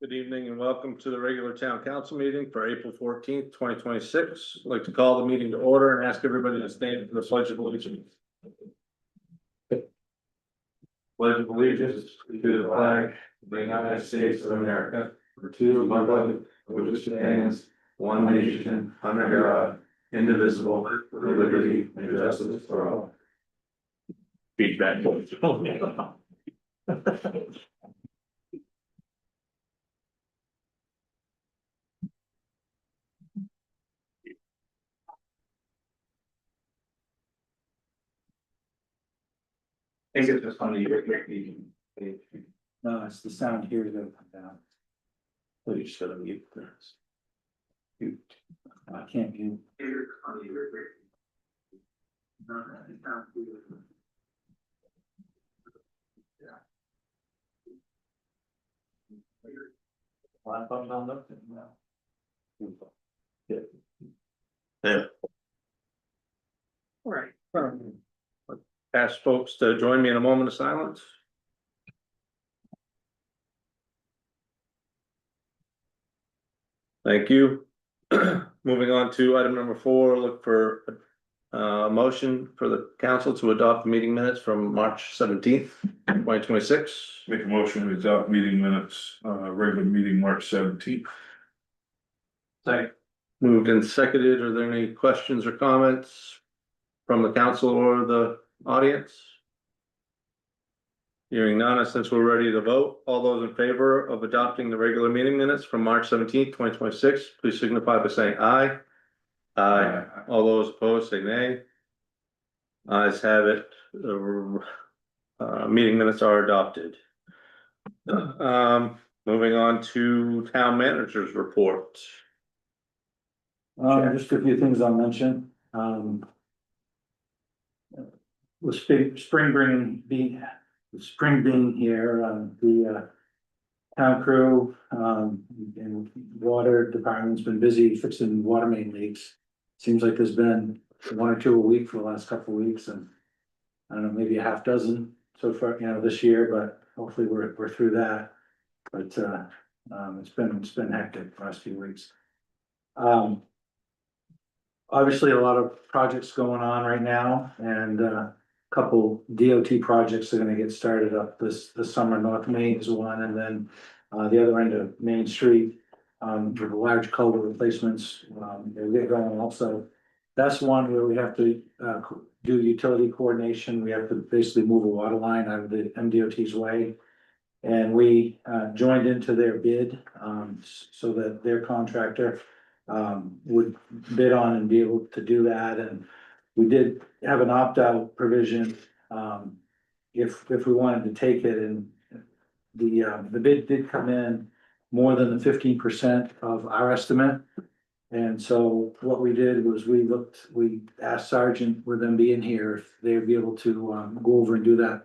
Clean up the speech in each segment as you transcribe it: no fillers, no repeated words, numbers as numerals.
Good evening and welcome to the regular town council meeting for April 14th, 2026. I'd like to call the meeting to order and ask everybody to stand for the pledge of allegiance. Pledge of allegiance to the flag of the United States of America, to the republic which stands one nation under God, indivisible, with liberty and justice for all. Feedback. I think it's just on the year. No, it's the sound here is gonna come down. So you just gotta mute this. Mute. I can't mute. Laptop on up? Yeah. Yeah. All right. Ask folks to join me in a moment of silence. Thank you. Moving on to item number 4, look for a motion for the council to adopt the meeting minutes from March 17th, 2026. Make a motion to adopt meeting minutes, regular meeting March 17th. Second. Moved and seconded. Are there any questions or comments from the council or the audience? Hearing none, since we're ready to vote, all those in favor of adopting the regular meeting minutes from March 17th, 2026, please signify by saying aye. Aye. All those opposed say nay. Ayes have it. Meeting minutes are adopted. Moving on to town manager's report. Just a few things I'll mention. With spring being here, the town crew, and water department's been busy fixing water main leaks. Seems like there's been 1 or 2 a week for the last couple of weeks, and I don't know, maybe a half dozen so far, this year, but hopefully we're through that. But it's been hectic the last few weeks. Obviously a lot of projects going on right now, and a couple DOT projects are gonna get started up this summer. North Main is one, and then the other end of Main Street, with the large culvert replacements, they'll get going also. That's one where we have to do utility coordination. We have to basically move a water line out of the MDOT's way. And we joined into their bid, so that their contractor would bid on and be able to do that. And we did have an opt-out provision if we wanted to take it, and the bid did come in more than the 15% of our estimate. And so what we did was we asked Sergeant, with them being here, if they'd be able to go over and do that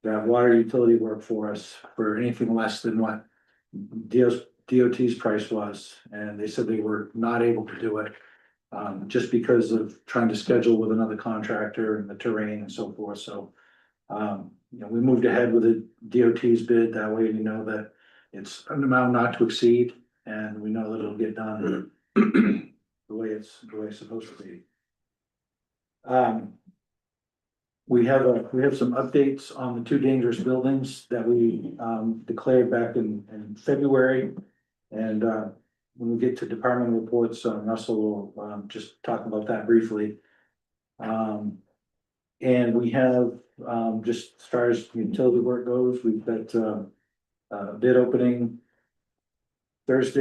water utility work for us for anything less than what DOT's price was. And they said they were not able to do it, just because of trying to schedule with another contractor and the terrain and so forth. So, we moved ahead with the DOT's bid. That way, that it's an amount not to exceed, and we know that it'll get done the way it's supposed to be. We have some updates on the 2 dangerous buildings that we declared back in February. And when we get to department reports, Russell will just talk about that briefly. And we have, just as far as utility work goes, we've got a bid opening this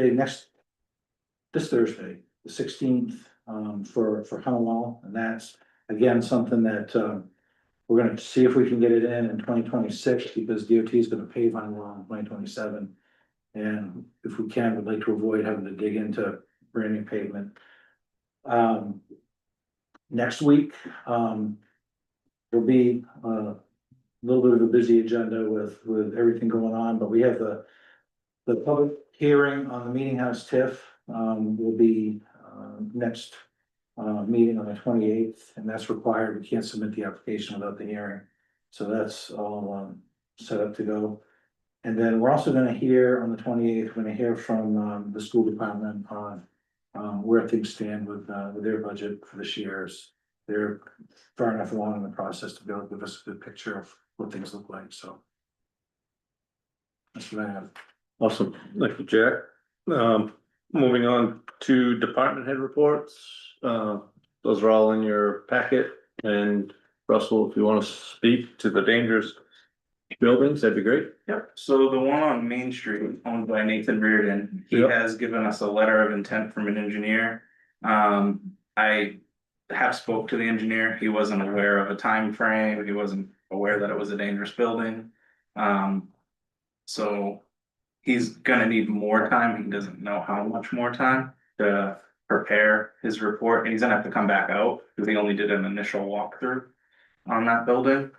Thursday, the 16th, for Honeywell. And that's again something that we're gonna see if we can get it in 2026, because DOT is gonna pave Honeywell in 2027. And if we can, we'd like to avoid having to dig into brand new pavement. Next week, there'll be a little bit of a busy agenda with everything going on, but we have the public hearing on the Meeting House TIF will be next meeting on the 28th, and that's required. We can't submit the application without the hearing. So that's all set up to go. And then we're also gonna hear on the 28th, we're gonna hear from the school department on where things stand with their budget for this year's. They're far enough along in the process to be able to give us a good picture of what things look like, so. That's what I have. Awesome, thank you, Jack. Moving on to department head reports, those are all in your packet. And Russell, if you want to speak to the dangerous buildings, that'd be great. Yep, so the one on Main Street owned by Nathan Reardon, he Yep. has given us a letter of intent from an engineer. I have spoke to the engineer, he wasn't aware of a time frame. He wasn't aware that it was a dangerous building. So he's gonna need more time, he doesn't know how much more time to prepare his report, and he's gonna have to come back out, because he only did an initial walkthrough on that building.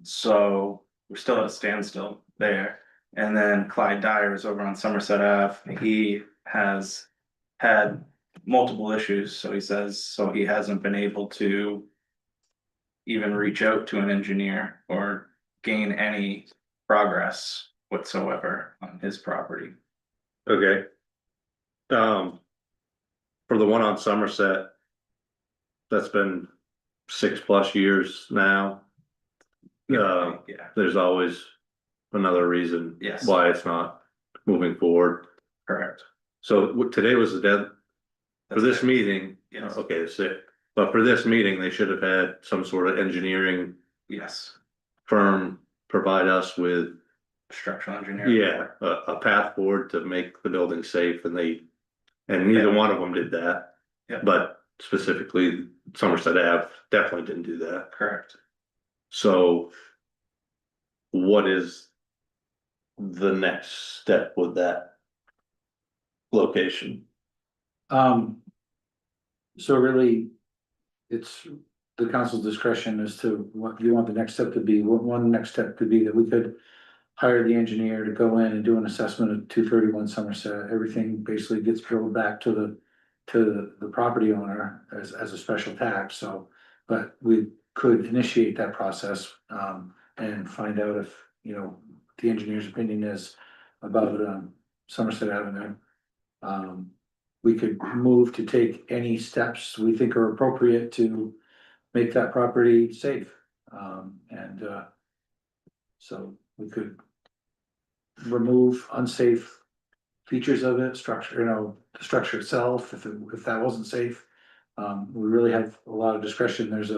So we're still at a standstill there. And then Clyde Dyer is over on Somerset Ave. He has had multiple issues, so he says, so he hasn't been able to even reach out to an engineer or gain any progress whatsoever on his property. Okay. For the one on Somerset, that's been 6+ years now. Yeah, There's always another reason Yes. why it's not moving forward. correct. So today was the dead, for That's this it. meeting, Yes, okay, that's it. But for this meeting, they should have had some sort of engineering yes, firm provide us with, structural engineer. yeah, a path forward to make the building safe, and neither Yeah. one of them did that. Yeah. But specifically Somerset Ave definitely didn't do that. Correct. So what is the next step with that location? So really, it's the council's discretion as to what you want the next step to be. One next step could be that we could hire the engineer to go in and do an assessment of 231 Somerset. Everything basically gets billed back to the property owner as a special tax, so. But we could initiate that process, and find out if, the engineer's opinion is about, Somerset Avenue. We could move to take any steps we think are appropriate to make that property safe. So we could remove unsafe features of it, structure, the structure itself, if that wasn't safe. We really have a lot of discretion. There's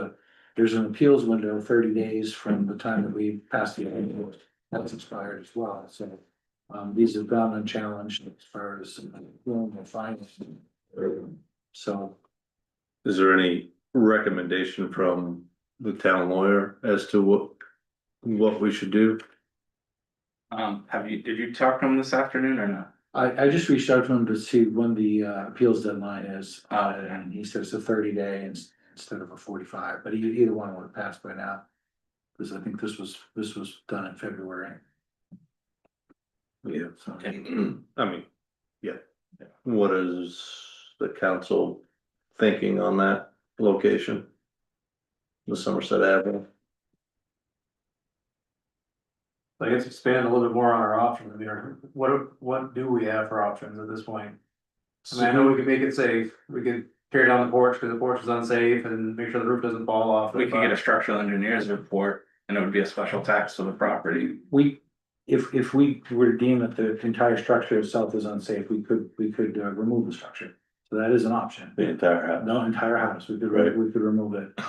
an appeals window, 30 days from the time that we passed the amendment. That's expired as well, so. These have gone unchallenged as far as doing the fines. So, Is there any recommendation from the town lawyer as to what we should do? Did you talk to him this afternoon or not? I just reached out to him to see when the appeals deadline is, Oh. and he said it's a 30-day instead of a 45, but either one would have passed by now. Because I think this was done in February. Yeah, So, I mean, yeah. What is the council thinking on that location? The Somerset Avenue? I guess expand a little bit more on our options. I mean, what do we have for options at this point? I mean, I know we could make it safe. We could tear down the porch because the porch is unsafe and make sure the roof doesn't fall off. We could get a structural engineer's report and it would be a special tax to the property. if we were to deem that the entire structure itself is unsafe, we could remove the structure. So that is an option. The entire house? No, entire house, Right. we could remove it.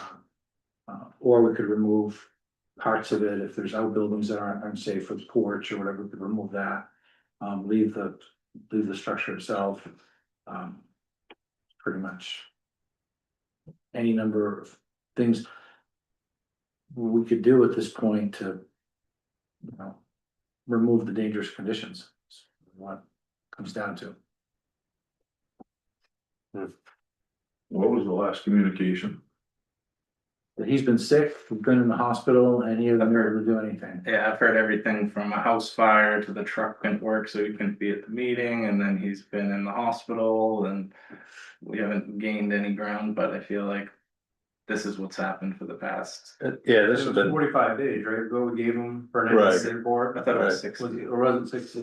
Or we could remove parts of it, if there's outbuildings that aren't unsafe with porch or whatever, we could remove that. Leave the structure itself. Pretty much. Any number of things. We could do at this point to. Remove the dangerous conditions, is what it comes down to. What was the last communication? That he's been sick, he's been in the hospital, and he hasn't been able to do anything. Yeah, I've heard everything from a house fire to the truck couldn't work, so he couldn't be at the meeting, and then he's been in the hospital and we haven't gained any ground, but I feel like this is what's happened for the past. Yeah, It this was has been, 45 days, right, ago we gave them for an Right. incident report. I thought it was Right. 60. Or was it 60?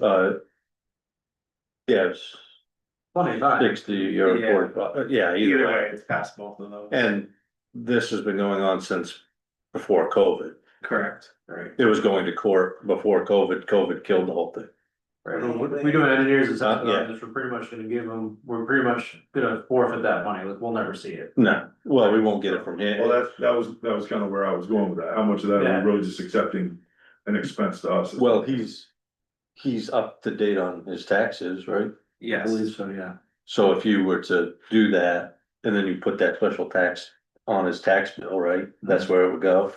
yes, Plenty of time. 60 or Yeah. 45, yeah, Either way, it's past both of those. And this has been going on since before COVID. Correct, right. It was going to court before COVID. COVID killed the whole thing. Right, if we do an engineer's assessment Yeah. on this, we're pretty much gonna give them, we're pretty much gonna forfeit that money, like, we'll never see it. No, well, we won't get it from Well, here. that was kind of where I was going with that. How much of that Yeah. are we really just accepting an expense to us? Well, he's up to date on his taxes, right? I believe Yes, so, yeah. So if you were to do that, and then you put that special tax on his tax bill, right? That's where it would go.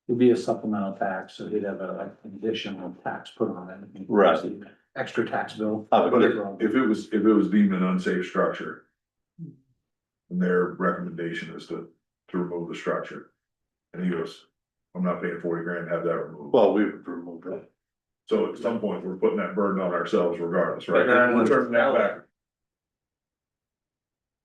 It'd be a supplemental tax, so he'd have an additional tax put on it. Right. Extra tax bill. But if it was deemed an unsafe structure. And their recommendation is to remove the structure. And he goes, I'm not paying 40 grand to have that removed. Well, we would remove it. So at some point, we're putting that burden on ourselves regardless, right? But then- We're turning that back.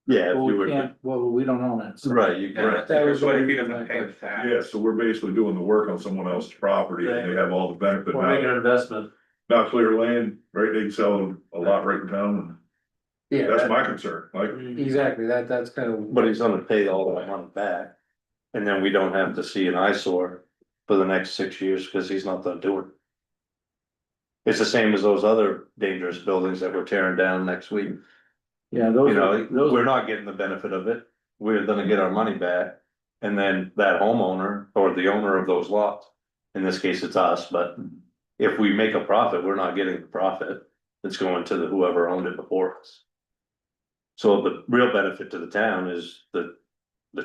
Yeah, if Well, you we were, can't, well, we don't own it. so- right, you yeah, can, what if he doesn't pay the tax? Yeah, so we're basically doing the work on someone else's property and they have all the benefit. We're making an investment. Not clear land, right? They can sell a lot right in town and that's my concern, like. Exactly, that's kind of. but he's gonna pay all that money back. And then we don't have to see an eyesore for the next 6 years, cause he's not done doing it. It's the same as those other dangerous buildings that we're tearing down next week. Yeah, You know, we're not getting the benefit of it, we're gonna get our money back. And then that homeowner or the owner of those lots, in this case, it's us, but if we make a profit, we're not getting the profit. It's going to the whoever owned it before us. So the real benefit to the town is the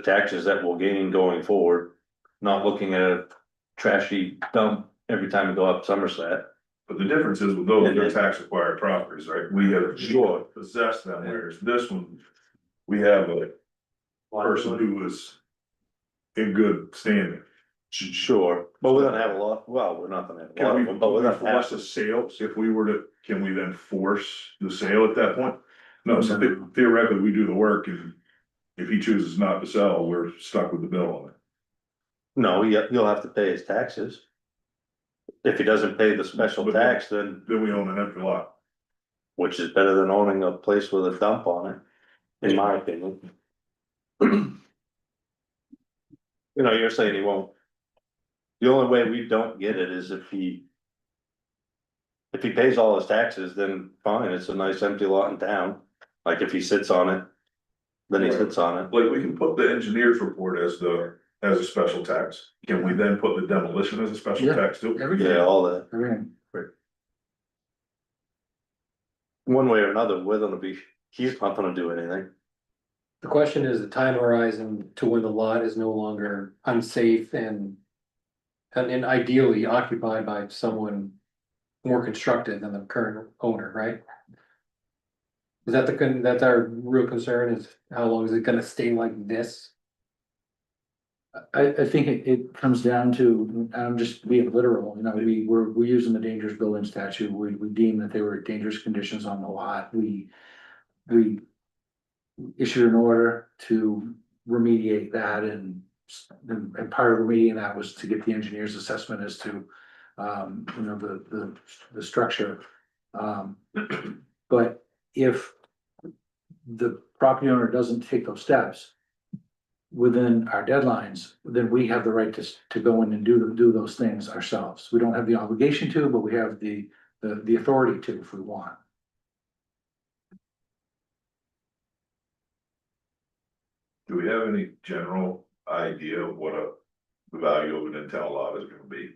taxes that we'll gain going forward, not looking at a trashy dump every time we go up Somerset. But the difference is with those, they're tax acquired properties, right? We have possessed them, whereas this one, we have a person who is in good standing. Sure, but we're gonna have a lot, well, we're not gonna have a lot Can of we, them, but we're gonna force have the sale, if we were to, can we then force the sale at that point? No, so theoretically, we do the work and if he chooses not to sell, we're stuck with the bill on it. no, you'll have to pay his taxes. If he doesn't pay the special But tax, then, Then we own an empty lot. which is better than owning a place with a dump on it, in my opinion. You know, you're saying he won't. The only way we don't get it is if he pays all his taxes, then fine, it's a nice empty lot in town. Like if he sits on it, then he sits on it. Like, we can put the engineer's report as a special tax. Can we then put the demolition as a special Yeah. tax too? Yeah, all that. Everything. One way or another, he's not gonna do anything. The question is the time horizon to when the lot is no longer unsafe and ideally occupied by someone more constructive than the current owner, right? Is that that's our real concern, is how long is it gonna stay like this? I think it comes down to, I'm just being literal, you know, we're using the dangerous building statute, we deem that they were dangerous conditions on the lot, we issued an order to remediate that and part of remediating that was to get the engineer's assessment as to, you know, the structure. But if the property owner doesn't take those steps within our deadlines, then we have the right to go in and do those things ourselves. We don't have the obligation to, but we have the authority to if we want. Do we have any general idea of what the value of an in-town lot is gonna be?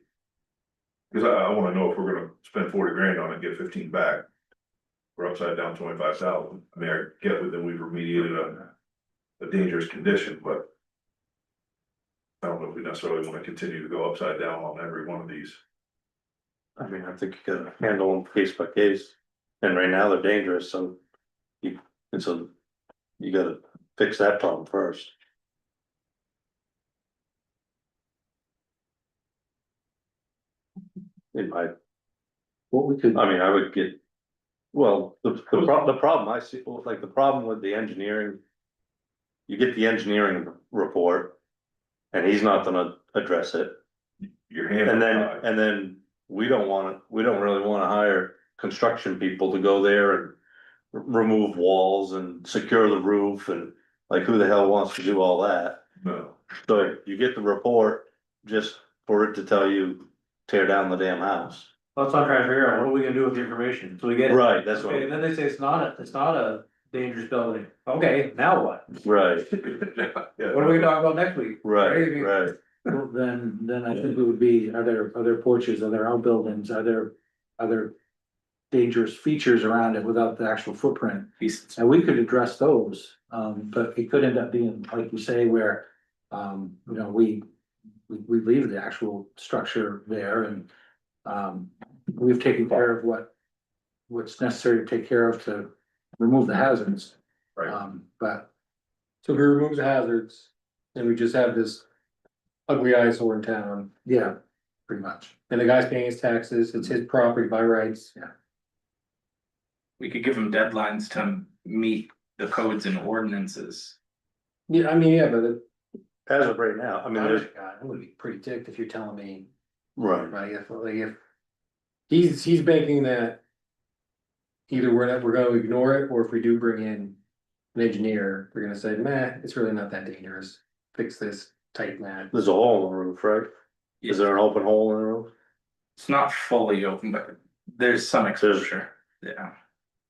Cause I wanna know if we're gonna spend 40 grand on it, and get 15 back. We're upside down 25,000. I mean, I get that we've remediated a dangerous condition, but. I don't know if we necessarily wanna continue to go upside down on every one of these. I mean, I think you gotta handle them case by case, and right now they're dangerous, so. You gotta fix that problem first. What we could, I mean, I would get, well, the problem I see, like the problem with the engineering. You get the engineering report, and he's not gonna address it. Your hands And are then, tied. and then we don't really wanna hire construction people to go there and remove walls and secure the roof and like who the hell wants to do all that? No, So you get the report just for it to tell you tear down the damn house. That's what I'm trying to figure out, what are we gonna do with the information, so we get it. Right, that's what, Okay, and then they say it's not a dangerous building, okay, now what? right, yeah. What are we gonna talk about next week? right, right. Well, then I think it would be, are there porches, are there outbuildings, are there dangerous features around it without the actual footprint? He's, And we could address those, but it could end up being, like you say, where, you know, we leave the actual structure there and, we've taken care of what's necessary to take care of to remove the hazards. Right. But So if we remove the hazards, and we just have this ugly eyesore in town, yeah, pretty much. and the guy's paying his taxes, it's his property by rights. we could give him deadlines to meet the codes and ordinances. Yeah, I mean, yeah, but it. As of right now, I mean, there's, I would be pretty ticked if you're telling me, right, right, if. He's banking that. Either we're gonna ignore it, or if we do bring in an engineer, we're gonna say, meh, it's really not that dangerous, fix this tight mat. there's a hole in the roof, right? Is there an open hole in the roof? It's not fully open, but there's some exposure, yeah,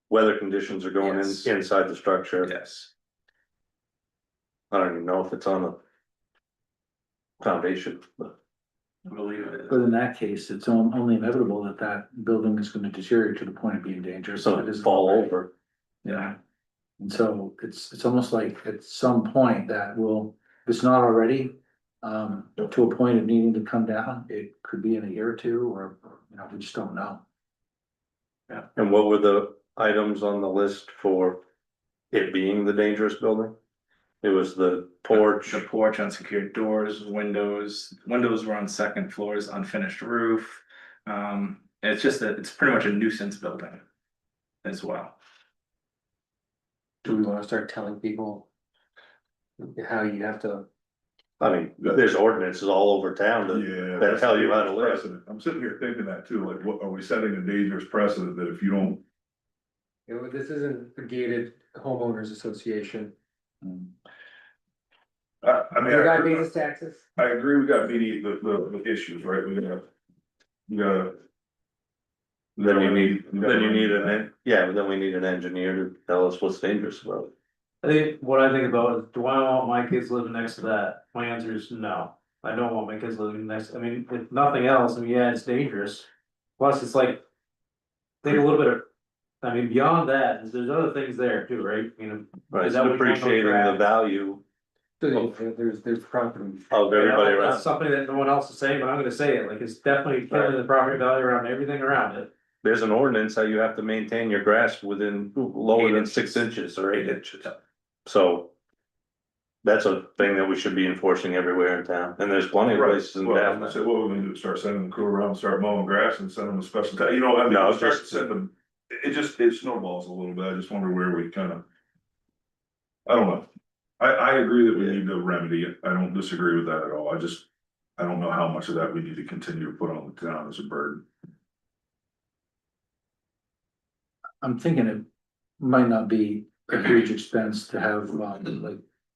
Weather conditions are going in, Yes. inside the structure. yes. I don't even know if it's on a foundation, but I believe it is. But in that case, it's only inevitable that that building is gonna deteriorate to the point of being dangerous. so It it is fall over. Yeah, And so it's almost like at some point that will, if it's not already, to a point of needing to come down, it could be in a year or two, or, you know, we just don't know. And what were the items on the list for it being the dangerous building? It was the porch, the porch, unsecured doors, windows were on second floors, unfinished roof. It's just that it's pretty much a nuisance building as well. Do we wanna start telling people? How you have to, I mean, there's ordinances all over town that, Yeah. that tell you how to live. Precedent. I'm sitting here thinking that too, like, what, are we setting a dangerous precedent that if you don't, this isn't a gated homeowners association. I mean, The guy I pays his taxes. agree, we gotta meet the issues, right, we gotta. Then you need then we need an engineer to tell us what's dangerous about it. I think, what I think about is, do I want my kids living next to that? My answer is no, I don't want my kids living next, I mean, if nothing else, I mean, yeah, it's dangerous. Plus, it's like. Think a little bit of, I mean, beyond that, there's other things there too, right? You know. Right, is that what you want to appreciating the attract? value There's property. of everybody That's around. something that no one else is saying, but I'm gonna say it, like, it's definitely killing the property value around everything around it. There's an ordinance how you have to maintain your grass within lower than 6 inches or 8 inches. So. That's a thing that we should be enforcing everywhere in town, and there's plenty of places in Well, town. I said, what we're gonna do, start sending the crew around, start mowing grass and send them a special, you know, I mean, No, start just- sending them. It snowballs a little bit, I just wonder where we kind of. I don't know, I agree that we need to remedy it, I don't disagree with that at all, I don't know how much of that we need to continue to put on the town as a burden. I'm thinking it might not be a huge expense to have,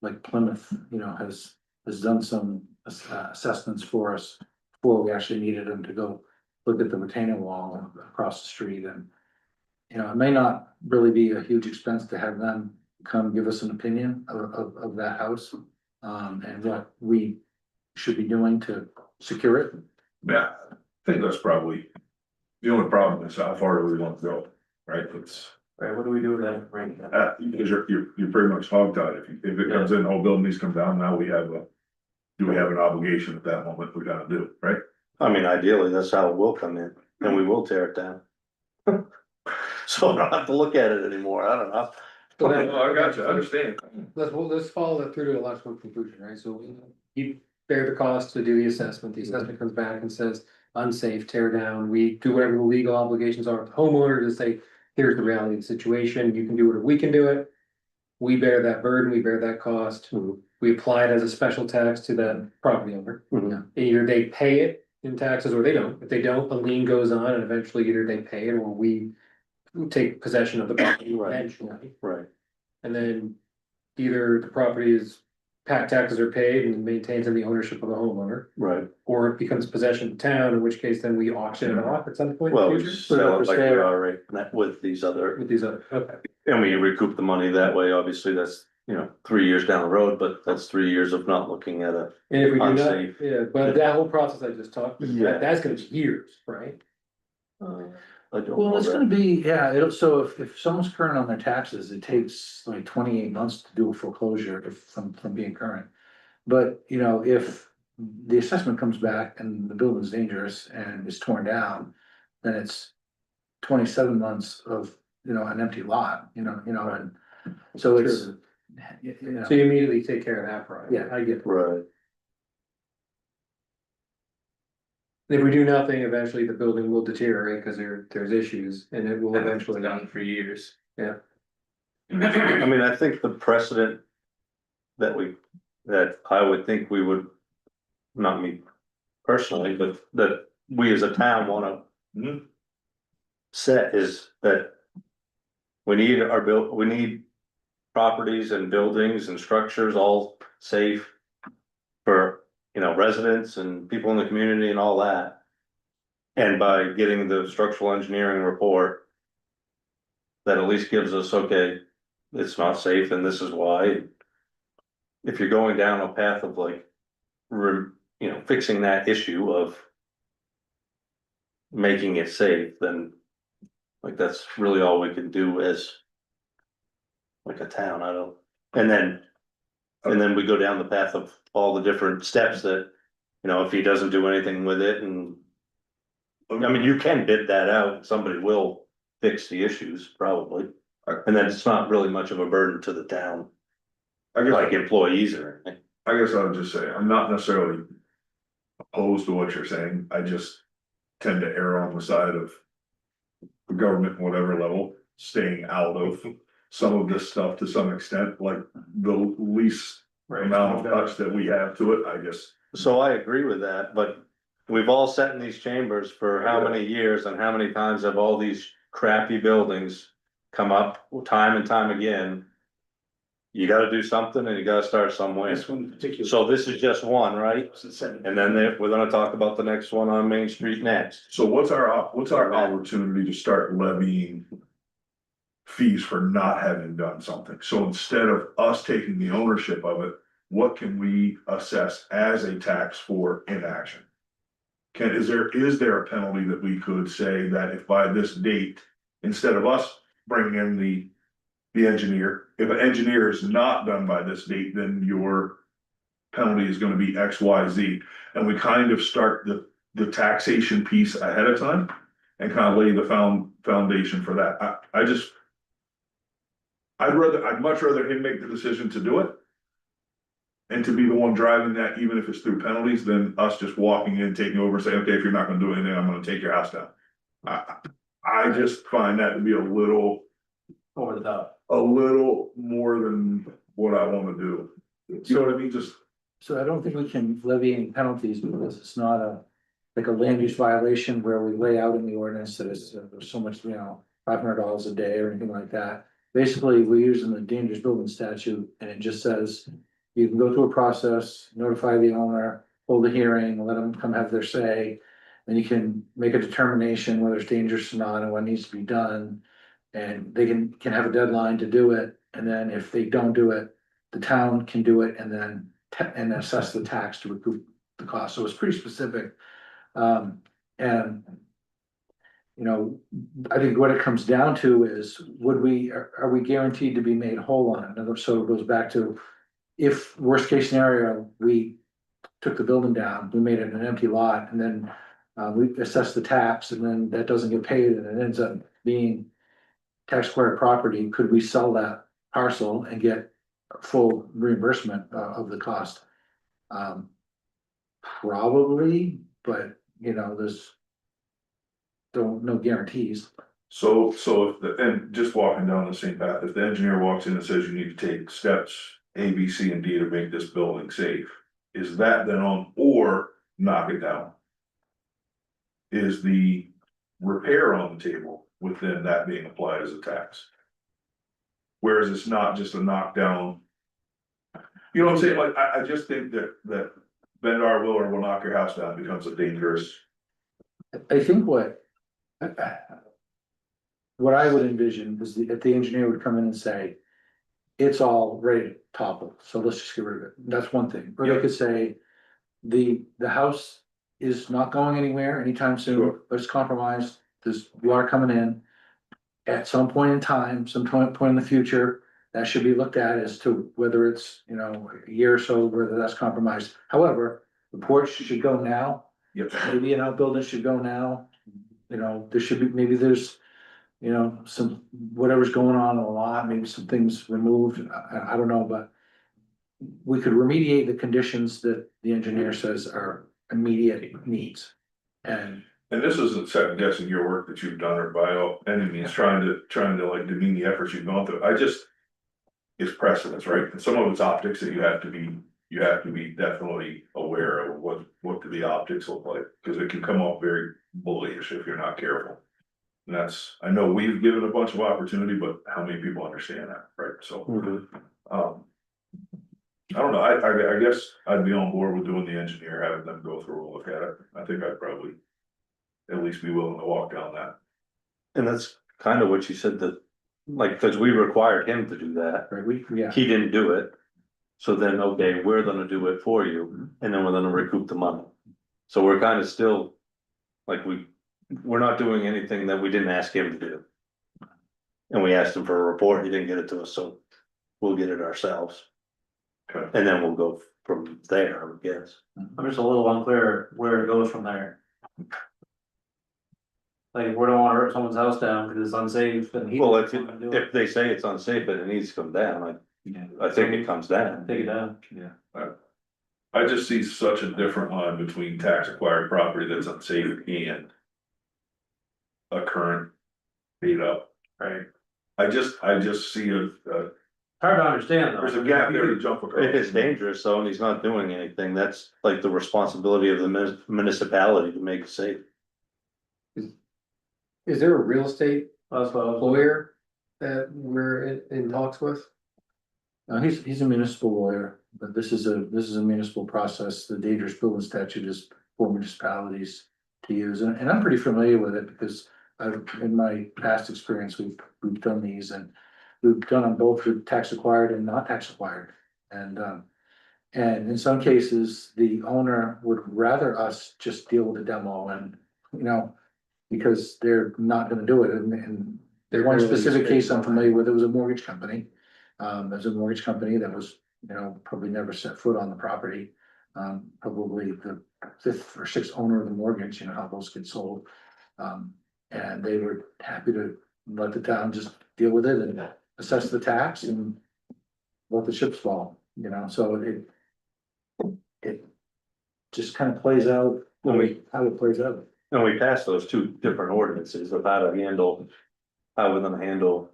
like Plymouth, you know, has done some assessments for us before we actually needed them to go look at the retaining wall across the street. And you know, it may not really be a huge expense to have them come give us an opinion of that house, and what we should be doing to secure it. Yeah, I think that's probably, the only problem is how far do we want to go, right, it's. Right, what do we do with that right now? Because you're pretty much hogtied, if it comes in, the whole building needs to come down, now we have do we have an obligation at that moment, we gotta do, right? I mean, ideally, that's how it will come in, and we will tear it down. So I don't have to look at it anymore, I don't know. So then- I got you, I understand. Let's follow that through to a logical conclusion, right? So you bear the cost to do the assessment comes back and says unsafe, tear down, we do whatever the legal obligations are with the homeowner to say, here's the reality of the situation, you can do it or we can do it. we bear that burden, we bear that cost. We apply it as a special tax to that property owner. Either they pay it in taxes or they don't. If they don't, a lien goes on and eventually either they pay it or we take possession of the property eventually. Right. And then either the property is, taxes are paid and maintains in the ownership of the homeowner, Right. or it becomes possession of town, in which case then we auction it off at some point in Well, the we future. sell it like we are right with these other, With these other, okay. and we recoup the money that way, obviously, that's, 3 years down the road, but that's 3 years of not looking at a. And if we do not, Unsafe. yeah, but that whole process I just talked, Yeah. that's gonna be years, right? I don't Well, know it's that. gonna be, yeah, so if someone's current on their taxes, it takes like 28 months to do a foreclosure from being current. But, if the assessment comes back and the building's dangerous and is torn down, then it's 27 months of, an empty lot, and so it's. Sure. You know, So you immediately take care of that part. Yeah. I get it. Right. If we do nothing, eventually the building will deteriorate because there's issues and it will And it's eventually. done for years. I mean, I think the precedent that I would think we would, not me personally, but that we as a town wanna set is that we need properties and buildings and structures all safe for, residents and people in the community and all that. And by getting the structural engineering report, that at least gives us, okay, it's not safe and this is why. If you're going down a path of like, fixing that issue of making it safe, then like that's really all we can do as like a town, and then we go down the path of all the different steps that, if he doesn't do anything with it and I mean, you can bid that out, and somebody will fix the issues, probably. And then it's not really much of a burden to the town, I guess, like employees or anything. I guess I would just say, I'm not necessarily opposed to what you're saying, I just tend to err on the side of the government, whatever level, staying out of some of this stuff to some extent, like the least amount of touch that we have to it, I guess. So I agree with that, but we've all sat in these chambers for how many years and how many times have all these crappy buildings come up time and time again? You gotta do something and you gotta start somewhere. This one in particular. So this is just one, right? And then we're gonna talk about the next one on Main Street next. So what's our opportunity to start levying fees for not having done something? So instead of us taking the ownership of it, what can we assess as a tax for inaction? Is there a penalty that we could say that if by this date, instead of us bringing in the engineer, if an engineer is not done by this date, then your penalty is gonna be X, Y, Z. And we kind of start the taxation piece ahead of time and kind of lay the foundation for that. I'd much rather him make the decision to do it. And to be the one driving that, even if it's through penalties, than us just walking in, taking over, and saying, okay, if you're not gonna do anything, I'm gonna take your house down. I just find that to be a little Over the top. more than what I wanna do. You know what I mean? Just, So I don't think we can levy any penalties because it's not like a land use violation where we lay out in the ordinance that it's so much, $500 a day or anything like that. Basically, we're using the dangerous building statute and it just says you can go through a process, notify the owner, hold a hearing, let them come have their say. Then you can make a determination whether it's dangerous or not and what needs to be done. And they can have a deadline to do it. And then if they don't do it, the town can do it and then and assess the tax to recoup the cost. So it's pretty specific. And I think what it comes down to is, are we guaranteed to be made whole on it? So it goes back to, if worst case scenario, we took the building down, we made it an empty lot, and then we assess the tax, and then that doesn't get paid, and it ends up being tax acquired property, could we sell that parcel and get full reimbursement of the cost? Probably, but there's no guarantees. So if and just walking down the same path, if the engineer walks in and says you need to take steps A, B, C, and D to make this building safe, is that then on, or knock it down? Is the repair on the table within that being applied as a tax? Whereas it's not just a knockdown. You know what I'm saying? Like, I just think that bend our will or we'll knock your house down becomes a dangerous. I think what I would envision is if the engineer would come in and say, it's all ready to topple, so let's just get rid of it. That's one thing. Or they Yep. could say, the house is not going anywhere anytime soon, Sure. but it's compromised, there's water coming in. At some point in time, some point in the future, that should be looked at as to whether it's, you know, a year or so, whether that's compromised. However, the porch should go now, Yep. maybe an outbuilding should go now. You know, there should be, maybe there's, you know, some, whatever's going on in the lot, maybe some things removed, I don't know, but. We could remediate the conditions that the engineer says are immediate needs. And And this isn't second guessing your work that you've done or by any means trying to like demean the efforts you've gone through. I just. It's precedence, right? And some of it's optics that you have to be definitely aware of what do the optics look like, because it can come off very bullyish if you're not careful. And that's, I know we've given a bunch of opportunity, but how many people understand that, right? So, I don't know, I guess I'd be on board with doing the engineer, having them go through and look at it. I think I'd probably at least be willing to walk down that. And that's kind of what you said that, like, cause we required him to do that. right, yeah, He didn't do it. So then, okay, we're gonna do it for you, and then we're gonna recoup the money. So we're kind of still, like, we're not doing anything that we didn't ask him to do. And we asked him for a report, he didn't get it to us, so we'll get it ourselves. Okay. And then we'll go from there, I would guess. I'm just a little unclear where it goes from there. Like, if we don't wanna rip someone's house down because it's unsafe, and he. Well, doesn't wanna do it, if they say it's unsafe and it needs to come down, I think it comes down. Take it down, yeah. I just see such a different line between tax acquired property that's unsafe and. A current beat up. Right. I just see Hard to understand though. there's a gap there to jump across. If it's dangerous, though, and he's not doing anything, that's like the responsibility of the municipality to make it safe. Is there a real estate That's what I was. lawyer that we're in talks with? he's a municipal lawyer, but this is a municipal process. The dangerous building statute is for municipalities to use, and I'm pretty familiar with it because in my past experience, we've done these, and we've done them both with tax acquired and not tax acquired. And in some cases, the owner would rather us just deal with the demo and, you know, because they're not gonna do it. And They're one really specific case I'm straightforward. familiar with, it was a mortgage company. There's a mortgage company that was, you know, probably never set foot on the property. Probably the fifth or sixth owner of the mortgage, you know, how those get sold. And they were happy to let the town just deal with it and assess the tax and let the chips fall, you know, so it just kind of plays out how it plays out. And we passed those two different ordinances of how we're gonna handle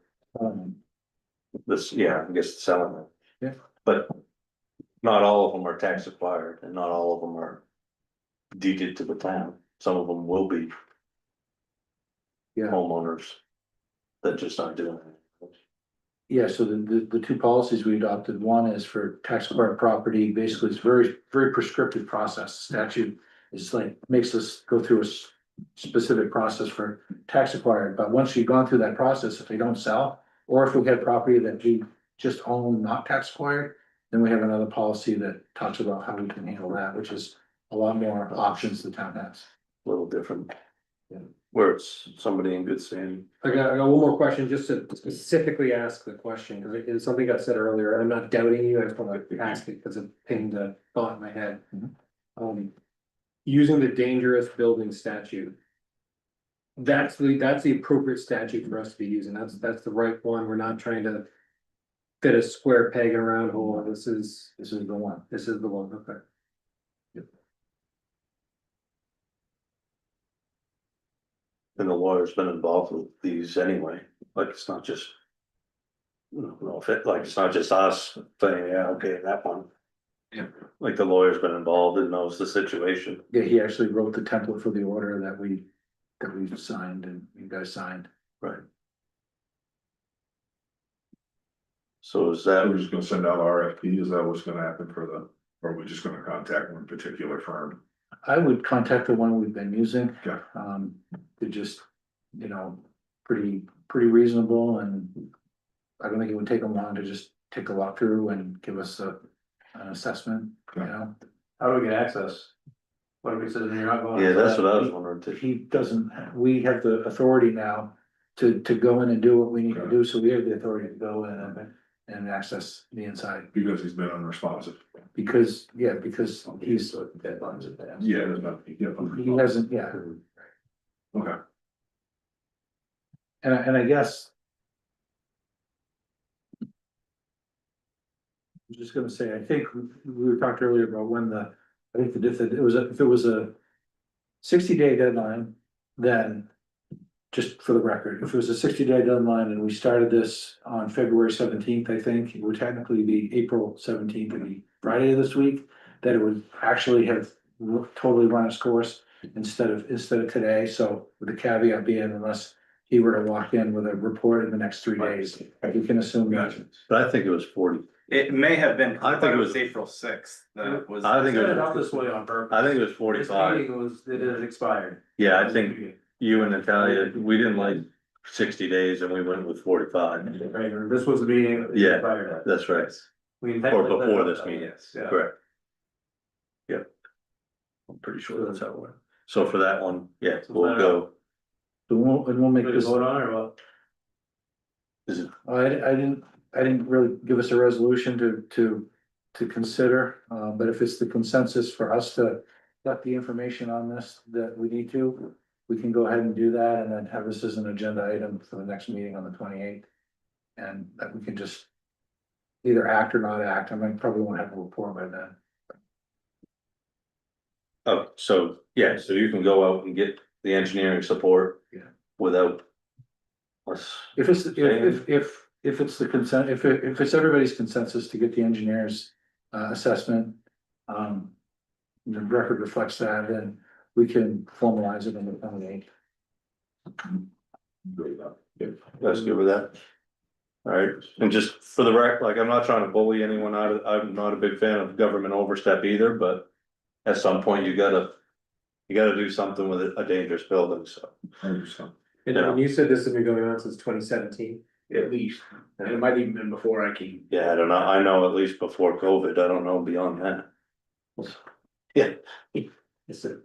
this, yeah, I guess selling it. Yeah. But not all of them are tax acquired and not all of them are deeded to the town. Some of them will be Yeah. homeowners that just aren't doing it. Yeah, so the two policies we adopted, one is for tax acquired property, basically it's very prescriptive process, statute. Is like, makes us go through a specific process for tax acquired, but once you've gone through that process, if they don't sell. Or if we have property that we just own, not tax acquired, then we have another policy that talks about how we can handle that, which is a lot more options the town has. A little different. Yeah. Where it's somebody in good standing. I got one more question, just to specifically ask the question, because it something got said earlier, and I'm not doubting you, I just wanna ask it because it pinged a thought in my head. Using the dangerous building statute. That's the appropriate statute for us to be using, that's the right one, we're not trying to. Fit a square peg in a round hole, this is the one, okay. And the lawyer's been involved with these anyway, like it's not just. No, like it's not just us saying, yeah, okay, that one. Yeah. Like the lawyer's been involved and knows the situation. Yeah, he actually wrote the template for the order that we signed and you guys signed. Right. So is So that, we're just gonna send out RFP, is that what's gonna happen for the, or are we just gonna contact one particular firm? I would contact the one we've been using. Okay. They're just, pretty reasonable and I don't think it would take them long to just take a walk through and give us an assessment, How do we get access? What if we said you're not going? yeah, that's what I was wondering too. He doesn't, we have the authority now to go in and do what we need to do, so we have the authority to go in and access the inside. Because he's been unresponsive. Because he's, Deadlines are passed. Yeah, there's nothing. he hasn't, Okay. and I guess. I was just gonna say, I think we were talked earlier about when I think if it was a 60-day deadline, then. Just for the record, if it was a 60-day deadline and we started this on February 17th, I think it would technically be April 17th, it'd be Friday of this week. That it would actually have totally run its course instead of today, so with the caveat being unless. He were to walk in with a report in the next 3 days, you can assume that. But I think it was 40. It may have been, I think it was- April sixth, that was. I think it Set it was- up this way on purpose. I think it was This 45. meeting it has expired. Yeah, I think you and Natalia, we didn't like 60 days and we went with 45. Right, this was the meeting. that Yeah. expired at. That's right, We or intentionally set it before up this that meeting, way. Yeah. correct. Yep. I'm pretty sure that's how it went. So for that one, yeah, we'll go. So we'll make We this. vote on it or what? Is it, I didn't really give us a resolution to consider, but if it's the consensus for us to get the information on this that we need to, we can go ahead and do that and then have this as an agenda item for the next meeting on the 28th. And that we can just either act or not act. I mean, probably won't have a report by then. oh, so, yeah, so you can go out and get the engineering support. Yeah. Without. Us. If it's, if it's the consent, if it's everybody's consensus to get the engineer's assessment. The record reflects that, then we can formalize it in the 28th. Let's go with that. Alright, and just for the rec, like, I'm not trying to bully anyone out of, I'm not a big fan of government overstep either, but. At some point, you gotta do something with a dangerous building, so. 100%. And you said this has been going on since 2017. At least, and it might even been before I came. Yeah, I don't know, I know at least before COVID, I don't know beyond that. Yeah.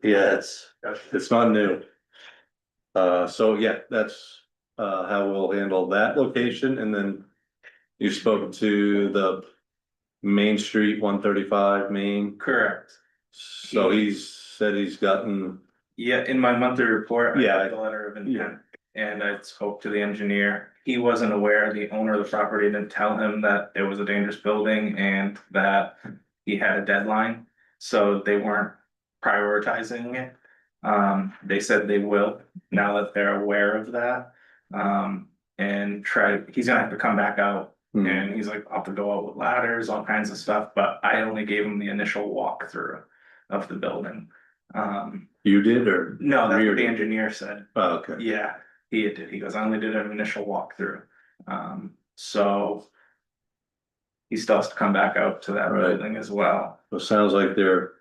Yeah, it's not new. So yeah, that's how we'll handle that location, and then. You spoke to the Main Street 135 Main, Correct. so he's said he's gotten, Yeah, in my monthly report, I Yeah. had the letter of intent, and I spoke to the engineer. He wasn't aware, the owner of the property didn't tell him that it was a dangerous building and that he had a deadline, so they weren't prioritizing it. They said they will, now that they're aware of that. And he's gonna have to come back out, and he's like, I'll have to go out with ladders, all kinds of stuff, but I only gave him the initial walkthrough of the building. you did, or? No, that's what the Rear- engineer said. Oh, okay, Yeah, he did. He goes, I only did an initial walkthrough. So. He still has to come back out to that Right. building as well. well, it sounds like they're.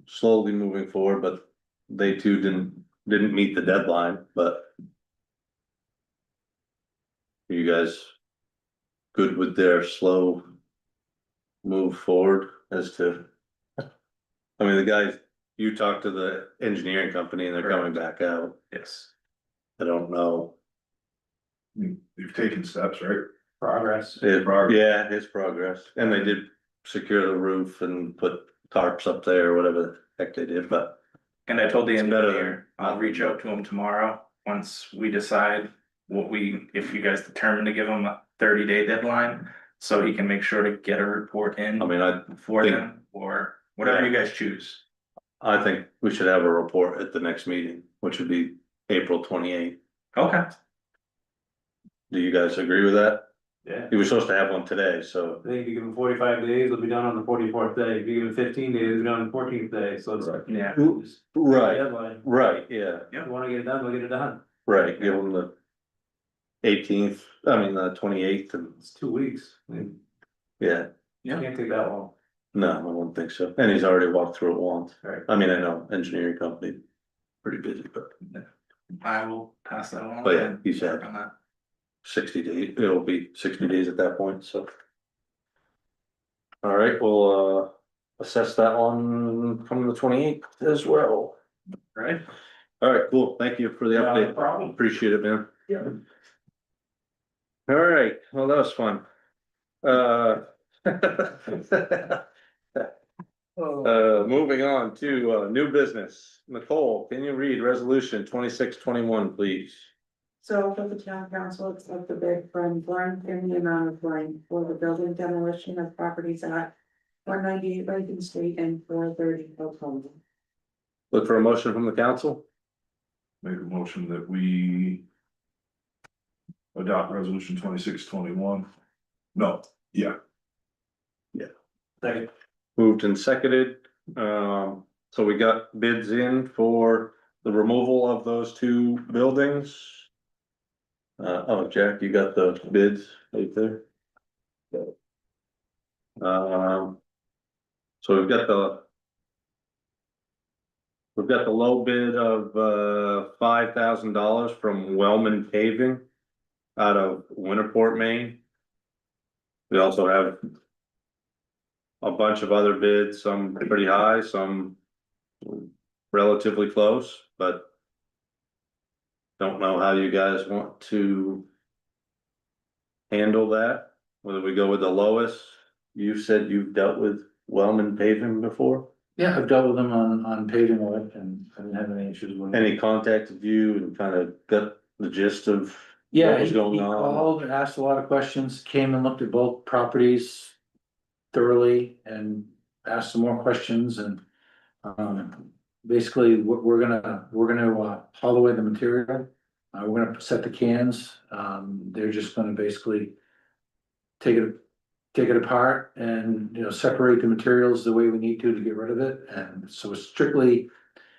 Slowly moving forward, but they too didn't meet the deadline, but. Are you guys? Good with their slow. Move forward as to. I mean, the guys, you talked to the engineering company and they're coming back out, Yes. I don't know. You've taken steps, right? Progress. Yeah, it's progress, and they did secure the roof and put tarps up there, or whatever the heck they did, but. And I told the It's better engineer, than I'll reach out to him tomorrow, once we decide if you guys determine to give him a 30-day deadline. So he can make sure to get a report in I mean, for think- them, or whatever you guys choose. I think we should have a report at the next meeting, which would be April 28th. Okay. Do you guys agree with that? Yeah. He was supposed to have one today, so. I think if you give them 45 days, it'll be done on the 44th day. If you give them 15 days, it'll be done on the 14th day, so it's. Yeah. Deadline. Right, yeah, If you wanna get it done, we'll get it done. right, give him the 18th, I mean, the 28th, and, It's 2 weeks. I mean, yeah, Yeah. can't take that long. no, I don't think so, and he's already walked through it once. Right. I mean, I know engineering company, pretty busy, but I will pass that on. Oh, yeah, and he said. work on that. 60 days, it'll be 60 days at that point, so. All right, we'll, assess that one from the 28th as well. Right? All right, cool, thank you for the update. Problem. Appreciate it, man. Yeah. All right, well, that was fun. Moving on to, new business. Nicole, can you read resolution 2621, please? So for the town council, accept the bid from Glenn in the amount of line for the building demolition of properties at 198 Lincoln Street and 430 Oklahoma. Look for a motion from the council. Make a motion that we. Adopt resolution 2621. No, yeah, Second. Moved and seconded. So we got bids in for the removal of those two buildings. Oh, Jack, you got the bids right there? So we've got the. We've got the low bid of $5,000 from Wellman Paving out of Winterport, Maine. We also have a bunch of other bids, some pretty high, some relatively close, but don't know how you guys want to handle that, whether we go with the lowest. You said you've dealt with Wellman Paving before. Yeah, I've dealt with them on paving work and I didn't have any issues with it. Any contacted you and kind of got the gist of Yeah, what was he going on? called and asked a lot of questions, came and looked at both properties thoroughly and asked some more questions and basically, we're gonna haul away the material. We're gonna set the cans, they're just gonna basically take it apart and, you know, separate the materials the way we need to get rid of it, and so it's strictly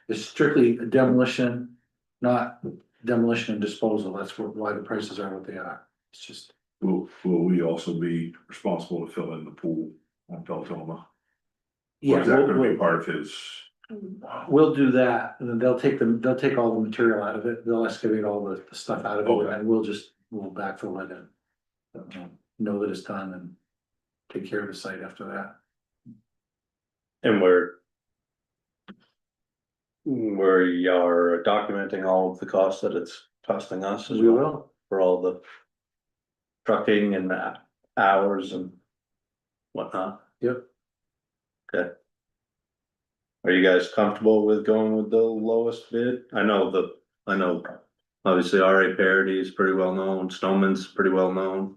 a demolition, not demolition and disposal, that's why the prices are what they are, it's just. will we also be responsible to fill in the pool on Peltoma? Or Yeah, is that gonna be part of his? we'll do that, and then they'll take all the material out of it, they'll excavate all the stuff out of it, Okay. and we'll backfill it and know that it's done and take care of the site after that. And we are documenting all of the costs that it's costing us as We well, will. for all the trucking and the hours and whatnot. Yep. Okay. Are you guys comfortable with going with the lowest bid? I know obviously RA Parity is pretty well known, Snowman's pretty well known.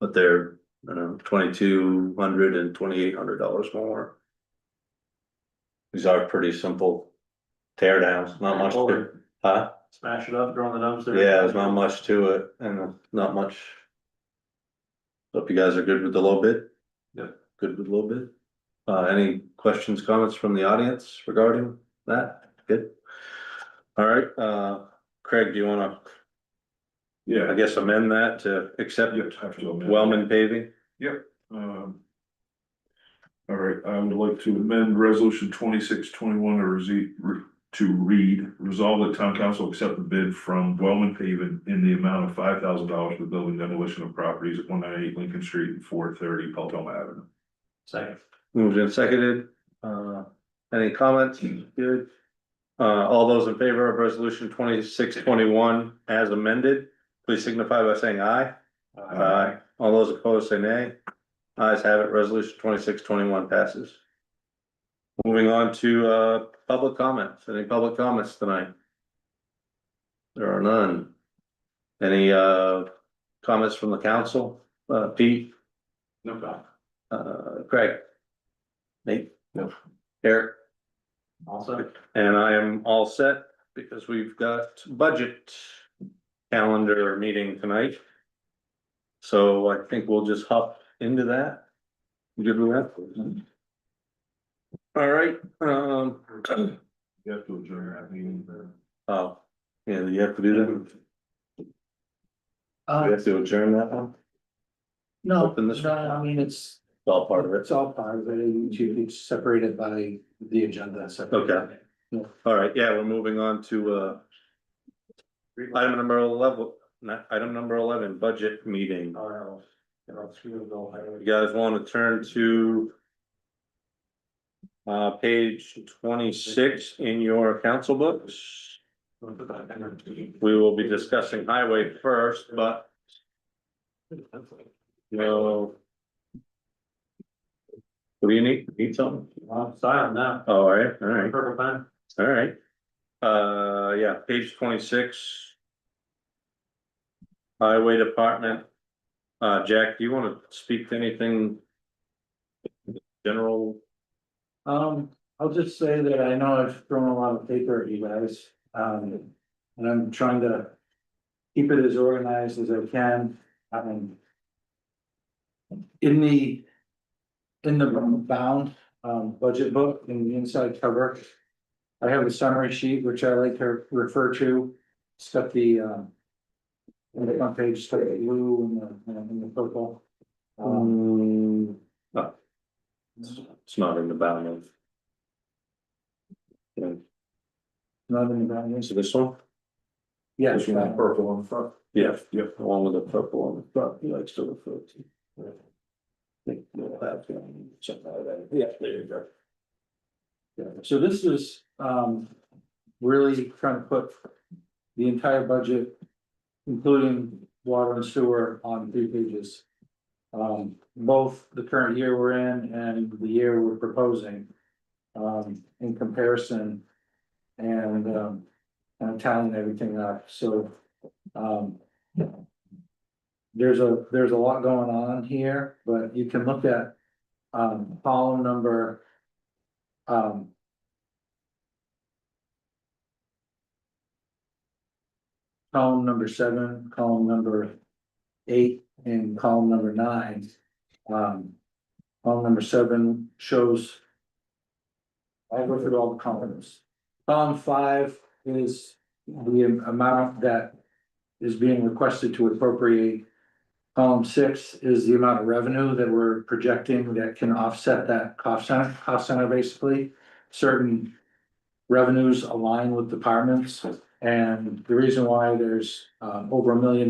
But they're, $2,200 and $2,800 more. These are pretty simple tear downs, not much to, huh? Smash it up, throw in the dumpster. Yeah, there's not much to it and not much. So if you guys are good with the low bid? Yep. Good with low bid? Any questions, comments from the audience regarding that? Good. All right, Craig, do you wanna, I Yeah, guess, amend that to accept you have to amend. Wellman Paving? All right, I would like to amend resolution 2621 to read, resolve that town council accept the bid from Wellman Paving in the amount of $5,000 for building demolition of properties at 198 Lincoln Street and 430 Peltoma Avenue. Second. Moved and seconded, any comments? Good. All those in favor of resolution 2621 as amended, please signify by saying aye. Aye. All those opposed say nay. Ayes have it, resolution 2621 passes. Moving on to public comments, any public comments tonight? There are none. Any comments from the council? Pete? No problem. Craig? Nate? No. Eric? Also. And I am all set. because we've got budget calendar meeting tonight. So I think we'll just hop into that. You good with that? All right, You have to adjourn that meeting. oh, yeah, you have to do that. We have to adjourn that one, No, Open this no, one? I mean, it's all part of it. it's all part of it, it's separated by the agenda. separated. Okay. All right, yeah, we're moving on to item number 11, item number 11, budget meeting. You guys want to turn to page 26 in your council books? We will be discussing highway first, but no. What do you need something? Silent now. All right, all right, Perfect time. all right. Yeah, page 26. Highway Department. Jack, do you want to speak to anything? General? I'll just say that I know I've thrown a lot of paper at you guys, and I'm trying to keep it as organized as I can. In the bound, budget book, in the inside cover, I have a summary sheet, which I like to refer to. It's got the, on the front page, it's got the blue and the purple. No. It's not in the bound. Yeah, Not in the bound, so this one? yeah. This one, purple on the front. Yeah, yep, along with the purple on the front, he likes to refer to. Think we'll have, something like that. Yeah, there you go. Yeah, so this is, really trying to put the entire budget, including water and sewer, on 3 pages. Both the current year we're in and the year we're proposing, in comparison. And, I'm tallying everything up, so, there's a lot going on here, but you can look at, column number, column number 7, column number 8, and column number 9. Column number 7 shows. I'll go through all the columns. Column 5 is the amount that is being requested to appropriate. Column 6 is the amount of revenue that we're projecting that can offset that cost center basically. Certain revenues align with departments, and the reason why there's over $1 million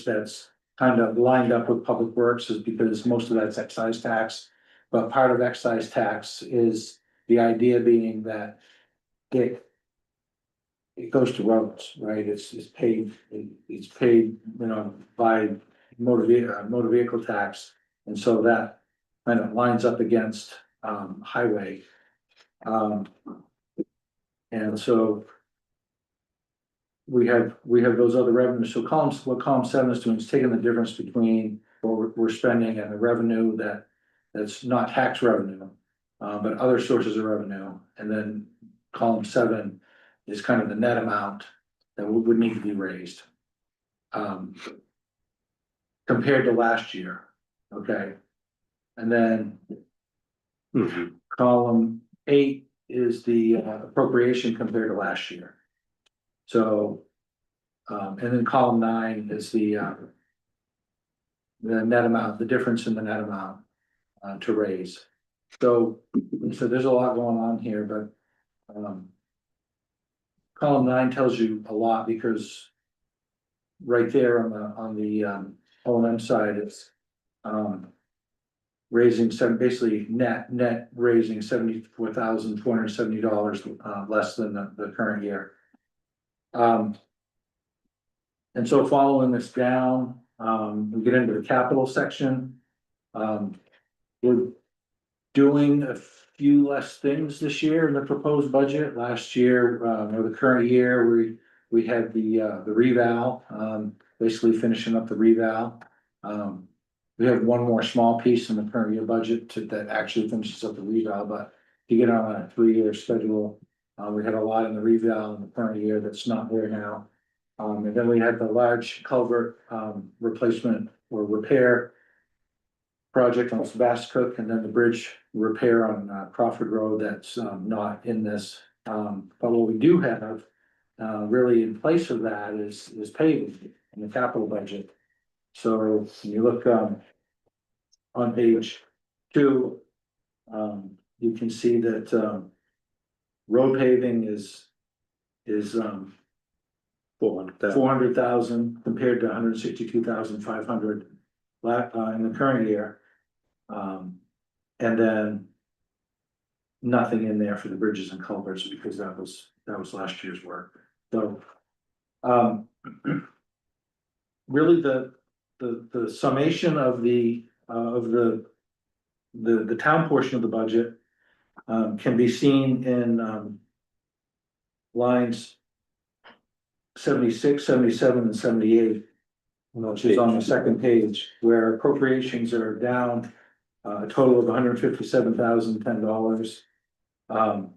that's kind of lined up with public works is because most of that's excise tax. But part of excise tax is the idea being that it goes to roads, right? It's paid, by motor vehicle tax. And so that kind of lines up against highway. And so we have those other revenues. So what column 7 is doing is taking the difference between what we're spending and the revenue that's not tax revenue, but other sources of revenue. And then column 7 is kind of the net amount that would need to be raised. Compared to last year, okay? And then column 8 is the appropriation compared to last year. So, and then column 9 is the net amount, the difference in the net amount to raise. So there's a lot going on here, but column 9 tells you a lot because right there on the O&M side, it's raising basically net raising $74,470 less than the current year. And so following this down, we get into the capital section. We're doing a few less things this year in the proposed budget. Last year, or the current year, we had the reval, basically finishing up the reval. We have one more small piece in the current year budget that actually finishes up the reval, but to get on a 3-year schedule, We had a lot in the reval in the current year that's not there now. And then we had the large culvert, replacement or repair project on Sebastian, and then the bridge repair on Crawford Road that's not in this. But what we do have really in place of that is paving in the capital budget. So when you look on page 2, you can see that road paving is 400,000 compared to 162,500 in the current year. And then nothing in there for the bridges and culverts because that was last year's work. So really the summation of the town portion of the budget can be seen in lines 76, 77, and 78, which is on the second page, where appropriations are down a total of $157,010.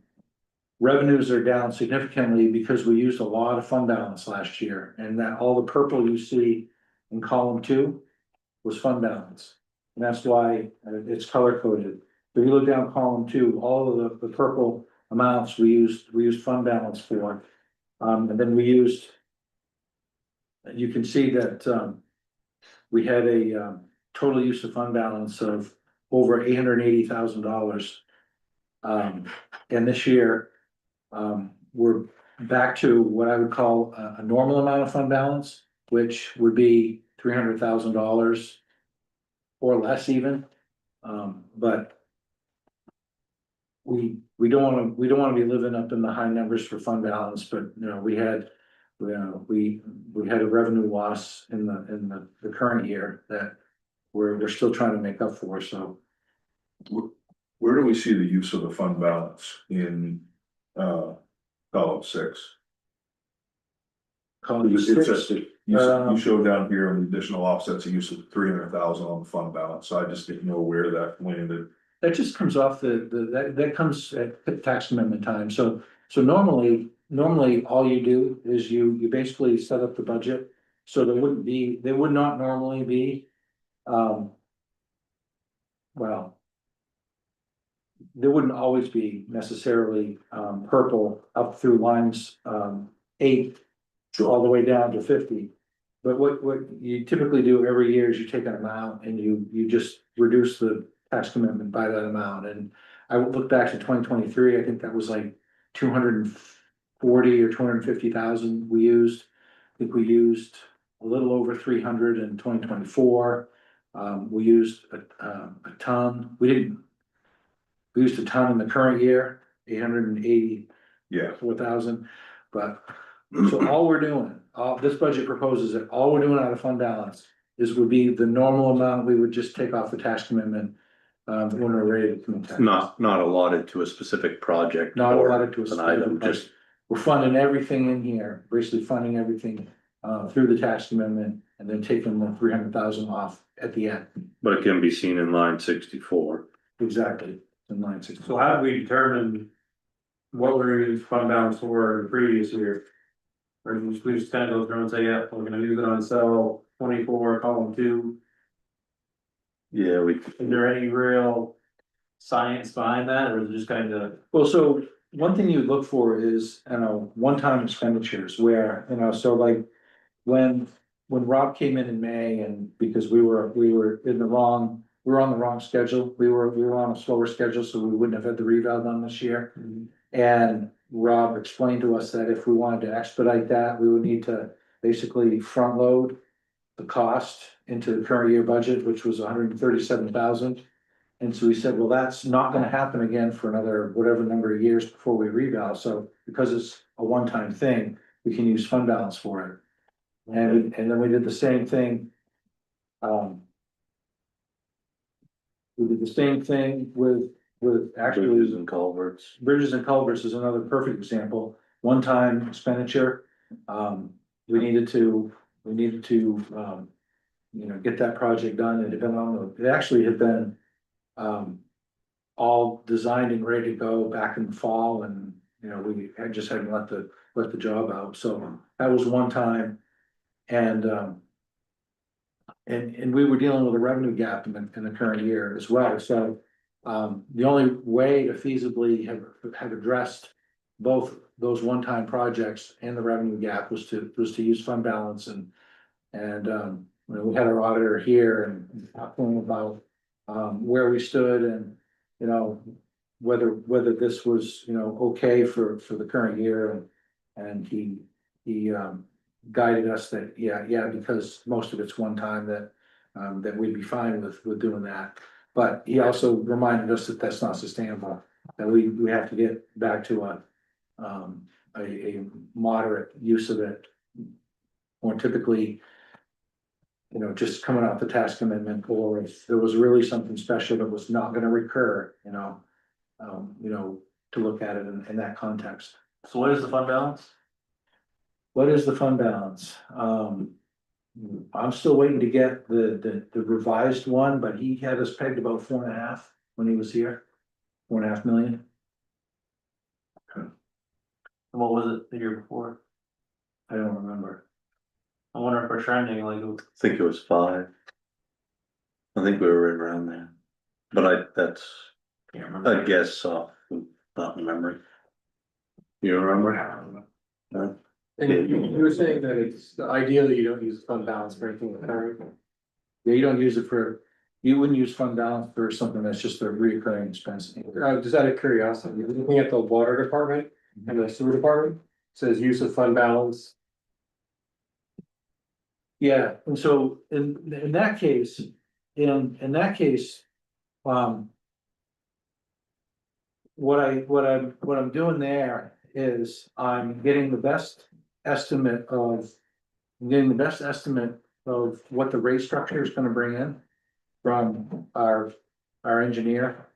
Revenues are down significantly because we used a lot of fund balance last year, and that all the purple you see in column 2 was fund balance. And that's why it's color coded. If you look down column 2, all of the purple amounts we used fund balance for. And then we used, you can see that we had a total use of fund balance of over $880,000. And this year, we're back to what I would call a normal amount of fund balance, which would be $300,000 or less even. But we don't want to be living up in the high numbers for fund balance, but we had a revenue loss in the current year that we're still trying to make up for. So Where do we see the use of the fund balance in column 6? column It says, 6, you showed down here an additional offsets, a use of 300,000 on the fund balance, so I just didn't know where that landed. that just comes off that comes at tax amendment time. So normally all you do is you basically set up the budget. So there would not normally be, well, there wouldn't always be necessarily purple up through lines 8 all the way down to 50. But what you typically do every year is you take an amount and you just reduce the tax commitment by that amount. And I would look back to 2023, I think that was like 240 or 250,000 we used. I think we used a little over 300 in 2024. We used a ton. We used a ton in the current year, 884,000. But so all we're doing, this budget proposes that all we're doing out of fund balance would be the normal amount we would just take off the tax commitment when we're ready to commit tax. Not allotted to a specific project. Not or allotted to a an specific item, project. just We're funding everything in here, basically funding everything through the tax amendment and then taking the 300,000 off at the end. but it can be seen in line 64. Exactly, in line 60. So how do we determine what we're gonna use fund balance for in the previous year? Or we just kind of go through and say, yeah, we're gonna use it on cell 24, column 2. Yeah, Is there any real science behind that, or is it just kind of? Well, so one thing you look for is, one-time expenditures where, so like when Rob came in May and because we were on the wrong schedule, we were on a slower schedule, so we wouldn't have had the reval done this year. And Rob explained to us that if we wanted to expedite that, we would need to basically front load the cost into the current year budget, which was 137,000. And so we said, well, that's not gonna happen again for another whatever number of years before we reval. So because it's a one-time thing, we can use fund balance for it. And then we did the same thing. We did the same thing with actually. Bridges and culverts. Bridges and culverts is another perfect example, one-time expenditure. We needed to, get that project done. It actually had been all designed and ready to go back in the fall, and you know, we had just hadn't let the job out, so that was one time. And, and we were dealing with a revenue gap in the current year as well, so. The only way to feasibly have addressed both those one-time projects and the revenue gap was to use fund balance and. We had our auditor here and talking about, where we stood and, you know. Whether this was, you know, okay for the current year and he guided us that, yeah, because most of it's one time that we'd be fine with doing that. But he also reminded us that that's not sustainable, that we have to get back to a moderate use of it. More typically, you know, just coming off the task amendment, or if there was really something special that was not gonna recur, you know, to look at it in that context. So what is the fund balance? What is the fund balance? I'm still waiting to get the revised one, but he had us pegged about 4.5 when he was here. 4.5 million. And what was it the year before? I don't remember. I wonder if we're trending like. I think it was 5. I think we were right around there, but that's Can't remember. a guess off, not memory. You remember? No? And you were saying that it's ideally you don't use fund balance for anything with current. Yeah, you don't use it for, you wouldn't use fund balance for something that's just a reoccurring expense. Just out of curiosity, looking at the water department and the sewer department, says use of fund balance. Yeah, and so in that case, in that case, what I'm doing there is I'm getting the best estimate of. I'm getting the best estimate of what the rate structure is gonna bring in from our engineer.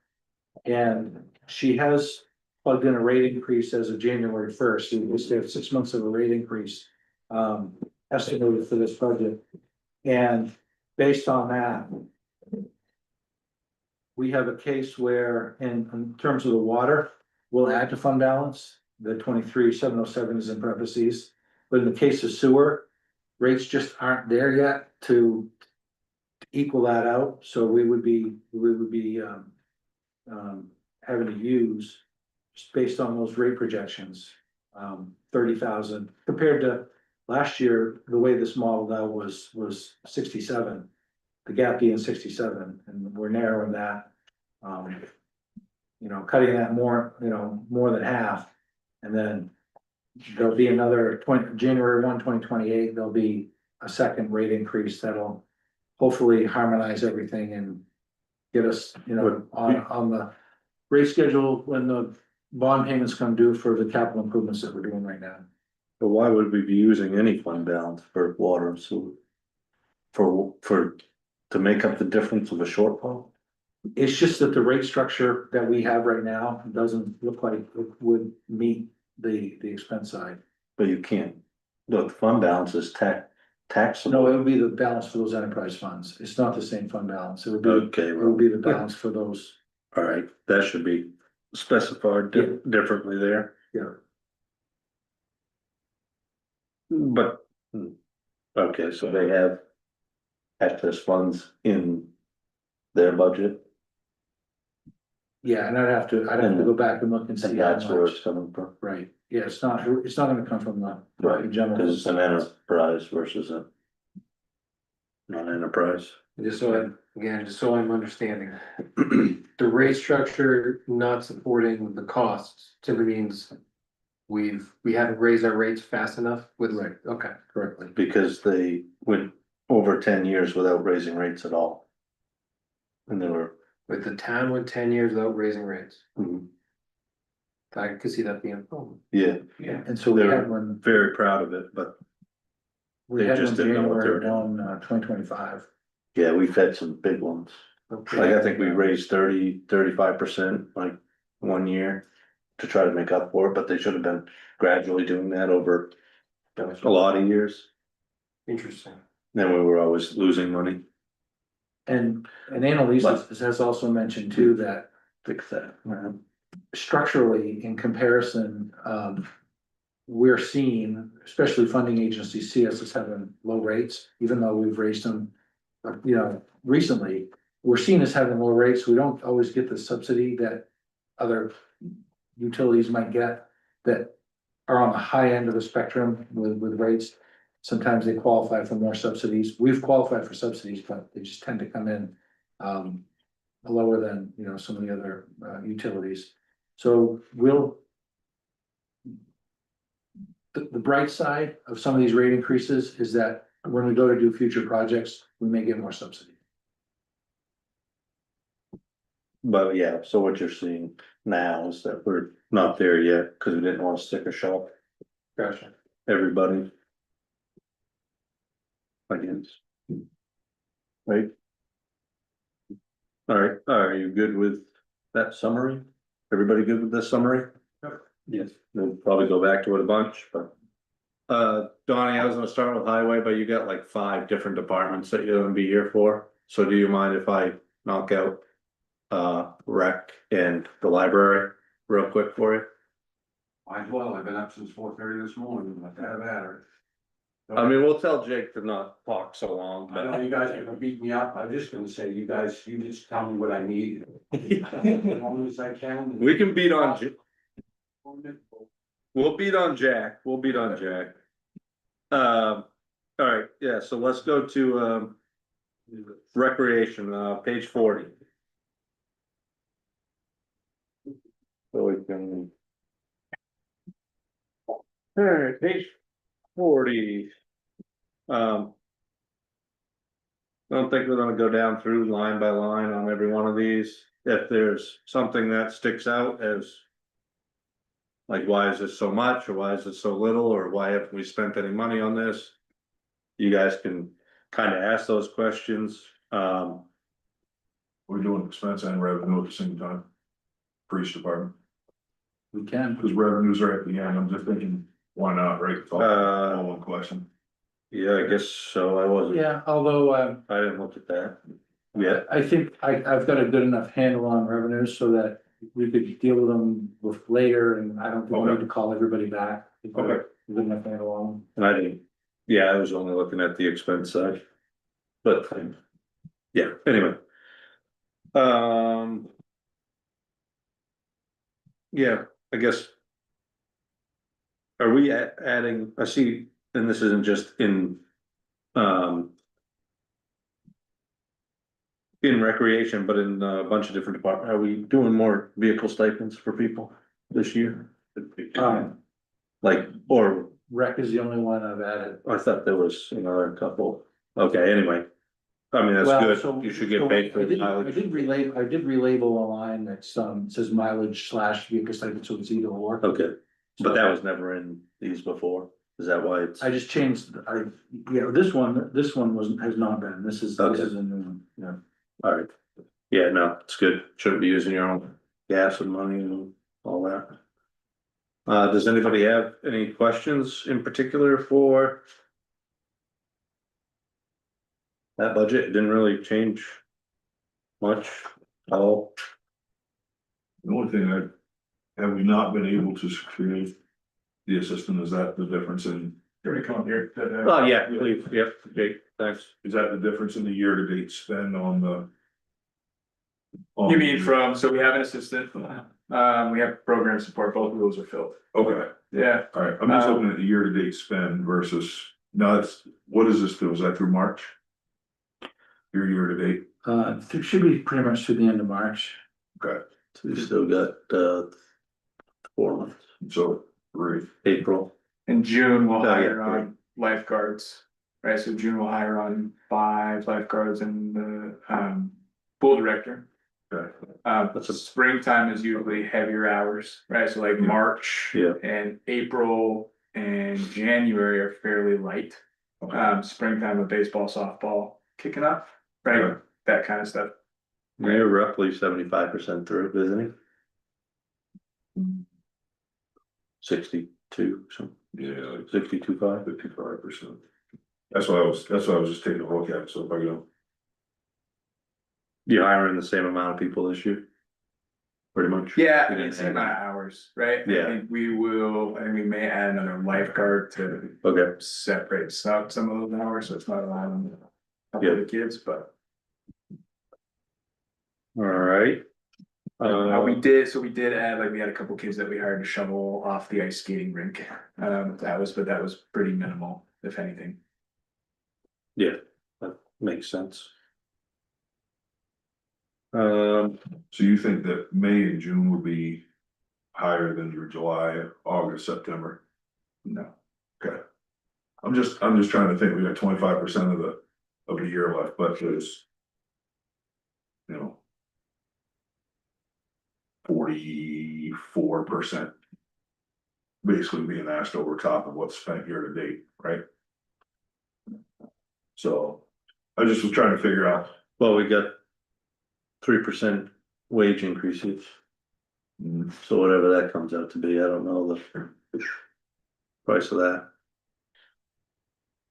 And she has plugged in a rate increase as of January 1st, we still have 6 months of a rate increase. Estimated for this budget, and based on that. We have a case where in terms of the water, we'll add to fund balance, the 23,707 is in parentheses. But in the case of sewer, rates just aren't there yet to equal that out, so we would be having to use, just based on those rate projections, 30,000 compared to last year. The way this modeled out was 67, the gap being 67, and we're narrowing that. Cutting that more, more than half, and then there'll be another January 1, 2028, there'll be a second rate increase that'll hopefully harmonize everything and get us, on the rate schedule when the bond payments come due for the capital improvements that we're doing right now. But why would we be using any fund balance for water and sewer? To make up the difference of a shortfall? It's just that the rate structure that we have right now doesn't look like it would meet the expense side. But you can't, the fund balance is taxable. No, it would be the balance for those enterprise funds. It's not the same fund balance. It would be, Okay, it well, would be the balance for those. all right, that should be specified differently there. Yeah. But, okay, so they have excess funds in their budget, Yeah, and I'd have to go back and look and see and how that's where much. it's coming from. Right, yeah, it's not gonna come from the. Right, general. because it's an enterprise versus a non-enterprise. Just so I'm understanding. The rate structure not supporting the costs typically means we haven't raised our rates fast enough with. Right. Okay. Correctly. Because they went over 10 years without raising rates at all. And they were, But the town went 10 years without raising rates. mhm, I could see that being a problem. yeah, And so we They're- had one, very proud of it, but we they had just one didn't know what they were January doing. 1, 2025. yeah, we've had some big ones. Like, I think we raised 35% like one year to try to make up for it, but they should have been gradually doing that over a lot of years. Interesting. Then we were always losing money. And Annalise has also mentioned too that Fix that. structurally, in comparison, we're seeing, especially funding agencies, see us as having low rates, even though we've raised them, recently. We're seen as having low rates. We don't always get the subsidy that other utilities might get that are on the high end of the spectrum with rates. Sometimes they qualify for more subsidies. We've qualified for subsidies, but they just tend to come in lower than, some of the other utilities. So the bright side of some of these rate increases is that when we go to do future projects, we may get more subsidy. But yeah, so what you're seeing now is that we're not there yet, cause we didn't wanna stick a shock Gotcha. everybody. I guess. Right? Alright, are you good with that summary? Everybody good with this summary? Yes. We'll probably go back to it a bunch, but. Donnie, I was gonna start with highway, but you got like 5 different departments that you're gonna be here for, so do you mind if I knock out? Rec and the library real quick for you? Might as well, I've been up since 4:30 this morning, like that matter. I mean, we'll tell Jake to not talk so long, I know but. you guys are gonna beat me up, I'm just gonna say, you just tell me what I need. As long as I can. We can beat on, we'll beat on Jack, alright, yeah, so let's go to, recreation, page 40. So we can. Alright, page 40. I don't think we're gonna go down through line by line on every one of these. If there's something that sticks out as. Like, why is this so much, or why is it so little, or why haven't we spent any money on this? You guys can kind of ask those questions. We're doing expense and revenue at the same time. For each department, We can. because revenues are at the end, I'm just thinking, why not, right? It's all one question. Yeah, I guess so, I wasn't, Yeah, although, I didn't look at that. Yeah, I think I've got a good enough handle on revenues so that we could deal with them with later, and I don't think we need to call everybody back. We've got a good enough handle on them. and I didn't, yeah, I was only looking at the expense side. But, yeah, anyway. Yeah, I guess. Are we adding, I see, and this isn't just in. In recreation, but in a bunch of different departments, are we doing more vehicle stipends for people this year? Like, or, Rec is the only one I've added. I thought there was another couple, okay, anyway. I mean, that's Well, so- good, you should so get paid for I the did- I mileage. did relabel a line that says mileage / vehicle stipend, so it's either or. Okay, but that was never in these before, is that why it's? I just changed, this one has not been, this is a new one, yeah. Alright, yeah, no, it's good, shouldn't be using your own gas and money and all that. Does anybody have any questions in particular for? That budget? It didn't really change much at all. The only thing have we not been able to secure the assistant, is that the difference in? Already come here. Oh, yeah, please, yep, Jake, thanks. Is that the difference in the year-to-date spend on the? You mean from, so we have an assistant, we have program support, both of those are filled. Okay, Yeah, alright, I'm just looking at the year-to-date spend versus, no, it's, what is this through, is that through March? Your year-to-date, It should be pretty much through the end of March. okay, So we still got 4 months, so, great. April. in June we'll Oh, yeah, hire great. on lifeguards, right, so June we'll hire on 5 lifeguards and the pool director. Okay. That's a- Springtime is usually heavier hours, right, so like Yeah. March. Yeah. And April and January are fairly light. Okay. Springtime with baseball, softball kicking up, right, Okay. that kind of stuff. You're roughly 75% through, isn't he? 62, so Yeah, like 62.5. 55%. That's what I was just taking a look at, so if I go, You hiring the same amount of people this year? pretty much. Yeah, We didn't it's the have amount of any. hours, right? Yeah. I think we may add another lifeguard to Okay, separate out some of those hours, so it's not allowing a couple of the kids, but. all right. We did add, like, we had a couple kids that we hired to shovel off the ice skating rink. That was pretty minimal, if anything. Yeah, that makes sense. So you think that May and June would be higher than your July, August, September? No. Okay. I'm just trying to think, we got 25% of the year left, but there's. You know. 44%. Basically being asked over top of what's spent year to date, right? So, I just was trying to figure out. Well, we got 3% wage increases. So whatever that comes out to be, I don't know the price of that.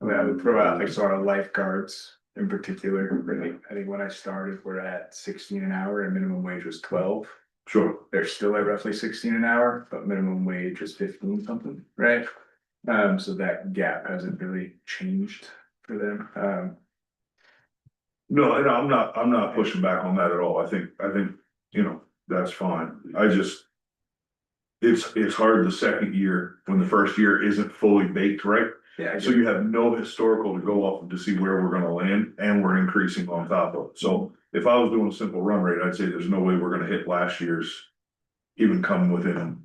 I mean, I would throw out like sort of lifeguards in particular, really. I think when I started, we're at 16 an hour and minimum wage was 12. Sure. They're still at roughly 16 an hour, but minimum wage is 15 something, right? So that gap hasn't really changed for them. No, and I'm not pushing back on that at all. I think, you know, that's fine. I just. It's hard the second year when the first year isn't fully baked, right? Yeah. So you have no historical to go off of to see where we're gonna land, and we're increasing on top of it. So if I was doing a simple run rate, I'd say there's no way we're gonna hit last year's. Even come within.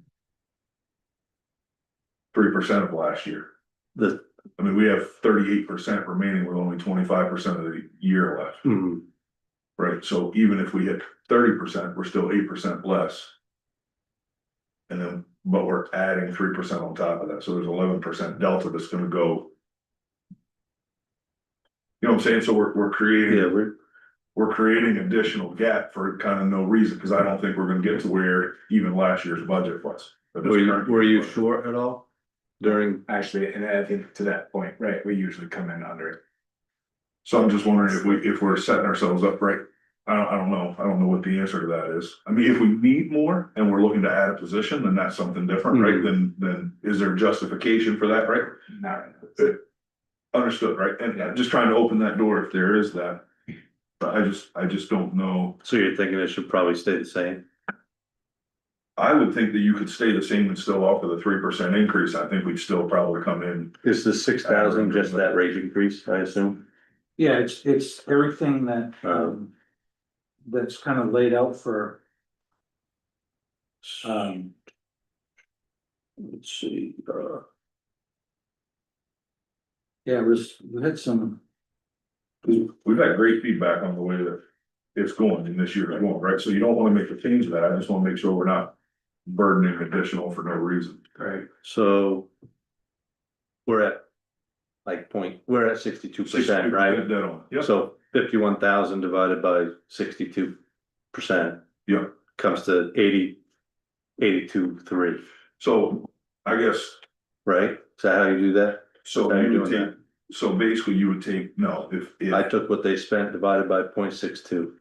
3% of last year. I mean, we have 38% remaining with only 25% of the year left. Right, so even if we hit 30%, we're still 8% less. And then, but we're adding 3% on top of that, so there's 11% delta that's gonna go. You know what I'm saying, so we're creating. Yeah, We're creating additional gap for kind of no reason, cause I don't think we're gonna get to where even last year's budget was. were you short at all during? Actually, and I think to that point, right, we usually come in under it. So I'm just wondering if we're setting ourselves up right. I don't know what the answer to that is. I mean, if we need more and we're looking to add a position, then that's something different, right? Then is there justification for that, right? Not. Understood, right? And just trying to open that door if there is that. But I just don't know. So you're thinking it should probably stay the same? I would think that you could stay the same and still offer the 3% increase. I think we'd still probably come in. Is the 6,000 just that rate increase, I assume? Yeah, it's everything that, that's kind of laid out for. Let's see, Yeah, we had some, We've had great feedback on the way that it's going and this year is going, right? So you don't wanna make a change to that. I just wanna make sure we're not burdening additional for no reason. Right. so. We're at. We're at 62%, right? Dead on. Yep. So 51,000 divided by 62%. Yep. Comes to 82.3, So I guess, right? Is that how you do that? so How you you would doing take, so basically you would take, no, I if, took what they spent divided by 0.62.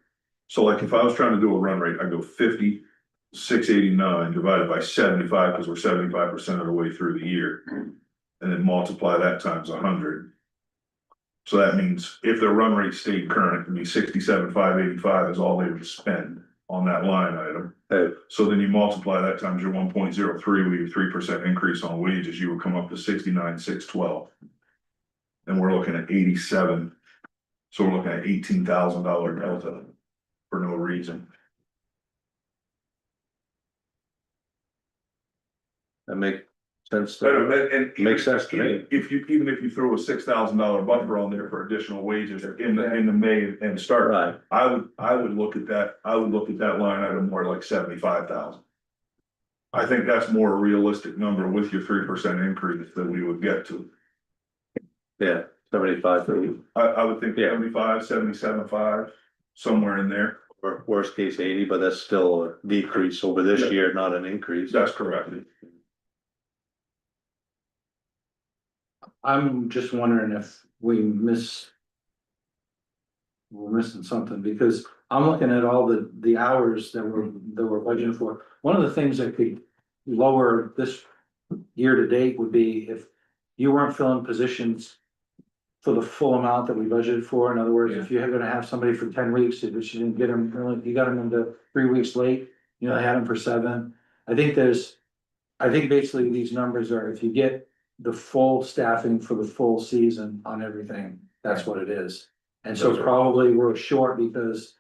so like if I was trying to do a run rate, I go 50,689 divided by 75, because we're 75% of the way through the year. And then multiply that times 100. So that means if their run rate stayed current, it'd be 67,585 is all they would spend on that line item. So then you multiply that times your 1.03 with your 3% increase on wages, you would come up to 69,612. And we're looking at 87. So we're looking at $18,000 delta for no reason. That make sense But, to and Makes sense to me. Even if you throw a $6,000 buffer on there for additional wages in the May and start. Right. I would look at that line item more like 75,000. I think that's more a realistic number with your 3% increase that we would get to. Yeah, 75 for you, I would think Yeah. 75, 77.5, somewhere in there. or worst case 80, but that's still a decrease over this Yeah. year, not an increase. That's correct. I'm just wondering if we're missing something, because I'm looking at all the hours that we're budgeting for. One of the things that could lower this year to date would be if you weren't filling positions for the full amount that we budgeted for. In other words, if you're gonna have somebody for 10 weeks, but you didn't get them, you got them into 3 weeks late, you know, I had them for 7. I think basically these numbers are, if you get the full staffing for the full season on everything, that's what it is. And so probably we're short because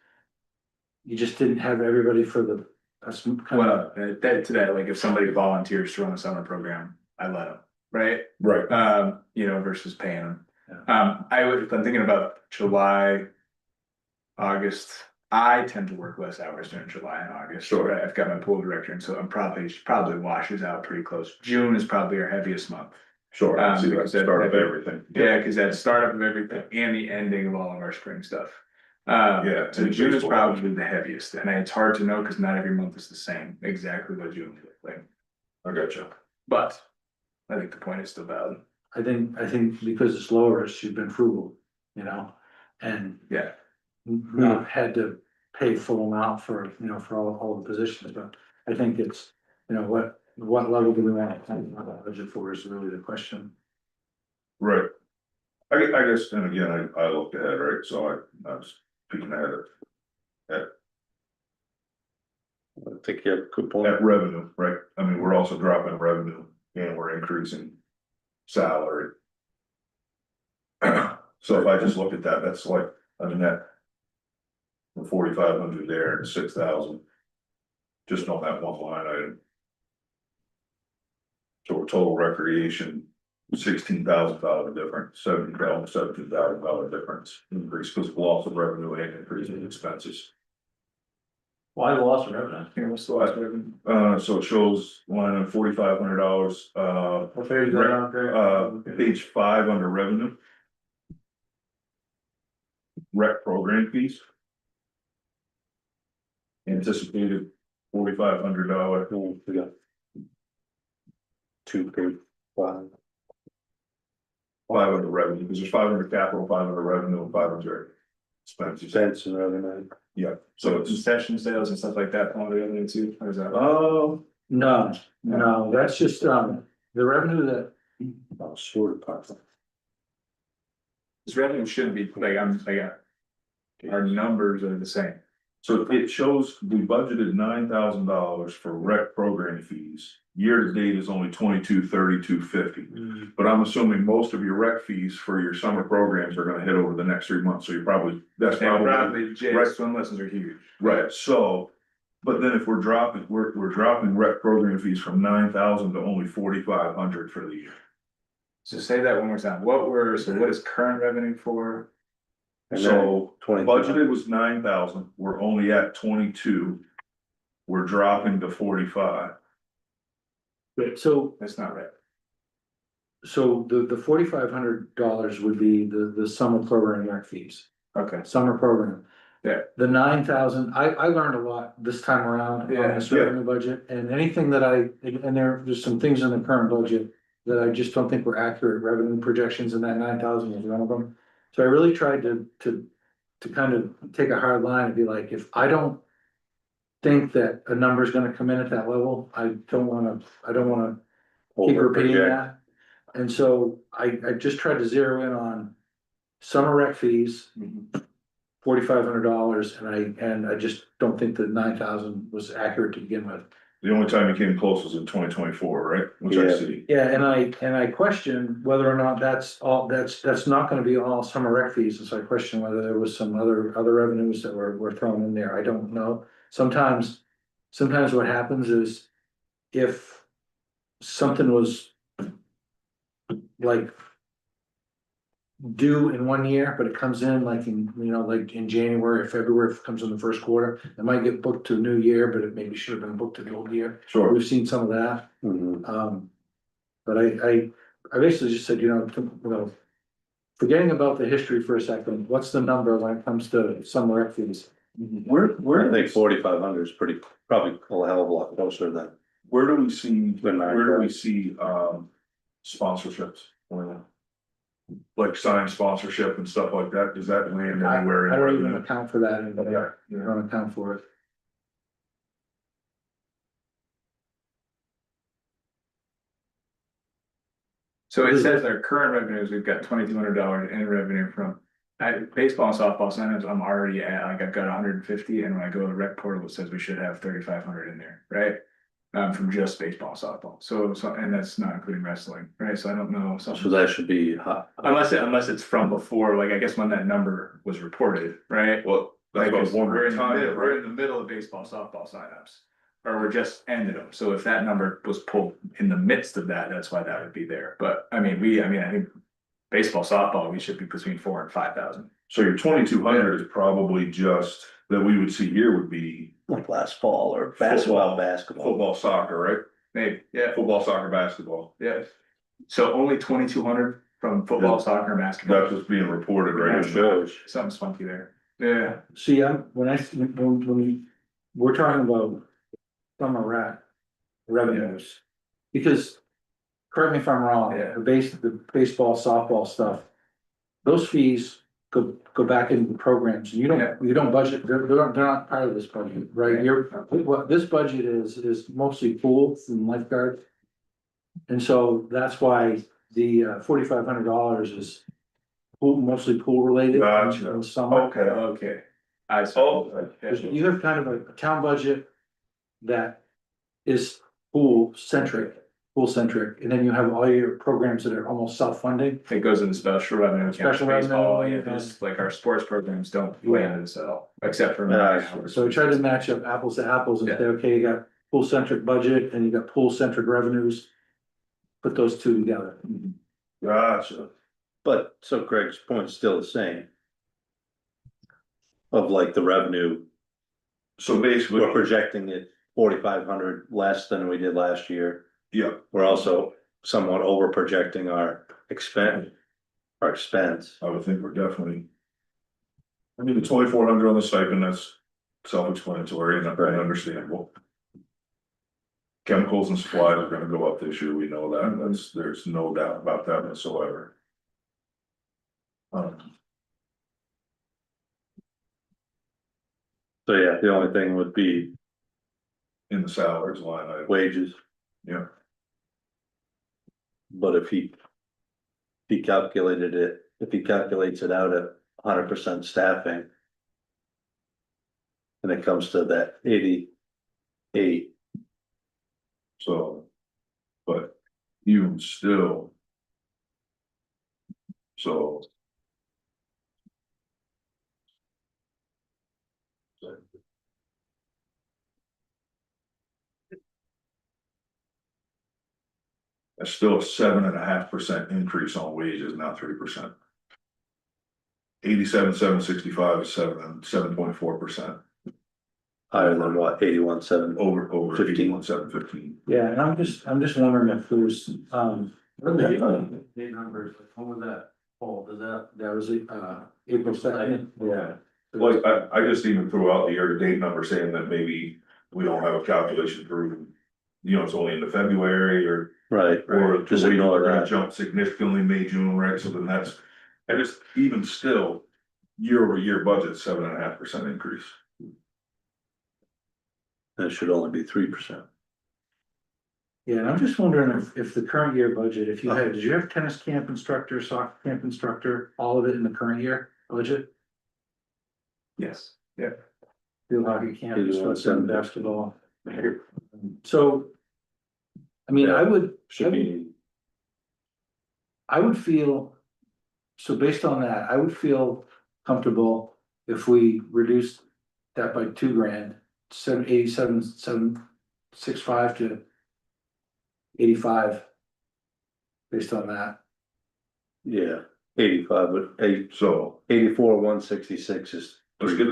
you just didn't have everybody for the, that's kind of, Well, that to that, like if somebody volunteers to run a summer program, I let them, right? Right. You know, versus paying them. If I'm thinking about July, August, I tend to work less hours during July and August. Sure. Right? I've got my pool director, and so I'm probably washes out pretty close. June is probably our heaviest month. Sure, I see that Because that- start of everything. Yeah, because that's startup of everything and the ending of all of our spring stuff. Yeah, So June is probably the heaviest, and it's hard to know because not every month is the same, exactly what June looks like. I got you. But I think the point is still valid. I think because it's lower, she's been frugal, you know, and Yeah. not had to pay full amount for, you know, for all the positions, but I think it's, you know, what level do we want to budget for is really the question. Right. I guess, and again, I looked ahead, right, so I was peeking ahead I think you have a good point. at revenue, right? I mean, we're also dropping revenue and we're increasing salary. So if I just look at that, that's like a net. 4,500 there and 6,000. Just on that one line item. So total recreation, $16,000 difference, $17,000 difference increase because of loss of revenue and increase in expenses. Why the loss of revenue? Here, what's the last revenue? So it shows line of $4,500, What page is that on, Greg? page 5 under revenue. Rec program fees. Anticipated $4,500. We got 2, 3, 5. 500 revenue, because there's 500 capital, 500 revenue, and 500 expenses. Cents and revenue. Yeah, So so it's, concession sales and stuff like that, all the revenue too, or is that? No, that's just, the revenue that, Sewer department. This revenue shouldn't be, our numbers are the same. so it shows we budgeted $9,000 for rec program fees. Year to date is only 22,3250. But I'm assuming most of your rec fees for your summer programs are gonna hit over the next 3 months, so you're probably, that's probably. Right, swim lessons are huge. Right, so, but then if we're dropping rec program fees from 9,000 to only 4,500 for the year. So say that one more time, what is current revenue for? And So 20. budgeted was 9,000, we're only at 22. We're dropping to 45. so, That's not right. so the $4,500 would be the summer program rec fees, Okay. summer program. Yeah. The 9,000, I learned a lot this time around on Yeah, this revenue budget, and anything that and there's some things in the current budget that I just don't think were accurate revenue projections, and that 9,000 is one of them. So I really tried to kind of take a hard line and be like, if I don't think that a number is gonna come in at that level, I don't wanna keep repeating that. And so I just tried to zero in on summer rec fees, $4,500, and I just don't think that 9,000 was accurate to begin with. The only time you came close was in 2024, right? Which I Yeah. see. Yeah, and I question whether or not that's not gonna be all summer rec fees, and so I question whether there was some other revenues that were thrown in there, I don't know. Sometimes what happens is if something was like due in one year, but it comes in like in January or February, if it comes in the first quarter, it might get booked to the new year, but it maybe should have been booked to the old year. Sure. We've seen some of that. But I basically just said, forgetting about the history for a second, what's the number when it comes to summer rec fees? I think 4,500 is probably a hell of a lot closer than. Where do we see, The 9,000. sponsorships? like sign sponsorship and stuff like that, does that land I anywhere? in don't even revenue? account for that, and I Yeah. don't account for it. So it says our current revenues, we've got $2,200 in revenue from. Baseball and softball signups, I'm already at, like, I've got 150, and when I go to the rec portal, it says we should have 3,500 in there, right? From just baseball, and softball, so, and that's not including wrestling, right, so I don't know. So that should be hot. Unless it's from before, like, I guess when that number was reported, right? Well, that's Like, about 'cause we're in the time, middle, we're right? in the middle of baseball, softball signups. Or we're just ended them, so if that number was pulled in the midst of that, that's why that would be there, but I mean, I think. Baseball, softball, we should be between 4,000 and 5,000. So your 2,200 is probably just, that we would see here would be Like last fall or basketball. football, soccer, right? Maybe, yeah, Football, soccer, basketball. yeah. So only 2,200 from football, soccer, and basketball. That's what's being reported right It now. shows. Something's funky there. Yeah, See, when we're talking about summer rat revenues, because, correct me if I'm wrong, Yeah. the baseball, softball stuff, those fees go back into the programs, and you don't budget, they're not part of this budget, right? What this budget is mostly pool and lifeguard. And so that's why the $4,500 is mostly pool related Gotcha. in summer. okay. I saw. Because you have kind of a town budget that is pool centric, and then you have all your programs that are almost self-funding. It goes into special revenue, account, Special baseball, revenue, yeah, just like our sports programs don't land this at all, except for. So we try to match up apples to apples and say, okay, you got pool centric budget and you got pool centric revenues. Put those two together. Gotcha. But so Greg's point is still the same. Of like the revenue, So basically, we're projecting it 4,500 less than we did last year. yeah, We're also somewhat over projecting our expense. I would think we're definitely. I mean, the 2,400 on the stipend, that's self-explanatory and understandable. Chemicals and supplies are gonna go up this year, we know that, there's no doubt about that whatsoever. So yeah, the only thing would be In the salaries line, wages, yeah, but if he calculates it out at 100% staffing. And it comes to that 88. so, but even still. So. That's still a 7.5% increase on wages, not 3%. 87,765 is 7.4%. Higher than what, 81.7? Over 15. 81,715. Yeah, and I'm just wondering if there's, Big numbers, when was that poll, does that? that was April 2nd. Yeah. Like, I just even threw out the year-to-date number saying that maybe we don't have a calculation through. You know, it's only into February or Right, just ignore we're gonna that. jump significantly May, June, right, so then that's, and just even still. Year-over-year budget, 7.5% increase. It should only be 3%. Yeah, and I'm just wondering if the current year budget, if you had, did you have tennis camp instructor, soccer camp instructor, all of it in the current year budget? Yes, yeah. Field hockey camp, Field instructor, 7. basketball. So. I mean, I would feel, so based on that, I would feel comfortable if we reduced that by $2,000, 765 to 85. Based on that. Yeah, 85, but So 84, 166 is. let's get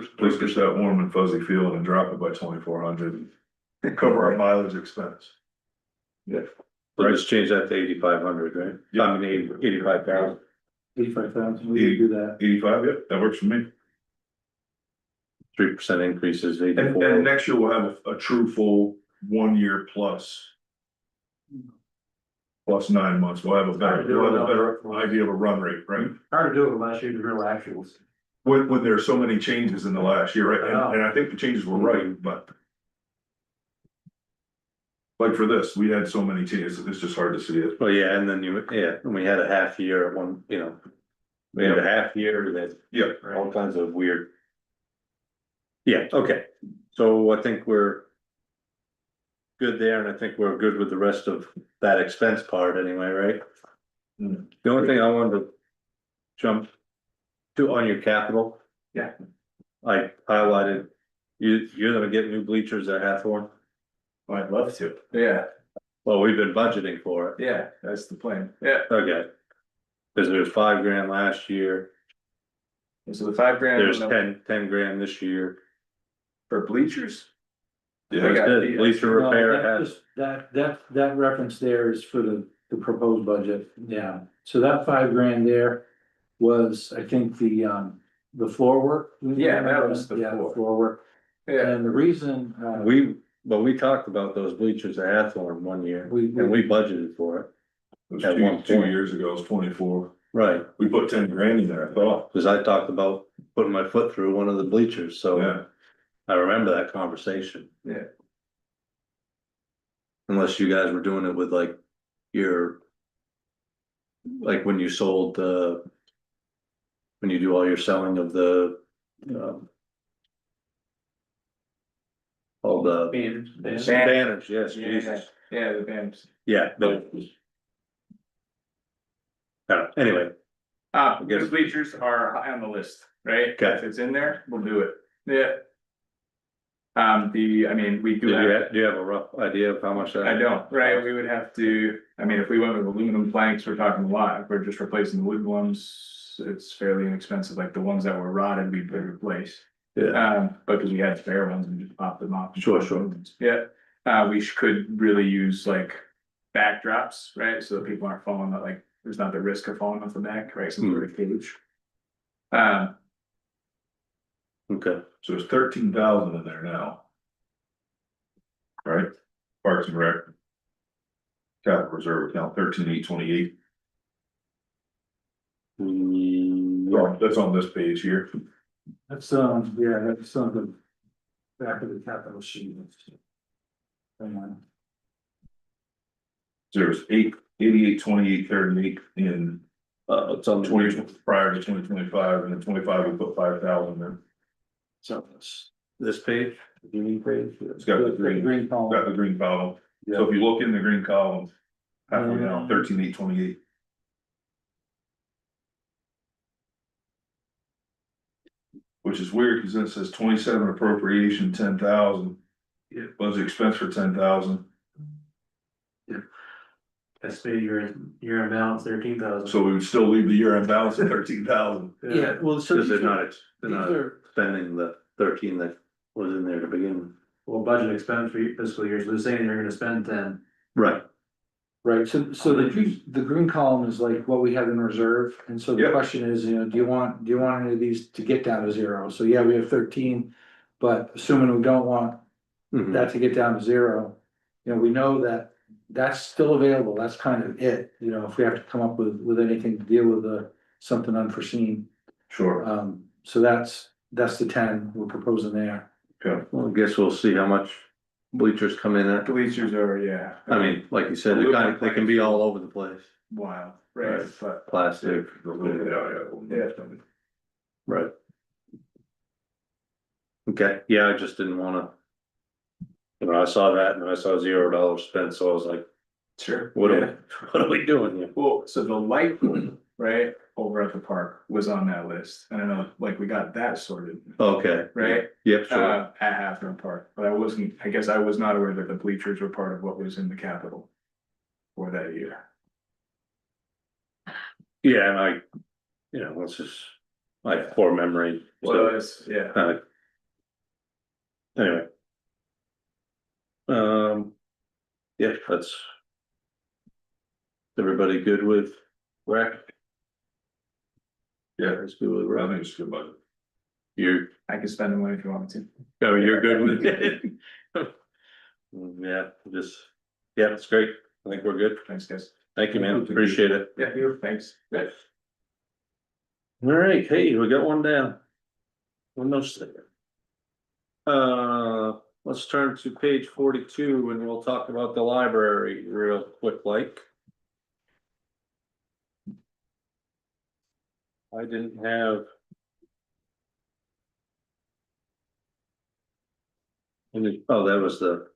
that warm and fuzzy feeling and drop it by 2,400. And cover our mileage expense. Yeah. We'll just change that to 8,500, right? Yeah. I mean, 85,000. 85,000, we could do that. 85, yeah, that works for me. 3% increase is And 84. next year we'll have a true full 1 year plus. plus 9 months, we'll have a better idea of a run rate, right? Hard to do it last year's real actuals. When there's so many changes in the last year, right? I know. And I think the changes were right, but. Like for this, we had so many changes, it's just hard to see it. Well, yeah, and then and we had a half year at one, we had a half year that, Yeah, all kinds of weird. Yeah, okay, so I think we're. Good there, and I think we're good with the rest of that expense part anyway, right? Hmm. The only thing I wanted to jump to on your capital. Yeah. I highlighted, you're gonna get new bleachers at Hathorn. Oh, I'd love to. Yeah, Well, we've been budgeting for it. yeah, that's the plan. Yeah. Okay. Cause there was $5,000 last year, So the 5 grand. there's 10 grand this year. For bleachers? yeah, I got Good. the- Bleacher No, repair that has, just- that reference there is for the proposed budget, yeah, so that $5,000 there was, I think, the floor work. Yeah, that was the Yeah, floor. floor work, Yeah, and the reason, we talked about those bleachers at Hathorn one year, we, and we budgeted for it. it was At one two point. years ago, it was 24, Right, we put 10 grand in there, I thought, cause I talked about putting my foot through one of the bleachers, so. yeah. I remember that conversation. Yeah. Unless you guys were doing it with like your. Like when you sold when you do all your selling of the. All the banners, yes, yeah, Jesus, yeah, the banners. yeah, but. Anyway, Because bleachers are high on the list, right? Okay. If it's in there, we'll do it. Yeah. I mean, we do do have. do you have a rough idea of how much that? I don't, right, we would have to, I mean, if we went with aluminum planks, we're talking a lot, if we're just replacing the wood ones, it's fairly inexpensive, like the ones that were rotted, we could replace. Yeah, Because we had spare ones and just popped them off. Sure. Yeah, we could really use like backdrops, right, so that people aren't falling, like, there's not the risk of falling off the back, right, some sort of cage. okay, So it's 13,000 in there now. Right, Parks and Rec. Capital Reserve account 13,828. yeah, That's on this page here. that's, yeah, that's on the back of the capital sheet. Hang on. There's 88,2838 in it's on 20 prior to 2025, and in 25 we put 5,000 in. So it's this page, the unique page. It's got the green, Green column. got the green column. So if you look in the green column, halfway down, 13,828. Which is weird, cause then it says 27 appropriation, 10,000. Yeah. Budget expense for 10,000, Estimated your amount 13,000. so we would still leave the year end balance at 13,000. Yeah, well, so. Cause they're these are- not, they're these not are- spending the 13 that was in there to begin with. Well, budget expense for your fiscal years, they're saying they're gonna spend 10. Right. Right, so the green column is like what we have in reserve, and so the Yeah. question is, do you want any of these to get down to zero? So yeah, we have 13. But assuming we don't want Mhm. that to get down to zero, we know that that's still available, that's kind of it, if we have to come up with anything to deal with something unforeseen. Sure. So that's the 10 we're proposing there. Well, I guess we'll see how much bleachers come in at. Bleachers are, yeah. I mean, like you said, they can be all over the place, Wild, right, but. plastic, Yeah. right? Okay, yeah, I just didn't wanna. I saw that and I saw $0 spent, so I was like, Sure. what Yeah. are we doing here? Well, so the light pole, right, over at the park was on that list, and I know, like, we got that sorted, Okay. right? Yep, sure, At Hathorn Park, but I guess I was not aware that the bleachers were part of what was in the capital. For that year. yeah, and it's just my poor memory. Well, it's, yeah, Anyway. Yeah, that's. Everybody good with rec? Yeah, That's good with I rec. think it's a good budget. I can spend the money if you want me to. You're good with it? Yeah, yeah, it's great, I think we're good. Thanks, guys. Thank you, man, appreciate it. Yeah, thanks. All right, hey, we got one down. One no sticker. Let's turn to page 42 and we'll talk about the library real quick like. I didn't have. Oh, that was the.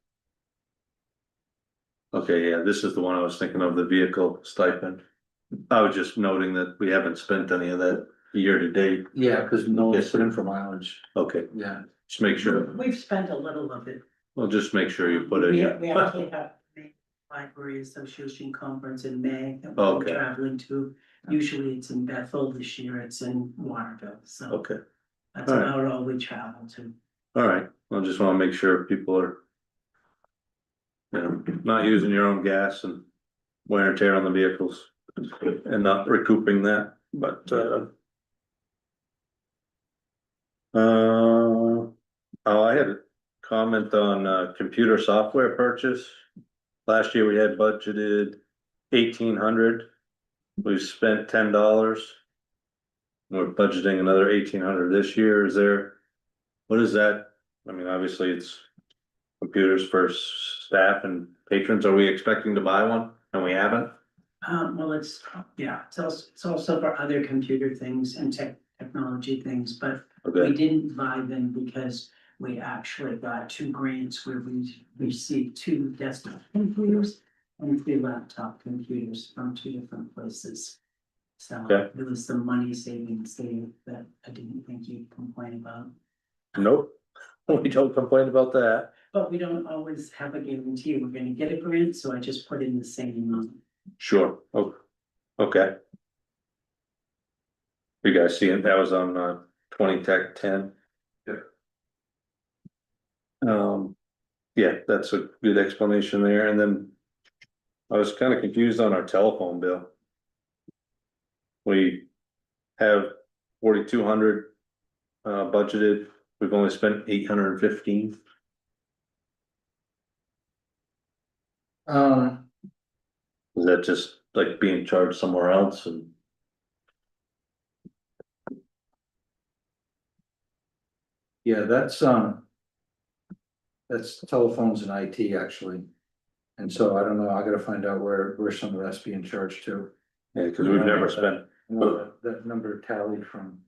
Okay, yeah, this is the one I was thinking of, the vehicle stipend. I was just noting that we haven't spent any of that year to date. Yeah, because no one's put in for mileage, Okay, yeah. just make sure, We've spent a little of it. well, just make sure you put it We in. actually have the Library Association Conference in May that we're Okay. traveling to. Usually it's in Bethel, this year it's in Waterville, so Okay, that's all right. about all we travel to. all right, I just wanna make sure people are. You know, not using your own gas and wear and tear on the vehicles and not recouping that, but oh, I had a comment on computer software purchase. Last year we had budgeted 1,800. We spent $10. We're budgeting another 1,800 this year. Is there, what is that? I mean, obviously it's computers for staff and patrons. Are we expecting to buy one and we haven't? Well, it's also for other computer things and technology things, but we Okay, didn't buy them because we actually got 2 grants where we received 2 desktop computers and 3 laptop computers from 2 different places. So Okay. there was some money savings there that I didn't think you'd complain about. nope, we don't complain about that. But we don't always have a guarantee we're gonna get a grant, so I just put in the same amount. Sure, oh, okay. You guys see it, that was on 20 Tech 10. Yeah. Yeah, that's a good explanation there, and then. I was kind of confused on our telephone bill. We have 4,200 budgeted, we've only spent 815. Is that just like being charged somewhere else and? Yeah, that's telephones and IT actually. And so I don't know, I gotta find out where some of that's being charged to. Yeah, cause we've never spent, That number tallied from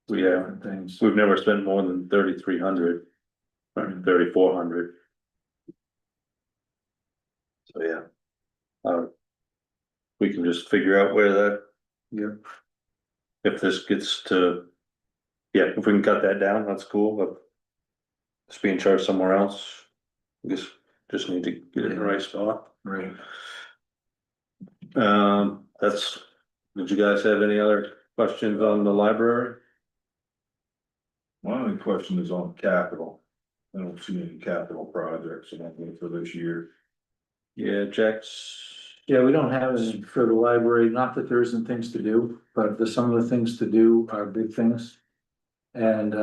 yeah, different things. we've never spent more than 3,300. Or 3,400. So, yeah. We can just figure out where that. Yeah. If this gets to. Yeah, if we can cut that down, that's cool, but. It's being charged somewhere else. I guess just need to get it in the right spot. Right. That's, did you guys have any other questions on the library? My only question is on capital. I don't see any capital projects, I think, for this year. Yeah, Jack's. Yeah, we don't have any for the library, not that there isn't things to do, but some of the things to do are big things. And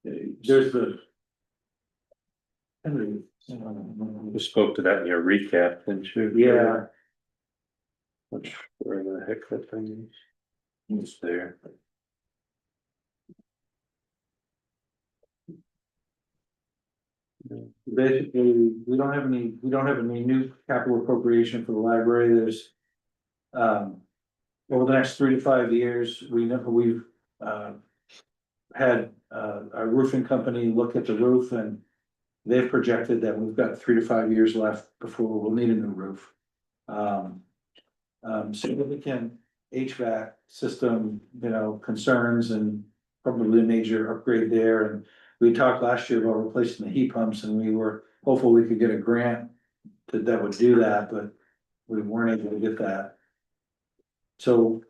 there's the. You spoke to that in your recap, didn't you? Yeah, Which, where the heck that thing is? It's there. basically, we don't have any new capital appropriation for the library, there's. Over the next 3 to 5 years, we've had our roofing company look at the roof and. They've projected that we've got 3 to 5 years left before we'll need a new roof. Significant HVAC system, concerns and probably a major upgrade there. And we talked last year about replacing the heat pumps and we were hopeful we could get a grant that would do that, but we weren't able to get that. So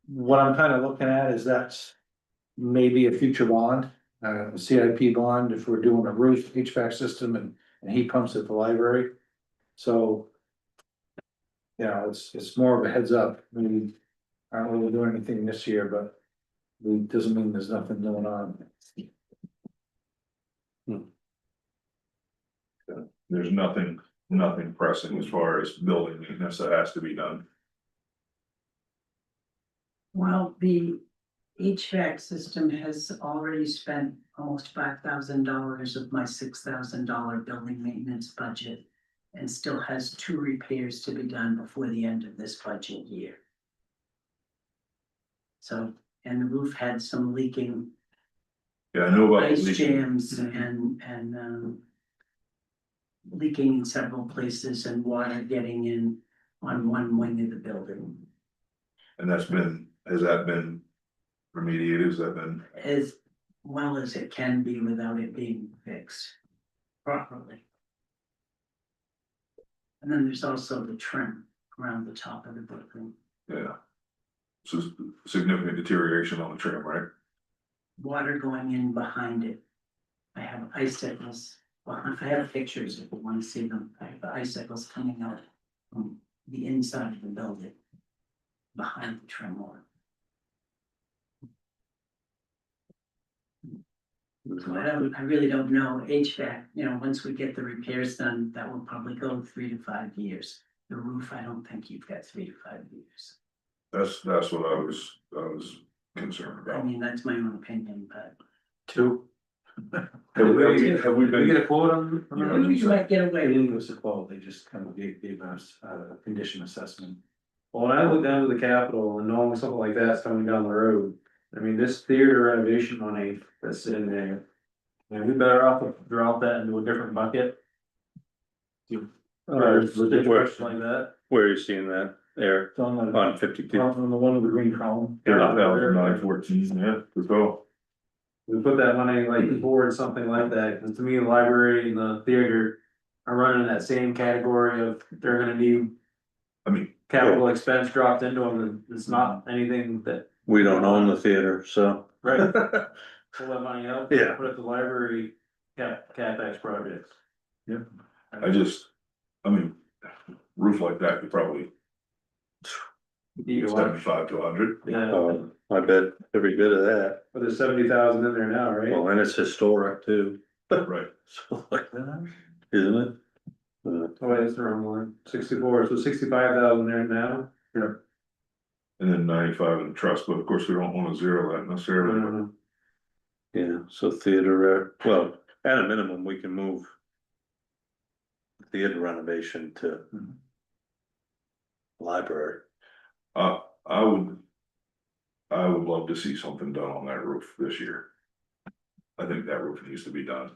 what I'm kind of looking at is that's maybe a future bond. A CIP bond if we're doing a roof HVAC system and heat pumps at the library. So. It's more of a heads up. We aren't really doing anything this year, but it doesn't mean there's nothing going on. there's nothing pressing as far as building maintenance that has to be done. Well, the HVAC system has already spent almost $5,000 of my $6,000 building maintenance budget. And still has 2 repairs to be done before the end of this budget year. So, and the roof had some leaking Yeah, I know about the ice leaking. jams and leaking in several places and water getting in on one wing of the building. And has that been remediated? Has that been? As well as it can be without it being fixed properly. And then there's also the trim around the top of the building. Yeah. So significant deterioration on the trim, right? Water going in behind it. I have icicles, well, I have pictures if you want to see them. I have icicles coming out from the inside of the building. Behind the trim line. So I really don't know HVAC, once we get the repairs done, that will probably go 3 to 5 years. The roof, I don't think you've got 3 to 5 years. That's what I was concerned I about. mean, that's my own opinion, but. 2. Have we Did we get been, a quote on? You might get They away. didn't give us a quote, they just kind of gave us a condition assessment. Well, when I look down to the Capitol and knowing something like that's coming down the road, I mean, this theater renovation money that's in there. And we better off to drop that into a different bucket. For a situation like that. Where are you seeing that, Eric? It's on On 52? on the one with the green column. 9,914, yeah, let's go. We put that money like towards something like that, because to me, the library and the theater are running in that same category of they're gonna need I mean, capital expense dropped into them, and it's not anything that. We don't own the theater, so. Right. Pull that money out. Yeah. Put it to library CapEx projects. I mean, roof like that could probably Eat a lot. 75 to 100. Yeah, I bet every bit of that. but there's 70,000 in there now, right? Well, and it's historic too. Right. So like, isn't it? Oh, wait, that's the wrong one. 64, so 65,000 there now. And then 95 in the trust, but of course, we don't want to zero that necessarily. Yeah, so theater, well, at a minimum, we can move. Theater renovation to. Library. I would love to see something done on that roof this year. I think that roof needs to be done.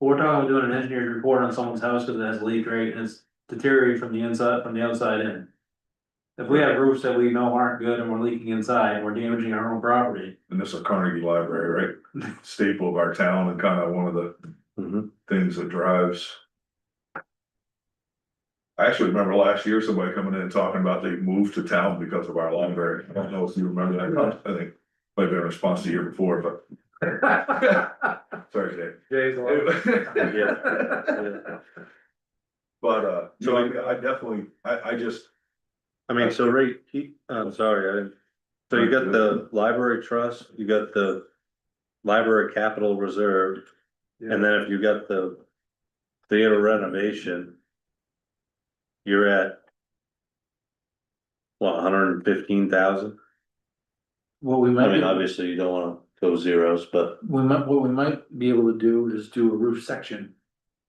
We're talking about doing an engineer's report on someone's house because it has leak, right, and it's deteriorated from the inside, from the outside in. If we have roofs that we know aren't good and we're leaking inside, we're damaging our own property. And this is Carnegie Library, right? Staple of our town and kind of one of the things that drives. I actually remember last year, somebody coming in and talking about they moved to town because of our library. I don't know if you remember that. I think might be in response to the year before, but. Sorry, Dave. Jay's But, so I definitely, I just, I mean, so right, I'm sorry, I didn't. So you got the library trust, you got the library capital reserve. And then if you got the theater renovation. You're at. What, 115,000? What we I might, mean, obviously you don't wanna go zeros, but what we might be able to do is do a roof section.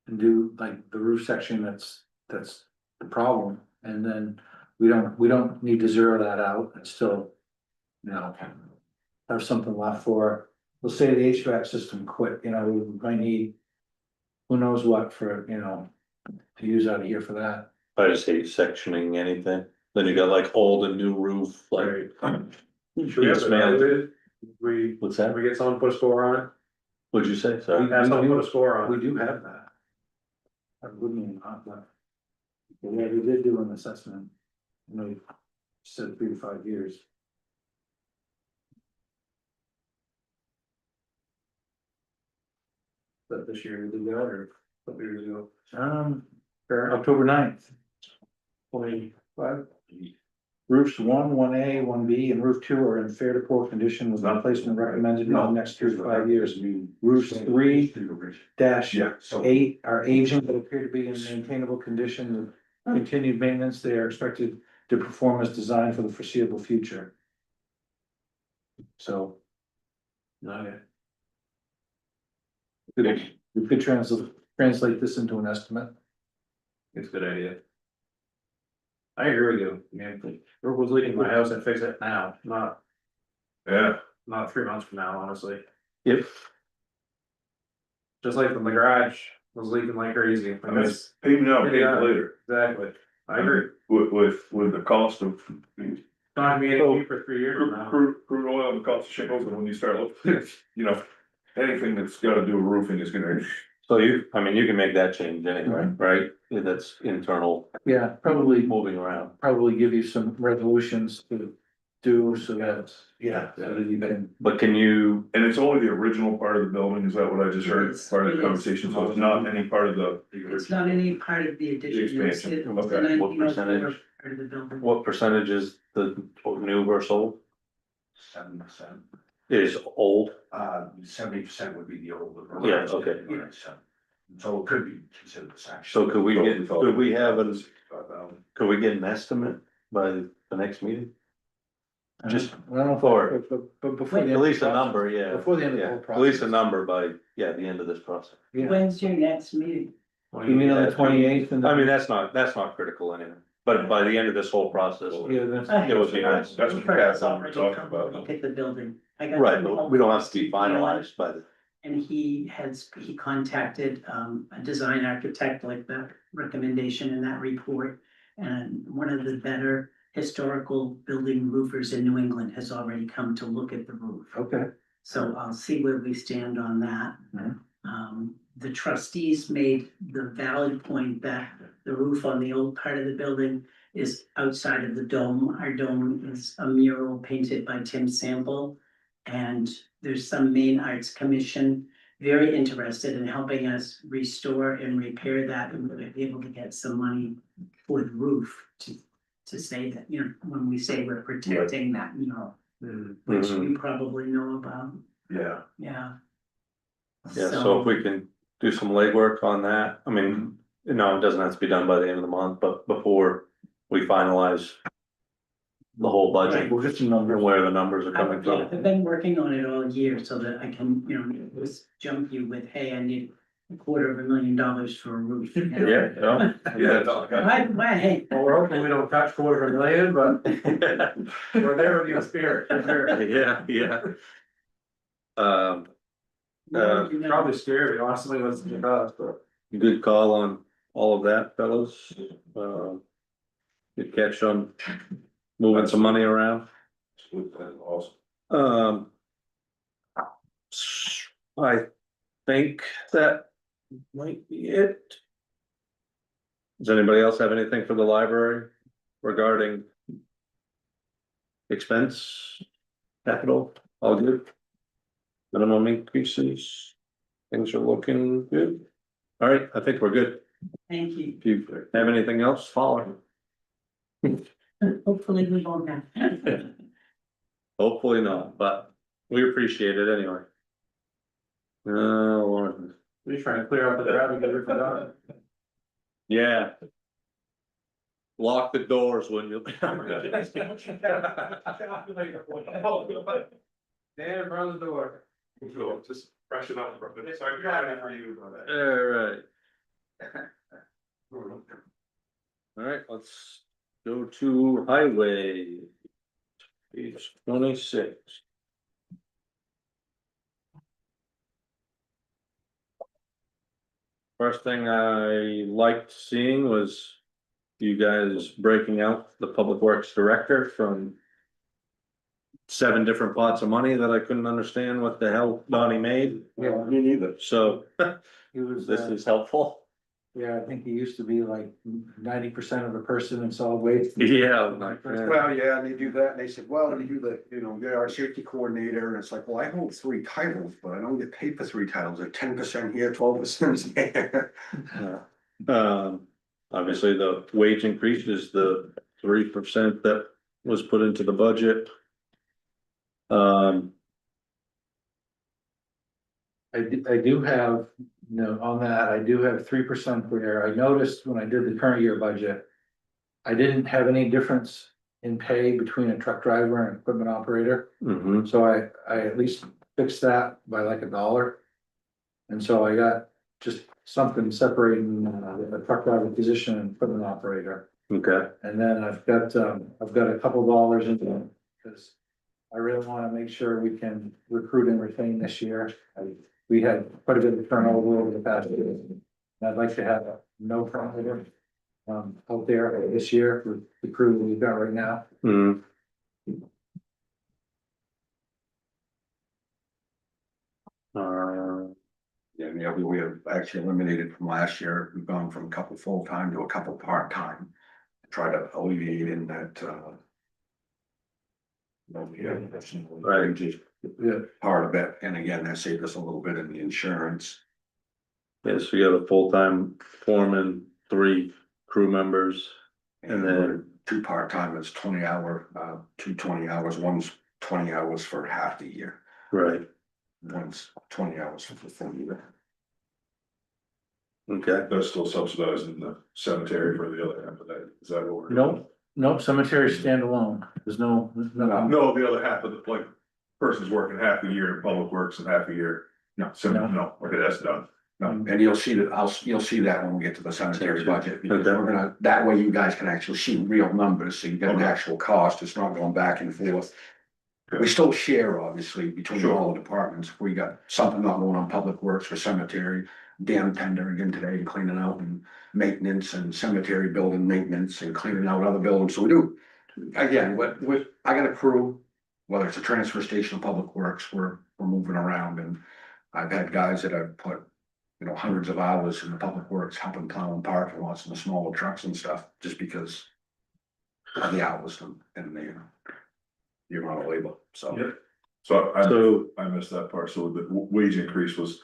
And do like the roof section that's the problem, and then we don't need to zero that out and still. Have something left for, let's say the HVAC system quit, we might need. Who knows what for, to use out of here for that. I just hate sectioning anything. Then you got like old and new roof, like. Should we have it evaluated? What's that? We get someone to put a score on it? What'd you say? Sorry. Have someone put a score on We it. do have that. I wouldn't even have that. Yeah, we did do an assessment. Said 3 to 5 years. But this year we did that, or a couple years ago. October 9th. 25. Roofs 1A, 1B, and roof 2 are in fair to poor condition with replacement recommended in the next 2 to 5 years. Roofs 3-8 are aging but appear to be in maintainable condition with continued maintenance. They are expected to perform as designed for the foreseeable future. So. Okay. We could translate this into an estimate. It's a good idea. I agree with you, man, if roof was leaking in my house, I'd fix it now, not Yeah, 3 months from now, honestly. Yep. Just like when the garage was leaking like crazy. I mean, it's pay now, pay later, Exactly, I agree. with the cost of. Not me any for 3 years from now. Crude oil and the cost of shingles, and when you start looking, you know, anything that's gotta do with roofing is gonna. So you can make that change anyway, right? That's internal Yeah, probably moving around. give you some resolutions to do so that, yeah, so that you can. But can you, And it's only the original part of the building, is that what I just heard, Yes, part of it the is. conversation, so it's not any part of the. It's not any part of the addition. The It's expansion, the okay. What 1904 percentage? Part of the building. what percentage is the new versus old? 7%. Is old? 70% would be the old. Yeah, okay. So it could be considered the section. So could we get an estimate by the next meeting? Just I don't know, for, but before the. at least a number, yeah. Before the end of the Yeah, whole at process. least a number by, the end of this process. Yeah. When's your next meeting? You mean on the 28th and. I mean, that's not critical anyway, but by the end of this whole process. Yeah, that's. It would be nice. That's what Kat's already talking about. Look at the building. I got Right, some but help we don't have to from be finalized by the. And he contacted a design architect like that recommendation in that report. And one of the better historical building roofers in New England has already come to look at the roof. Okay. So I'll see where we stand on that. Mhm. The trustees made the valid point that the roof on the old part of the building is outside of the dome. Our dome is a mural painted by Tim Sample. And there's some Maine Arts Commission very interested in helping us restore and repair that, and we're able to get some money for the roof to say that, you know, when we say we're protecting that mural, which you probably know about, Yeah, yeah. Yeah, so if we can do some legwork on that, I mean, it doesn't have to be done by the end of the month, but before we finalize the whole budget, We'll get some numbers. and where the numbers are coming Yeah, from. I've been working on it all year so that I can, you know, just jump you with, hey, I need $250,000 for a roof. you know? yeah, Hey, Well, we're hoping we don't touch $250,000, but we're there with you in spirit, for sure. Yeah. Probably scary, honestly, what's the cost, but. Good call on all of that, fellas. Good catch on moving some money around. awesome. I think that might be it. Does anybody else have anything for the library regarding expense, capital, all good? Minimum increases, things are looking good. All right, I think we're good. thank you. If you have anything else, follow. Hopefully we won't have. Hopefully not, but we appreciate it anyway. Lauren. We're trying to clear out the traffic that we forgot. Yeah. Lock the doors when you. Stand in front of the door. Cool, just freshen up from it. Sorry, for you. Alright. Alright, let's go to highway. Page 26. First thing I liked seeing was you guys breaking out the public works director from 7 different pots of money that I couldn't understand what the hell Donnie made. Yeah, Me neither. So he was, this is helpful. yeah, I think he used to be like 90% of the person in solid waste. Yeah. Well, yeah, and they do that, and they said, well, they do the, they're our safety coordinator, and it's like, well, I hold 3 titles, but I don't get paid for 3 titles, they're 10% here, 12% there. Obviously, the wage increase is the 3% that was put into the budget. Um, I do have, on that, I do have 3% there. I noticed when I did the current year budget. I didn't have any difference in pay between a truck driver and equipment operator, mhm, so I at least fixed that by like $1. And so I got just something separating the truck driver position and equipment operator. okay, And then I've got a couple dollars in there, because I really wanna make sure we can recruit and retain this year. We had quite a bit of turnover over the past year. And I'd like to have no turnover out there this year with the crew we've got right now. mm, Yeah, and the other we have actually eliminated from last year, we've gone from a couple full-time to a couple part-time. Try to alleviate in that, Right. just part of it, and again, that saved us a little bit in the insurance. yeah, so you got a full-time foreman, 3 crew members, and then, Two part-timers, 20-hour, 20 hours, one's 20 hours for half the year, right, one's 20 hours for the full year. okay. That's still subsidized in the cemetery for the other half of that, is that what we're? Nope, cemetery standalone, there's no. No, the other half of the, like, person's working half a year in public works and half a year. No, okay, that's done. No, and you'll see that, you'll see that when we get to the cemetery budget, because we're gonna, that way you guys can actually see real numbers, so you get an actual cost, it's not going back and forth. We still share, obviously, between all the departments, if we got something not going on public works or cemetery. Dam tender again today, cleaning out and maintenance and cemetery building maintenance and cleaning out other buildings, so we do. Again, with, I got a crew, whether it's a transfer station or public works, we're moving around, and I've had guys that have put, hundreds of hours in the public works, helping plowing parking lots and the smaller trucks and stuff, just because of the hours and the amount of labor, so. Yeah. So, I missed that part, so the wage increase was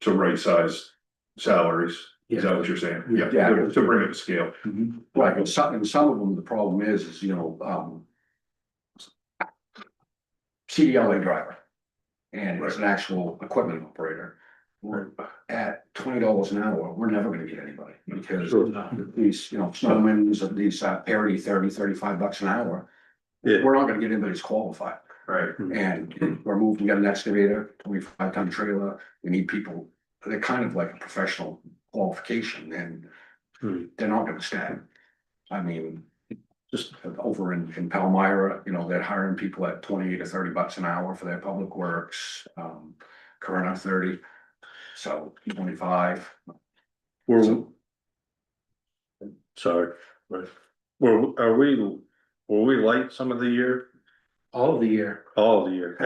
to right size salaries, is that what you're saying? Yeah. To bring it to scale. Right, and some of them, the problem is, CDLA driver. And it's an actual equipment operator. We're at $20 an hour, we're never gonna get anybody, because these, snowmen's of these parity 30-35 bucks an hour. Yeah. We're not gonna get anybody who's qualified, Right. and we're moving, we got an excavator, 25-ton trailer, we need people, they're kind of like a professional qualification, and they're not gonna stand. I mean, just over in Palmyra, they're hiring people at 20 to 30 bucks an hour for their public works, Corona 30, so 25. sorry, right, were we light some of the year? All of the year, All of the year,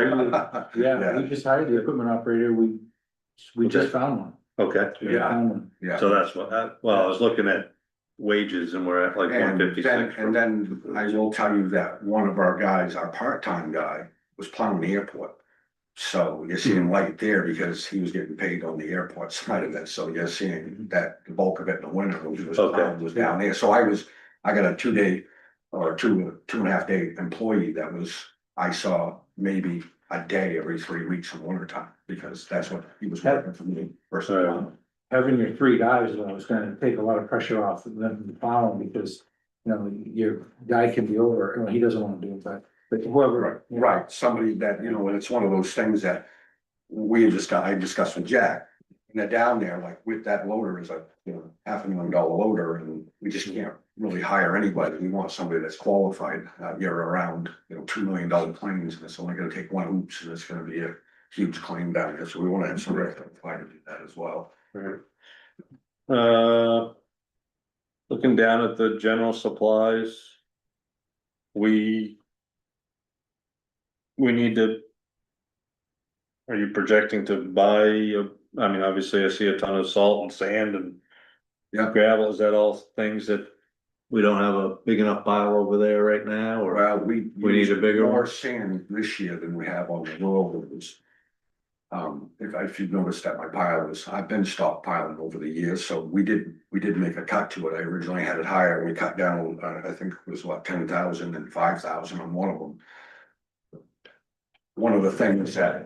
yeah, we just hired the equipment operator, we just found one. okay, We just found one. Yeah. so that's what, I was looking at wages and we're at like And 156. then I will tell you that one of our guys, our part-time guy, was plowing the airport. So you're seeing light there because he was getting paid on the airport side of it, so you're seeing that the bulk of it in the winter was down there, so I got a 2-day or 2.5 day employee that I saw maybe a day every 3 weeks in winter time, because that's what he was working for me personally. Having your 3 guys, though, is gonna take a lot of pressure off of them from plowing, because, your guy can be over, he doesn't wanna do it, but whoever. Right, somebody that, and it's one of those things that I discussed with Jack. And they're down there, like, with that loader is a, $500,000 loader, and we just can't really hire anybody. We want somebody that's qualified, year round, $2 million claims, and it's only gonna take one oops, and it's gonna be a huge claim down there, so we wanna have somebody qualified to do that as well. Looking down at the general supplies. We need to. Are you projecting to buy, obviously I see a ton of salt and sand and. Yeah. Gravel, is that all things that we don't have a big enough pile over there right now, or? Well, we We need a bigger more one? sand this year than we have on the roads. If you've noticed that my pile was, I've been stockpiling over the years, so we did make a cut to it. I originally had it higher, we cut down, I think it was what, 10,000 and 5,000 on one of them. One of the things that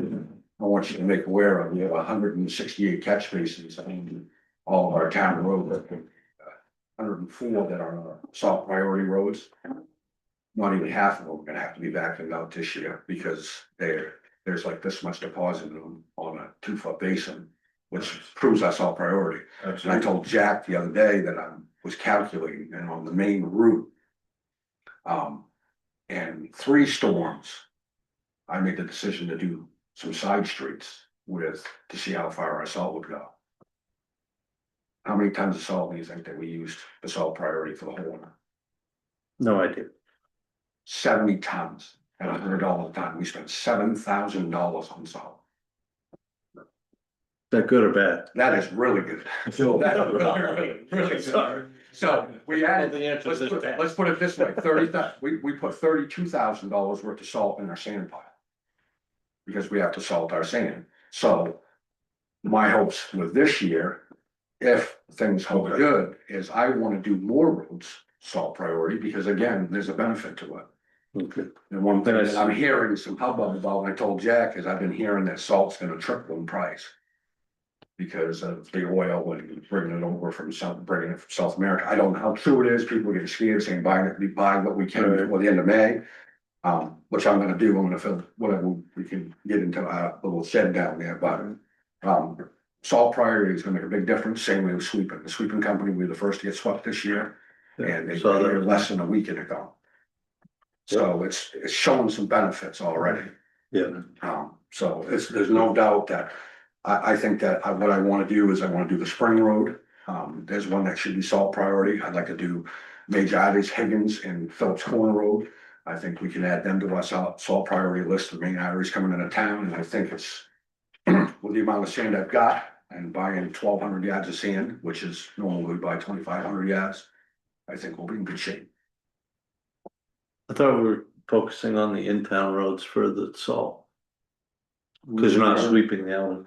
I want you to make aware of, we have 168 catch basins on all of our town roads. 104 that are salt priority roads. Not even half of them are gonna have to be vacuumed out this year because there's like this much deposit in them on a 2-foot basin, which proves that's all priority. And I told Jack the other day that I was calculating and on the main route. And 3 storms, I made the decision to do some side streets to see how far our salt would go. How many tons of salt do you think that we used for salt priority for the whole one? No idea. 70 tons at $100 a ton. We spent $7,000 on salt. Is that good or bad? That is really good. So that's really good. So we added, let's put it this way, we put $32,000 worth of salt in our sand pile. Because we have to salt our sand. So my hopes with this year, if things hold good, is I want to do more roads salt priority, because again, there's a benefit to it. Okay. And one thing that I'm hearing some hubbub about, and I told Jack, is I've been hearing that salt's gonna triple in price. Because of the oil and bringing it over from South America. I don't know how true it is. People get scared saying buy what we can before the end of May. Which I'm gonna do. I'm gonna fill whatever we can get into a little shed down there, but salt priority is gonna make a big difference. Same way with sweeping. The sweeping company, we were the first to get swept this year. And they were less than a week ago. So it's showing some benefits already. Yeah. So there's no doubt that I think that what I want to do is I want to do the Spring Road. There's one that should be salt priority. I'd like to do Major Arteries, Higgins and Phillips Corner Road. I think we can add them to our salt priority list of main arteries coming into town. And I think it's with the amount of sand I've got and buying 1,200 yards of sand, which is normally by 2,500 yards. I think we'll be in good shape. I thought we were focusing on the in-town roads for the salt. Cause you're not sweeping the island.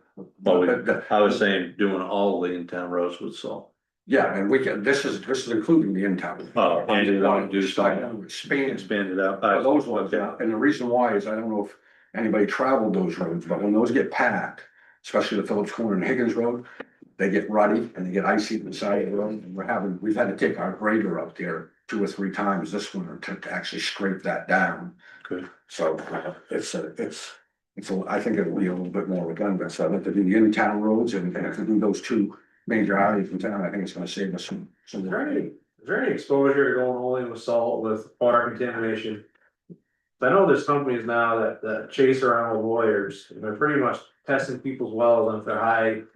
I was saying doing all the in-town roads with salt. Yeah, and we can, this is including the in-town. Oh, and you want to do expand it out. those ones, and the reason why is I don't know if anybody traveled those roads, but when those get packed, especially the Phillips Corner and Higgins Road, they get ruddy and they get icy inside the road, and we've had to take our grader up there 2 or 3 times this winter to actually scrape that down. Good. So I think it'll be a little bit more redundant, so I'd like to do the in-town roads and if we do those 2 major arteries in town, I think it's gonna save us some. Is there any exposure to going only with salt with water contamination? I know there's companies now that chase around with lawyers, and they're pretty much testing people's wells on if they're high in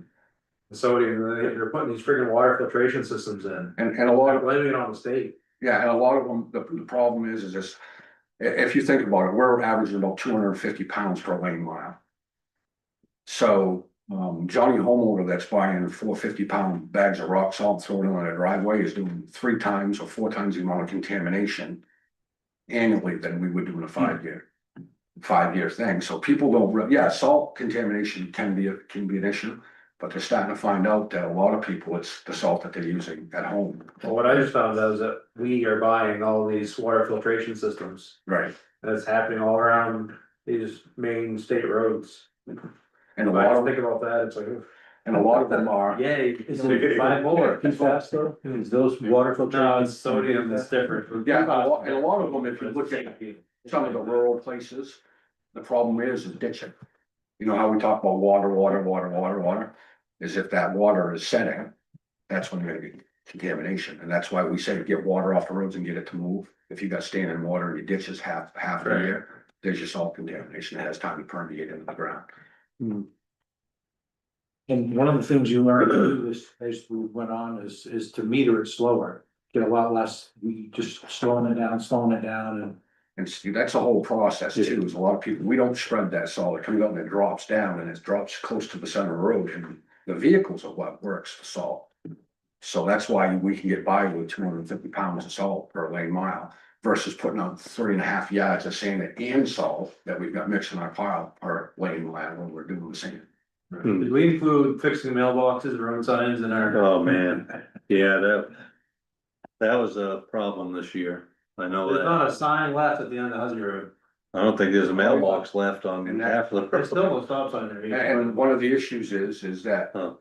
sodium, and they're putting these friggin' water filtration systems in. And a lot of, blaming it on the state. yeah, and a lot of them, the problem is this, if you think about it, we're averaging about 250 pounds per lane mile. So, Johnny homeowner that's buying 450-pound bags of rock salt, throwing it on a driveway is doing 3 times or 4 times the amount of contamination annually than we would do in a 5-year thing. So people don't, salt contamination can be an issue, but they're starting to find out that a lot of people, it's the salt that they're using at home. Well, what I just found out is that we are buying all these water filtration systems. Right. That's happening all around these main state roads. And a When I lot think of, about that, it's like, and a lot of them are, yay. Is it 5 more PFAS though? Is those water filtration? No, it's sodium, it's different. yeah, and a lot of them, if you look at some of the rural places, the problem is ditching. You know how we talk about water, is if that water is setting, that's when you're gonna get contamination, and that's why we say get water off the roads and get it to move. If you got standing water in your ditches half the year, there's your salt contamination, it has time to permeate into the ground. And one of the things you learn to do as we went on is to meter it slower, get a lot less, we just slowing it down And see, that's the whole process too, is a lot of people, we don't spread that salt, it comes out and it drops down and it drops close to the center of the road, and the vehicles are what works the salt. So that's why we can get by with 250 pounds of salt per lane mile versus putting on 3.5 yards of sand and salt that we've got mixed in our pile per lane mile when we're doing the sand. Did we include fixing mailboxes, road signs in our? Oh, man, yeah, that was a problem this year. I know There's that. not a sign left at the end of Husky Road. I don't think there's a mailbox left on And that- half of the There's still road. no stop sign there. And one of the issues is that, Still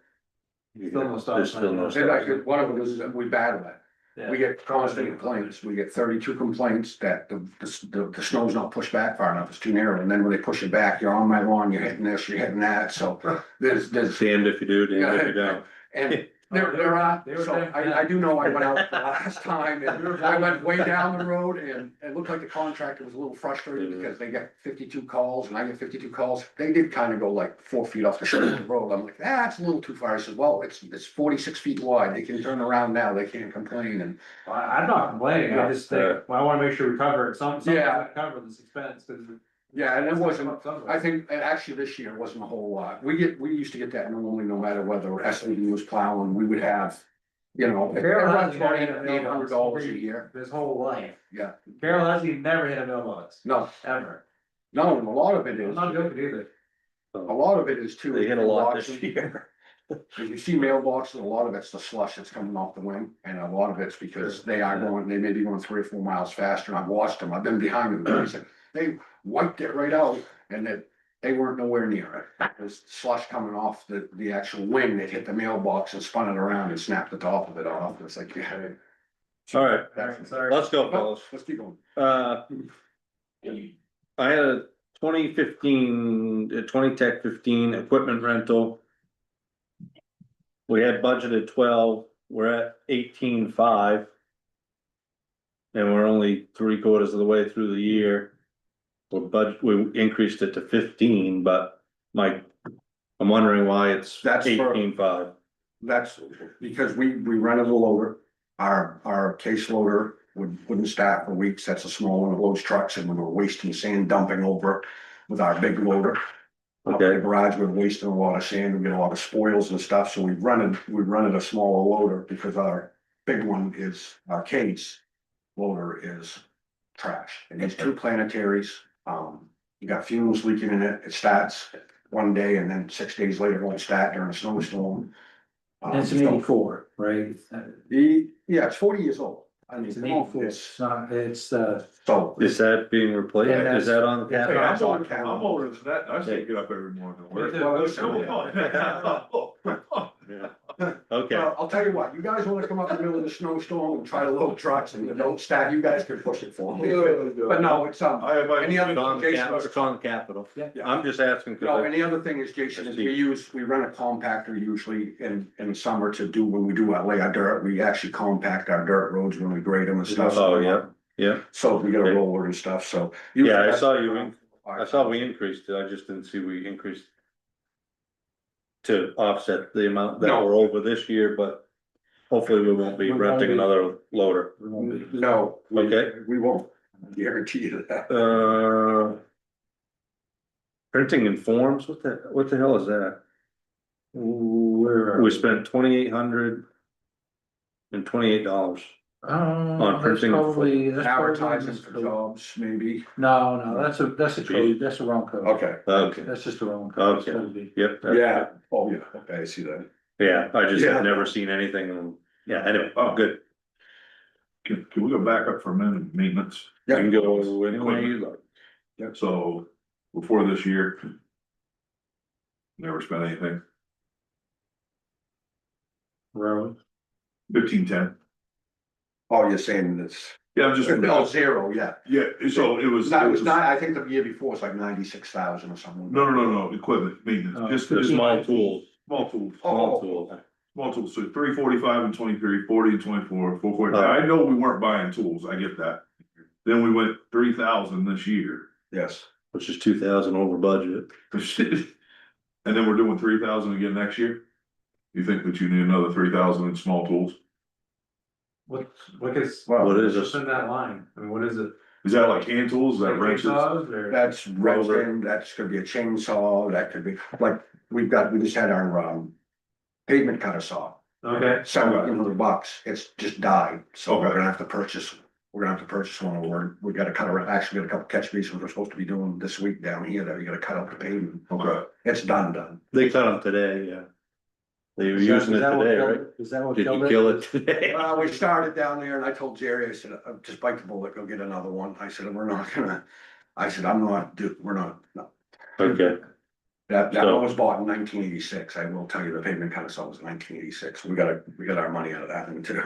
no stop There's still no sign. stop. and like, one of them is that we battle it. Yeah. We get constant complaints, we get 32 complaints that the snow's not pushed back far enough, it's too narrow, and then when they push it back, you're on my lawn, you're hitting this, you're hitting that, so there's. Damned if you do, damned if you don't. And there are, They were so saying I do know I went out the last time and I went way down the road and it looked like the contractor was a little frustrated because they get 52 calls and I get 52 calls. They did kind of go like 4 feet off the shoulder of the road. I'm like, that's a little too far. I said, well, it's 46 feet wide. They can turn around now. They can't complain and. I'm not complaining, I just think, well, I wanna make sure we cover it, some Yeah. cover this expense, cause. Yeah, and it wasn't, I think, and actually this year it wasn't a whole lot. We used to get that normally, no matter whether SMD was plowing, we would have, you know, it Carol runs hasn't about hit a mailbox $800 a year. His whole life. Yeah, Carol hasn't never hit a mailbox, no, ever. no, and a lot of it I'm is, not joking either. a lot of it is too. They hit a lot this watching- year. If you see mailboxes, a lot of it's the slush that's coming off the wing, and a lot of it's because they may be going 3 or 4 miles faster, and I've watched them, I've been behind them, they wiped it right out, and they weren't nowhere near it. There's slush coming off the actual wing, that hit the mailbox and spun it around and snapped the top of it off, it's like, yeah. All right, That's- Sorry. let's go, fellas. Let's keep going. I had a 20 Tech 15 equipment rental. We had budgeted 12, we're at 18.5. And we're only 3/4 of the way through the year. We increased it to 15, but I'm wondering why it's That's for- 18.5. That's because we rented a loader, our case loader wouldn't start for weeks, that's a small one of those trucks, and we were wasting sand dumping over with our big loader. Up in Okay. the garage, we're wasting a lot of sand, we get a lot of spoils and stuff, so we rented a smaller loader because our big one is, our case loader is trash. It needs 2 planetaries, you got fumes leaking in it, it starts one day and then 6 days later it won't start during a snowstorm. It's an 84, right? Yeah, it's 40 years old. I mean, It's an come on, 84, it's, it's not, it's, so. Is that being replaced? Yeah, Is that on the Yeah, capital? I'm older than that, I still get up every morning to work. Well, listen, Yeah. Okay, Well, I'll tell you what, you guys wanna come up in the middle of the snowstorm and try to load trucks and you don't start, you guys can push it for me. But no, it's, I have my. any other, it's on the Jason, capital, it's on the capital. Yeah. I'm just asking, no, cause and the other thing is, Jason, is we run a compactor usually in summer to do, when we do lay our dirt, we actually compact our dirt roads when we grade them and stuff. oh, yeah, So we get a Okay. roller and stuff, so. yeah, I saw we increased it, I just didn't see we increased. To offset the amount that No. we're over this year, but hopefully we won't be We won't renting be. another loader. No. Okay. We won't, I guarantee you that. Printing and forms, what the hell is that? Where? We spent $2,828. That's printing and probably, that's probably. Advertising for jobs, maybe. No, that's a code, that's a wrong code. Okay. Okay, That's just a wrong code. It's Okay. gotta be- yep. Yeah, oh, yeah, okay, I see that. Yeah, I just Yeah. have never seen anything, yeah, anyway, Oh. good. Can we go back up for a minute, maintenance? You can go any way you like. So, before this year. Never spent anything, Road. 1510. Oh, you're saying it's, Yeah, I'm just. oh, 0, yeah. Yeah, so it was. It was not, I think the year before was like 96,000 or something. No, equipment, maintenance, Oh. just The the small tools, small tools. small tools. Small tools, so 345 and 23, 40 and 24, 440. I know we weren't buying tools, I get that. Then we went 3,000 this year. Yes. Which is 2,000 over budget. And then we're doing 3,000 again next year? You think that you need another 3,000 in small tools? What What is is what's this? in that line? I mean, what is it? Is that like hand tools, is that Like wrenches? jigsaws or- That's wrenching, that's gonna be a chainsaw, that could be, like, we just had our, pavement cutter saw. Okay. $1,700, it's just died, so we're Okay. gonna have to purchase, we're gonna have to purchase one, or we gotta cut, actually got a couple catch basins we're supposed to be doing this week down here, that we gotta cut up the pavement. Okay. It's done. They cut them today, yeah. They were Is that- using is it that what today, killed right? it? Is that what Did killed you it? kill it today? We started down there and I told Jerry, I said, just bite the bullet, go get another one. I said, we're not gonna, I said, we're not, no. Okay, That So- one was bought in 1986. I will tell you, the pavement kind of sold in 1986. We got our money out of that one too.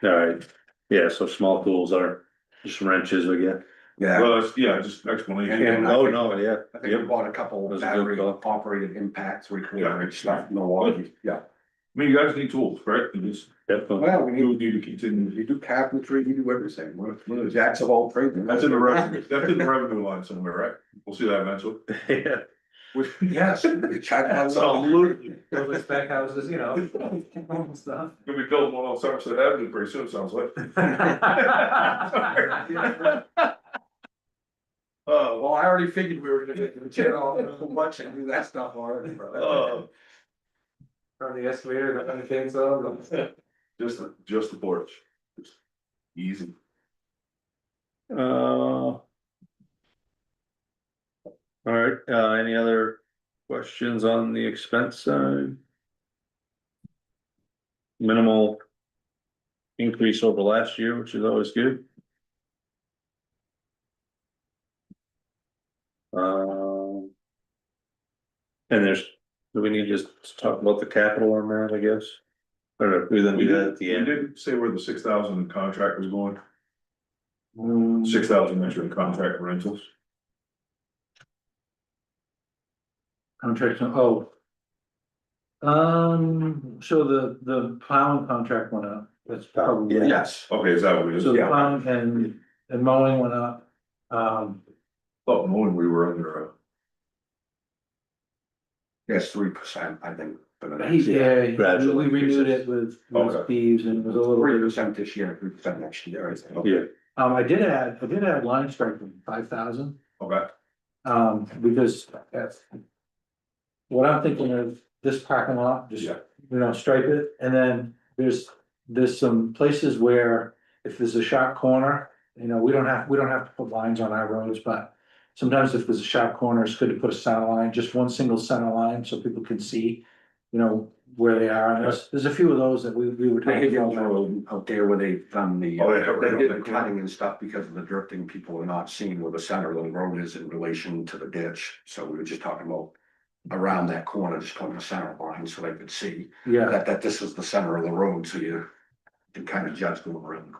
all right. Yeah, so small tools are just wrenches we get. Yeah. Well, it's, yeah, just explanation. And Oh, no, yeah. I think we bought a couple That was a good battery call. operated impact 3/4 stuff, Milwaukee, yeah. I mean, you guys need tools, right? You just, Definitely. Well, we you need to continue. you do cabinetry, you do everything. We're the jacks of all trades. That's in the revenue, that's in the revenue line somewhere, right? We'll see that eventually. Yeah. Yes. Absolutely. Building spec houses, you know, stuff. Gonna be building one on Somerset Avenue pretty soon, sounds like. Oh, Well, I already figured we were gonna get the chair off a whole bunch and do that stuff already. oh, From the excavator, that kind of thing, so. just the porch. Just easy. All right, any other questions on the expense side? Minimal increase over last year, which is always good. And do we need to just talk about the capital on that, I guess? Or we then do that at the We end? did say where the 6,000 contract was going, Mm, 6,000 extra in contract rentals. Contract, oh. So the plowing contract went up, that's probably. Yeah. Yes, Okay, is that what it is? So the Yeah. plowing and mowing went up, Thought knowing we were under yes, 3%, I think. For the next yeah, Gradual we renewed increases. it with Okay. thieves and it was a little bit. 3% this year, 3% next year, I think. Yeah, I did add line striping, 5,000, okay, because that's. What I'm thinking of, this parking lot, just, Yeah. stripe it, and then there's some places where if there's a sharp corner, we don't have to put lines on our roads, but sometimes if there's a sharp corner, it's good to put a center line, just one single center line, so people can see, where they are, and there's a few of those that we were I hate talking the about. road out there where they've done the, Oh, yeah, right they on did that the cutting and stuff because of the drifting, people are not seeing where the center of the road is in relation to the ditch. So we were just talking about around that corner, just putting a center line so they could see Yeah, that this is the center of the road, so you can kind of judge going around.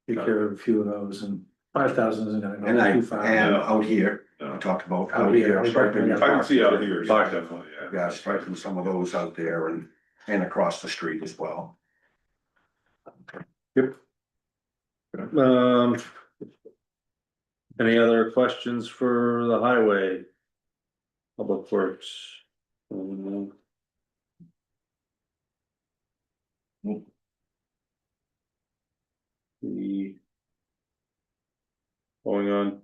take care of a few of those, and 5,000 isn't gonna And go too far. out here, Yeah. I talked about Out out here, here, I striping. I can see out here, yeah, definitely, yeah. Yeah, striking some of those out there and across the street as well. um. Any other questions for the highway? Public Works? The. Going on.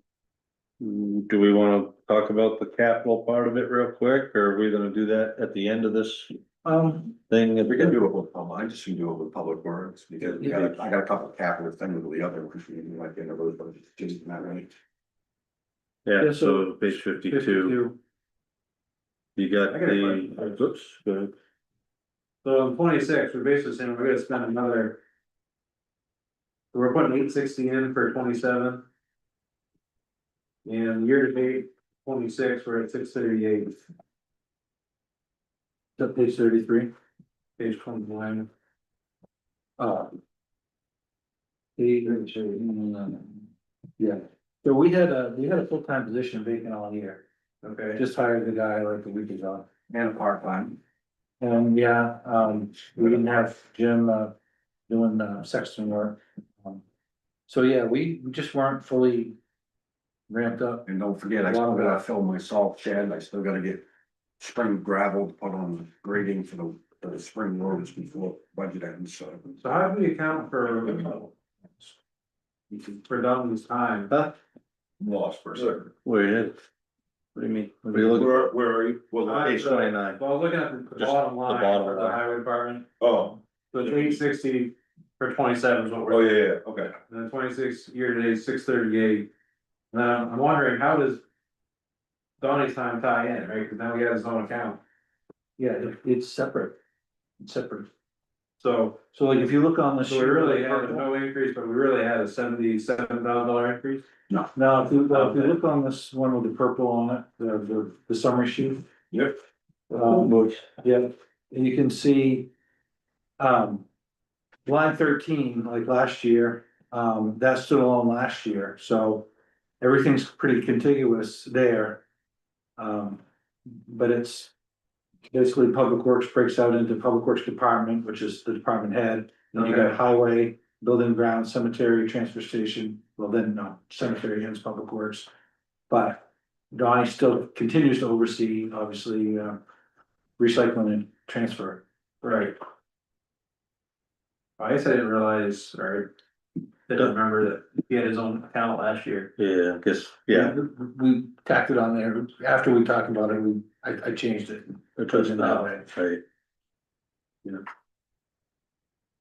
Do we wanna talk about the capital part of it real quick, or are we gonna do that at the end of this thing? We can do it with, I just can do it with public works, because I got a couple of capital things with the other, which we didn't like the other, but it's just not really. Yeah, Yeah, so page 52, 52. you got I got a the, oops, go ahead. So in 26, we're basically saying we're gonna spend another. We're putting 860 in for 27. And year to date, 26, we're at 638, Is that page 33? page 29. Yeah, so we had a full-time position vacant all year, Okay. just hired the guy like a week ago. And a part-time. And yeah, we didn't have Jim, doing, sexton work. So yeah, we just weren't fully ramped up. And don't forget, I still gotta fill my salt shed, I still gotta get spring gravel to put on grading for the spring roads before budget ends, so. So how do we account for Don's time? Lost for a second. Where you at? What do you mean? What are you looking for? Where are you? What line? Page 29. Well, I was looking at the Just bottom the line bottom for the line. highway department, Oh, so it's 860 for 27 is what Oh, we're, yeah, okay. and then 26 year to date, 638. I'm wondering, how does Donnie's time tie in, right, cause now he has his own account, Yeah, it's separate. It's separate. so. So like if you look on the. So we really had no increase, but we really had a $77,000 increase. Now, if you look on this one with the purple on it, the summary sheet. Yep. Yeah, and you can see. Line 13, like last year, that stood alone last year, so. Everything's pretty contiguous there. But it's. Basically, Public Works breaks out into Public Works Department, which is the department head, then you got Okay. highway, building ground, cemetery, transfer station, well then, no, cemetery ends Public Works. But Donnie still continues to oversee, obviously, recycling and transfer. Right. I guess I didn't realize, or didn't remember that he had his own account last year. Yeah, I guess, yeah. We tacked it on there, after we talked about it, I changed it. It does now, right?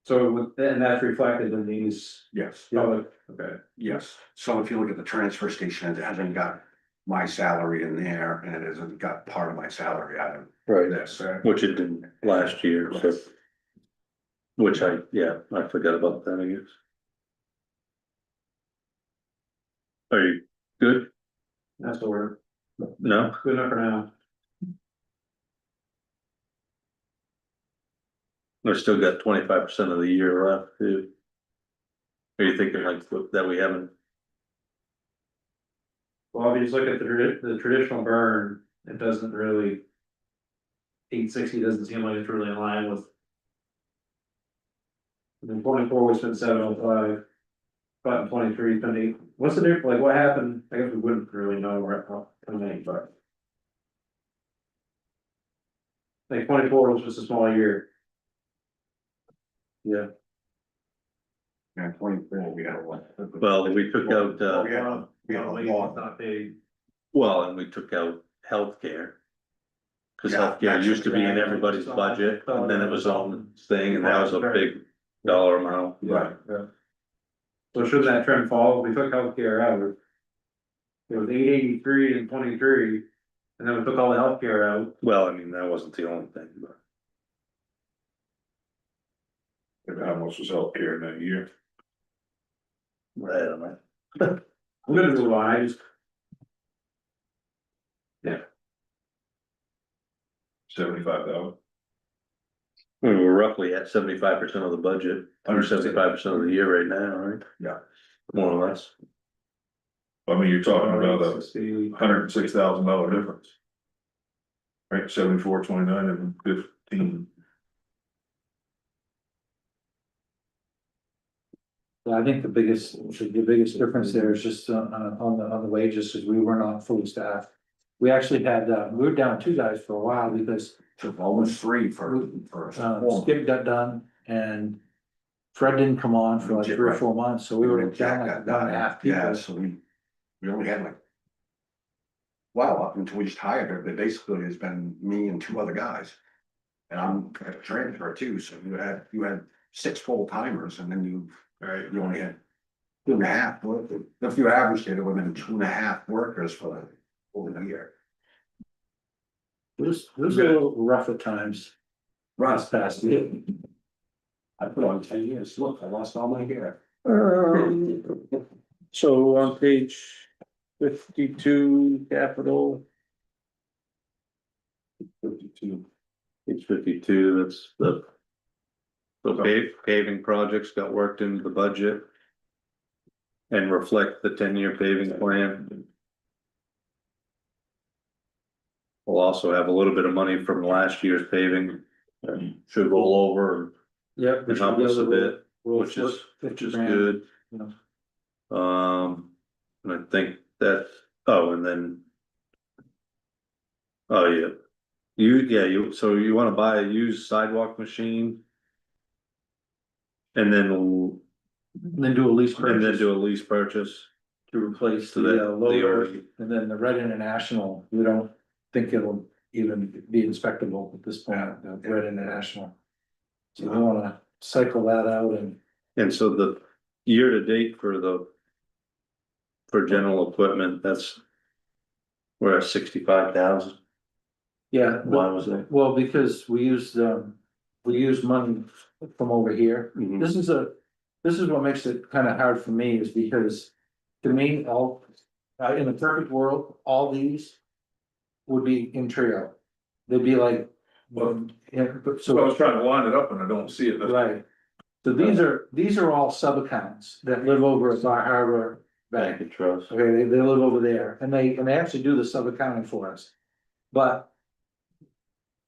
So, and that's reflected in these Yes, public, okay. yes. So if you look at the transfer station, it hasn't got my salary in there and it hasn't got part of my salary item. Right, This, which it didn't last year, so. Which I forgot about that, I guess. Are you good? That's what we're, No? good enough for now. We've still got 25% of the year left, too. Are you thinking like that we haven't? Well, if you just look at the traditional burn, it doesn't really. 860 doesn't seem like it's really in line with. In 24 we spent 705. But in 23 spent 8, what's the difference, like what happened, I guess we wouldn't really know right now, but. Like 24 was just a small year. Yeah. And 24, we got a lot. Well, we took out, We had a lot. Not paid. well, and we took out healthcare. Cause Yeah, healthcare that's- used to be in everybody's budget, and then it was on thing, and that was a big dollar amount. Right, yeah. So should that trend fall, we took healthcare out. It was 883 and 23, and then we took all the healthcare out. Well, I mean, that wasn't the only thing, but. How much was healthcare in that year? I don't know. I'm gonna move on, I just. Yeah, 75,000. We were roughly at 75% of the budget, under 75% of the year right now, right? Yeah. More or less. I mean, you're talking about a $106,000. $106,000 difference. Right, 74,29 and 15. I think the biggest difference there is just on the wages, because we were not fully staffed. We actually had, we were down 2 guys for a while because. Took almost 3 for. Skip got done and Fred didn't come on for like 3 or 4 months, so we were down like 1.5 people. Yeah, so we only had like. Well, up until we just hired her, but basically it's been me and 2 other guys. And I'm a transfer too, so you had 6 full timers and then you only had 2.5. If you averaged it, it would have been 2.5 workers for the year. It was a little rough at times. Russ, Past year. I put on 10 years, look, I lost all my hair. So on page 52, capital. 52. Page 52, that's the. Paving projects got worked into the budget. And reflect the 10-year paving plan. We'll also have a little bit of money from last year's paving, should roll over Yep. and help us a bit, which is 50 good. grand, you know. And I think that, oh, and then. Oh, yeah. So you wanna buy a used sidewalk machine? And then Do a lease And then purchase do a lease purchase. to replace So the that loader, and then the Red International, we don't think it'll even be inspectable at this point, the Red International. So we wanna cycle that out and And so the year to date for the. For general equipment, that's. We're at 65,000. Yeah, Why was that? well, because we used money from over here. Mhm. This is what makes it kind of hard for me is because to me, in the perfect world, all these would be in trio. They'd be like, yeah, but So I so, was trying to line it up and I don't see it. right. So these are all sub accounts that live over at Bar Harbor Bank. Bank of Trust. Okay, they live over there and they actually do the sub accounting for us. But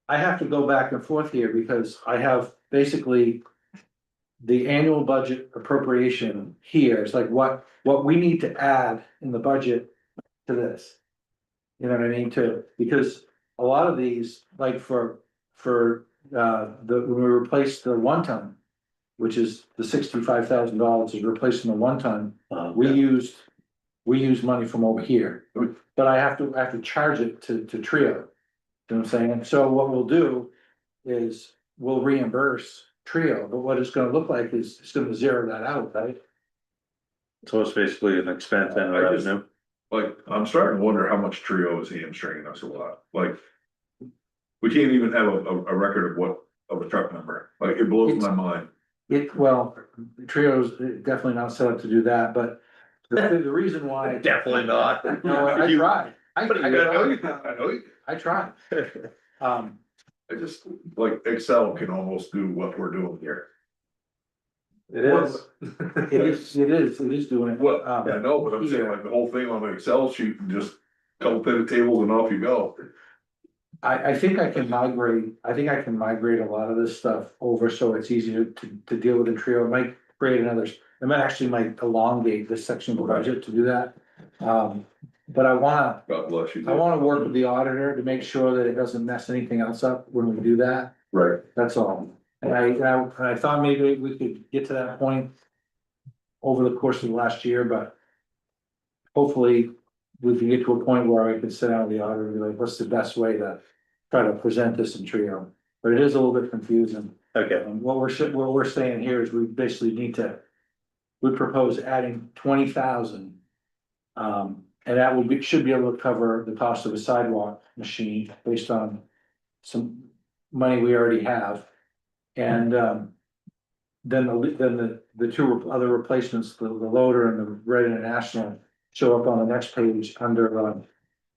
I have to go back and forth here because I have basically the annual budget appropriation here. It's like what we need to add in the budget to this. You know what I mean? Because a lot of these, like when we replaced the 1 ton, which is the $65,000 is replacing the 1 ton, we used money from over here. But I have to charge it to Trio. You know what I'm saying? So what we'll do is we'll reimburse Trio, but what it's gonna look like is it's gonna zero that out, right? So it's basically an expense and I just- revenue. Like, I'm starting to wonder how much Trio is hamstringing us a lot, like. We can't even have a record of a truck number, like, it blows my mind. Well, Trio's definitely not set up to do that, but the reason why. Definitely not. No, I tried. I know, I tried. I just, like, Excel can almost do what we're doing here. It is. It is doing it. What, I know, but I'm saying like the whole thing on the Excel sheet and just couple pivot tables and off you go. I think I can migrate a lot of this stuff over so it's easier to deal with in Trio. It might create another, it might actually elongate this section of the budget to do that. But I wanna God bless you. work with the auditor to make sure that it doesn't mess anything else up when we do that. Right. That's all. And I thought maybe we could get to that point over the course of the last year, but hopefully we can get to a point where I can sit down with the auditor and be like, what's the best way to try to present this in Trio? But it is a little bit confusing. Okay, What we're saying here is we basically need to, we propose adding 20,000. And that should be able to cover the cost of a sidewalk machine based on some money we already have. And, then the two other replacements, the loader and the Red International show up on the next page under,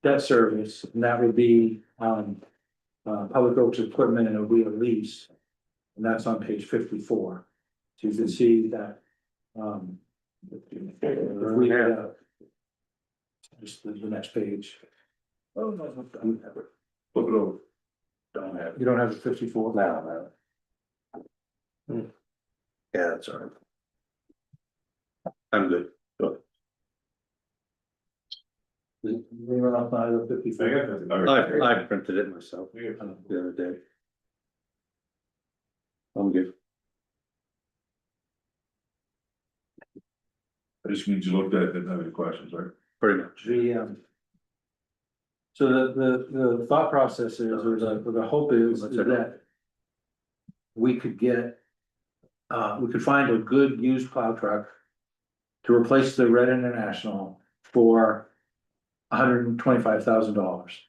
debt service, and that would be, public works equipment and it'll be a lease. And that's on page 54. So you can see that, if we had, just the next page. Oh, no, I don't have it. Flip it over. don't have. You don't have the 54? No. Yeah, that's all right. I'm good. Go Anyone else not have the 54? ahead. I printed it myself the other day. I'm good. I just means you looked at it, didn't have any questions, right? Pretty much. So the thought process is, or the hope is that we could get, we could find a good used plow truck to replace the Red International for $125,000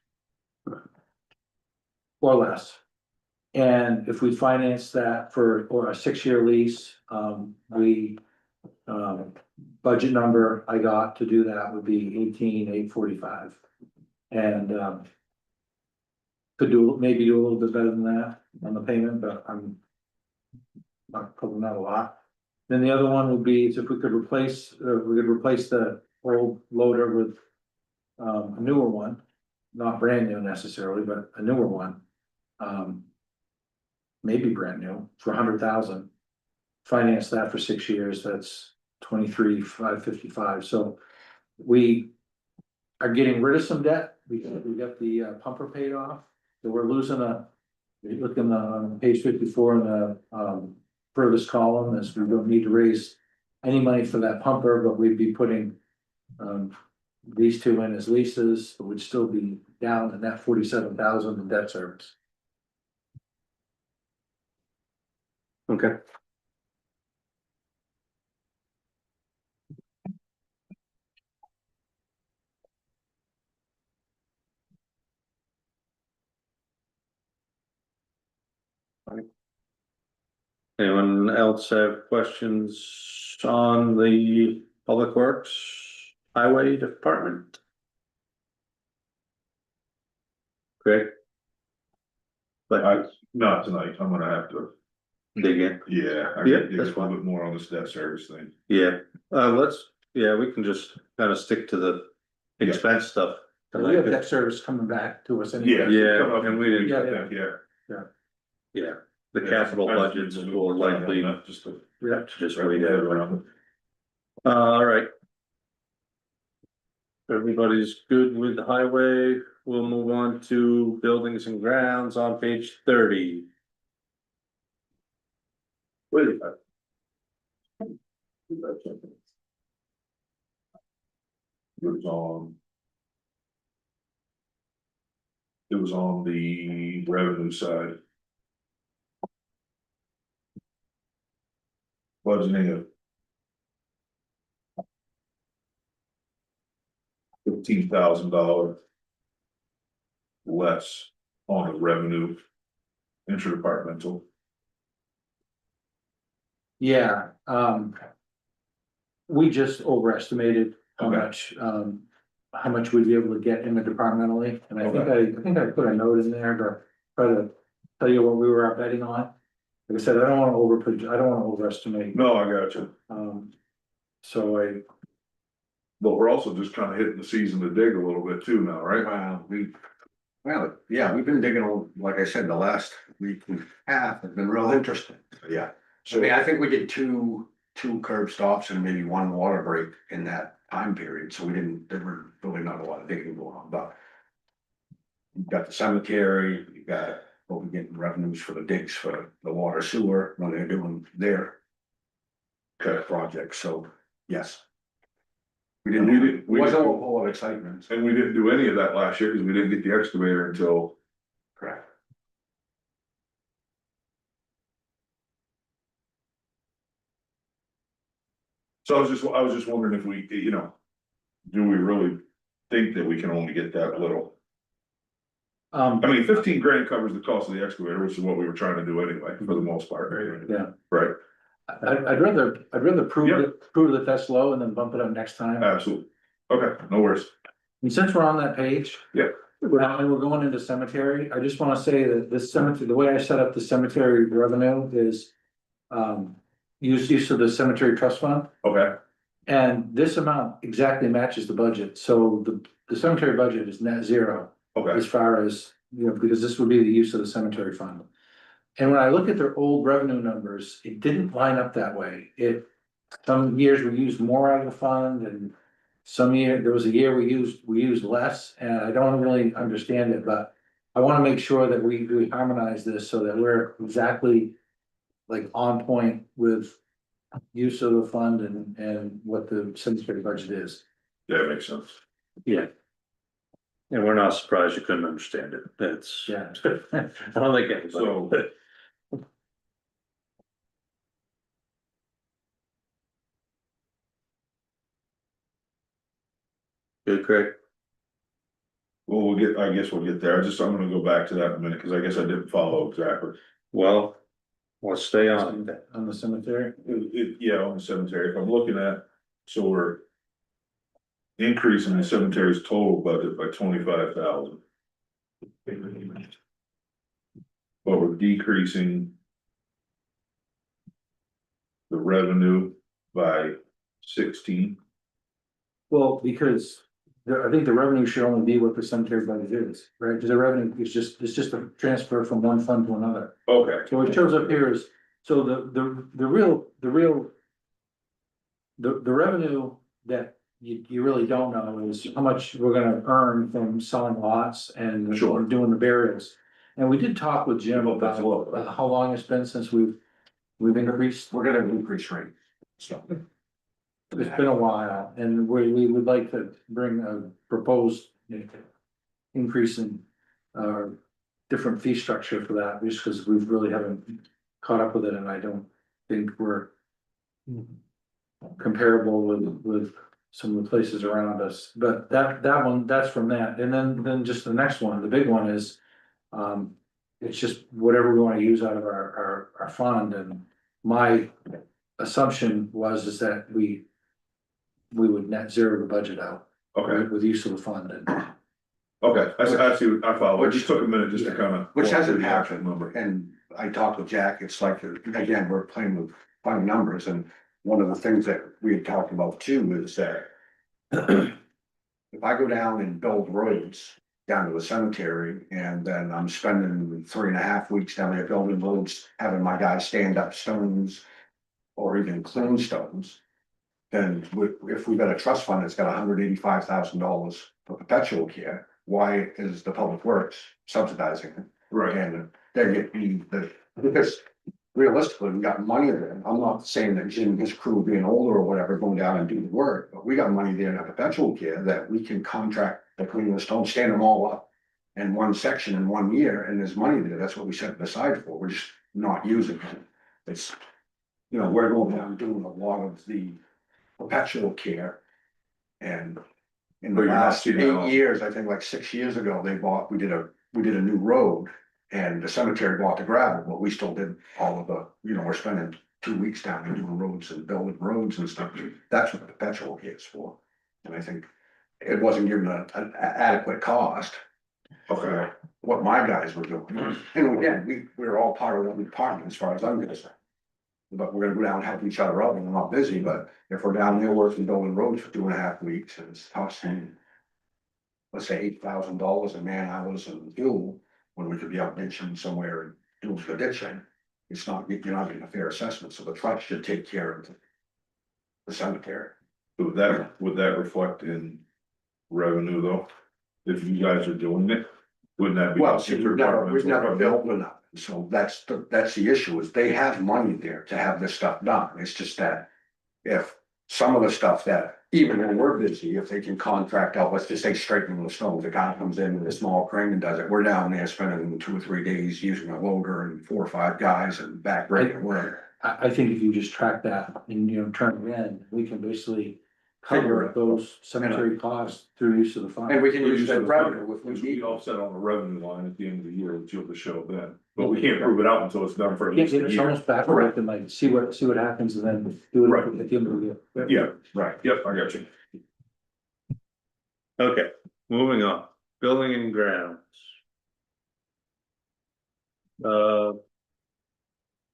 or less. And if we finance that or a 6-year lease, budget number I got to do that would be 18,845. And, could maybe do a little bit better than that on the payment, but I'm probably not a lot. Then the other one would be is if we could replace the old loader with, a newer one, not brand new necessarily, but a newer one. Maybe brand new for 100,000. Finance that for 6 years, that's 23,555. So we are getting rid of some debt because we got the pumper paid off. So we're losing looking on page 54 in the furthest column is we don't need to raise any money for that pumper, but we'd be putting these two in as leases, it would still be down in that 47,000 in debt service. Okay. Anyone else have questions on the Public Works Highway Department? Greg? But Not tonight, I'm gonna have to, dig in, yeah, I Yeah, gotta dig a that's little fine. bit more on this debt service thing. yeah, we can just kind of stick to the expense stuff. We have debt service coming back to us anyway. Yeah, and we didn't- Yeah. Yeah, the capital budgets will likely Just to. just wait out. All right. Everybody's good with the highway, we'll move on to buildings and grounds on page 30. Wait a minute. It was on the revenue side. Budgeting of $15,000 less on the revenue interdepartmental. Yeah, we just overestimated Okay. how much we'd be able to get in the departmentally, and I think I put a note in there to try to tell you what we were betting on. Like I said, I don't wanna overestimate, No, I got you, so but we're also just kind of hitting the season to dig a little bit too now, right? Yeah, we've been digging on, like I said, the last week and a half has been real interesting. Yeah. So I mean, I think we did two curb stops and maybe one water break in that time period, so there were really not a lot of digging going on, but. You've got the cemetery, you've got, we're getting revenues for the digs for the water sewer when they're doing their. Project, so, yes. We didn't, wasn't a whole lot of excitement. And we didn't do any of that last year because we didn't get the excavator until. Correct. So I was just wondering if we, do we really think that we can only get that little? I mean, 15 grand covers the cost of the excavator, which is what we were trying to do anyway, for the most part. Yeah. Right, I'd rather prove that that's low and then bump it up next time. absolutely. Okay, no worries. And since we're on that page. Yeah. And we're going into cemetery, I just wanna say that this cemetery, the way I set up the cemetery revenue is. Use of the cemetery trust fund, Okay, and this amount exactly matches the budget, so the cemetery budget is net zero. okay, As far as, because this would be the use of the cemetery fund. And when I look at their old revenue numbers, it didn't line up that way. Some years we used more out of the fund and there was a year we used less, and I don't really understand it, but I wanna make sure that we harmonize this so that we're exactly like on point with use of the fund and what the cemetery budget is. yeah, makes sense. Yeah. And we're not surprised you couldn't understand it, that's. Yeah. I don't think anybody. So. Good, Craig, Well, I guess we'll get there, I'm gonna go back to that in a minute, cause I guess I didn't follow exactly. well, let's stay on it. On the cemetery. Yeah, on the cemetery, if I'm looking at, so we're. Increasing the cemetery's total budget by 25,000. But we're decreasing. The revenue by 16. Well, because I think the revenue should only be what the cemetery budget is, right? Because the revenue is it's just a transfer from one fund to another. Okay, So what shows up here is, so the revenue that you really don't know is how much we're gonna earn from selling lots and Sure. doing the burials. And we did talk with Jim Well, that's about low. how long it's been since we've increased. We're gonna increase rate, so. It's been a while, and we would like to bring a proposed increase in different fee structure for that, just because we really haven't caught up with it, and I don't think we're comparable with some of the places around us, but that's from that, and then just the next one, the big one is it's just whatever we want to use out of our fund, and my assumption is that we would net zero the budget out Okay, with use of the fund and. okay, I see, I follow, it just took a minute just to kind of. Which hasn't the actual happened, number. and I talked with Jack, it's like, again, we're playing with fine numbers, and one of the things that we had talked about too is that. If I go down and build roads down to the cemetery, and then I'm spending 3.5 weeks down there building roads, having my guys stand up stones. Or even clean stones. Then if we've got a trust fund that's got $185,000 for perpetual care, why is the public works subsidizing it? Right, And they get because realistically, we got money there. I'm not saying that Jim and his crew being older or whatever, going down and do the work, but we got money there in a perpetual care that we can contract the cleaning the stone, stand them all up. In one section in 1 year, and there's money there. That's what we set it aside for. We're just not using it. It's, we're going down and doing a lot of the perpetual care. And in the But you're not last seeing 8 that. years, I think like 6 years ago, we did a new road. And the cemetery bought the gravel, but we still did all of we're spending 2 weeks down there doing roads and building roads and stuff. That's what the perpetual care is for. And I think it wasn't given an adequate cost. okay, What my guys were doing. And again, we're all part of one department as far as I'm concerned. But we're gonna go down and help each other out when we're not busy, but if we're down there working building roads for 2.5 weeks and it's costing. Let's say $8,000 in man hours and fuel, when we could be out ditching somewhere and doing the ditching. You're not getting a fair assessment, so the truck should take care of the cemetery. would that reflect in revenue though? If you guys are doing it, wouldn't that be? Well, see, we've never built enough, so that's the issue, is they have money there to have this stuff done, it's just that. If some of the stuff that, even when we're busy, if they can contract out, let's just say straightening the stones, the guy comes in with a small crane and does it, we're down there spending 2 or 3 days using a loader and 4 or 5 guys and backbreaking work. I think if you just track that and, turn it in, we can basically Figure cover it. those cemetery costs through use of the fund. And we can use that the revenue if we Which need. we offset on the revenue line at the end of the year, which you'll just show then, but we can't prove it out until it's done for at Yeah, least a it's year. almost backward and like, see what happens and then do it Right. at the end of the year. Yeah, right, yep, I got you. Okay, moving on, building and grounds.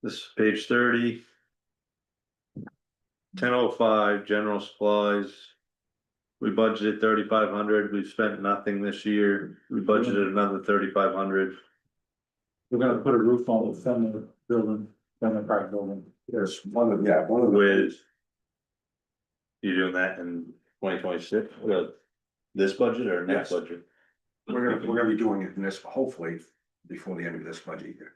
This is page 30. 1005, general supplies. We budgeted 3,500, we've spent nothing this year, we budgeted another 3,500. We're gonna put a roof on the Fenway building, Fenway Park building. There's one of the. With. You doing that in 2026, this budget or next Yes. budget? We're gonna be doing it in this, hopefully, before the end of this budget year.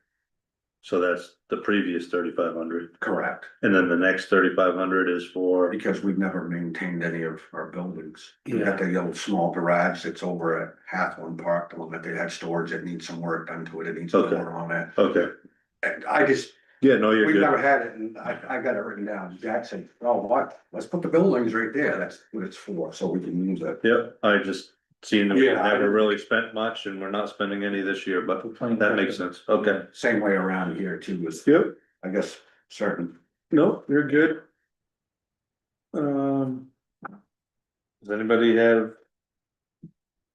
So that's the previous 3,500, Correct. and then the next 3,500 is for, Because we've never maintained any of our buildings. We Yeah. got the old small garage that's over at Hathorn Park, the one that they had storage that needs some work done to it, it needs some Okay. work on it. okay, And I just, yeah, no, you're we've good. never had it, and I got it written down, Jack said, oh, what, let's put the buildings right there, that's what it's for, so we can use it. Yep, I just seen that we Yeah, I- never really spent much and we're not spending any this year, but We're playing that makes sense, okay. Same way around here too, with, Yep, I guess, certain. no, you're good. Does anybody have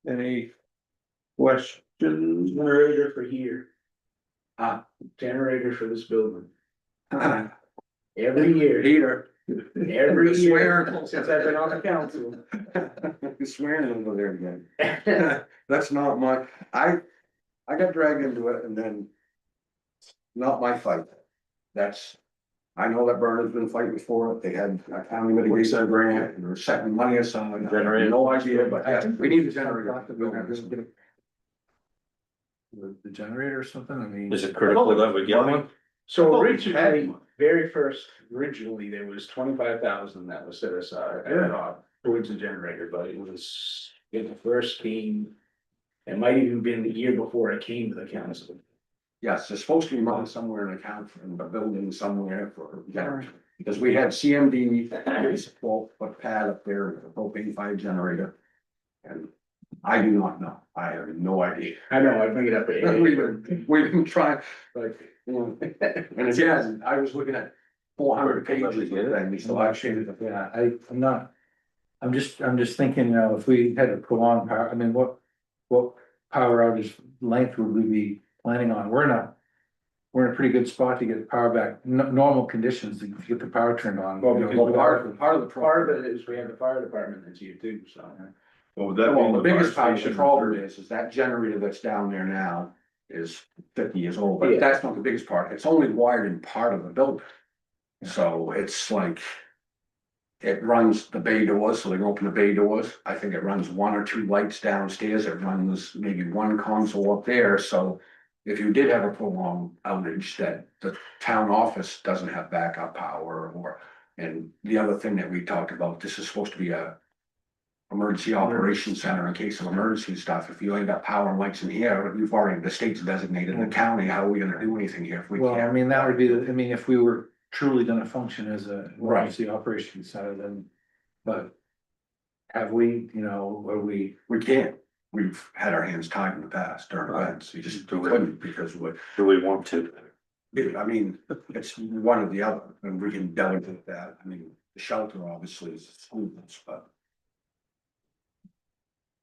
any questions? Generator for here. Ah. Generator for this building. Peter. Every year, every year, since I've been on the council. You're swearing over there again. That's not my, I got dragged into it and then. Not my fight. That's, I know that Bernard's been fighting for it, they had a county mitigation grant, and they're setting money aside, I have no idea, but yes, we need a generator. The generator or something, I mean. Is it critical that we get one? So originally, originally, there was 25,000 that was set aside, towards the generator, but it was, it first came. It might even been the year before it came to the council. Yes, there's supposed to be money somewhere in account for the building somewhere for generator, because we had CMD, put pad up there, a propane fire generator. And I do not know, I have no idea. I know, I bring it up. We've been trying, like, and again, I was looking at 400 pages of things, so actually, Yeah, I'm just thinking, if we had to prolong power, I mean, what power outage length would we be planning on? We're in a pretty good spot to get the power back, normal conditions, to get the power turned on. well, You know, because part of the Part problem. of it is we have the fire department that's here too, so. Well, would that be Well, the the biggest fire part of the station problem reserve? is that generator that's down there now is 50 years old, but Yeah. that's not the biggest part, it's only wired in part of the building. So it's like. It runs the bay doors, so they can open the bay doors, I think it runs 1 or 2 lights downstairs, it runs maybe 1 console up there, so. If you did have a prolonged outage that the town office doesn't have backup power or, and the other thing that we talked about, this is supposed to be a. Emergency operations center in case of emergency stuff, if you ain't got power and lights in here, you've already, the state's designated the county, how are we gonna do anything here if we Well, I can't? mean, that would be, if we were truly gonna function as a Right. emergency operations center, then, but. Have we, are we, We can't, we've had our hands tied in the past during events, you just couldn't because Do we want to? I mean, it's one or the other, and we can delegate that, I mean, the shelter obviously is schools, but.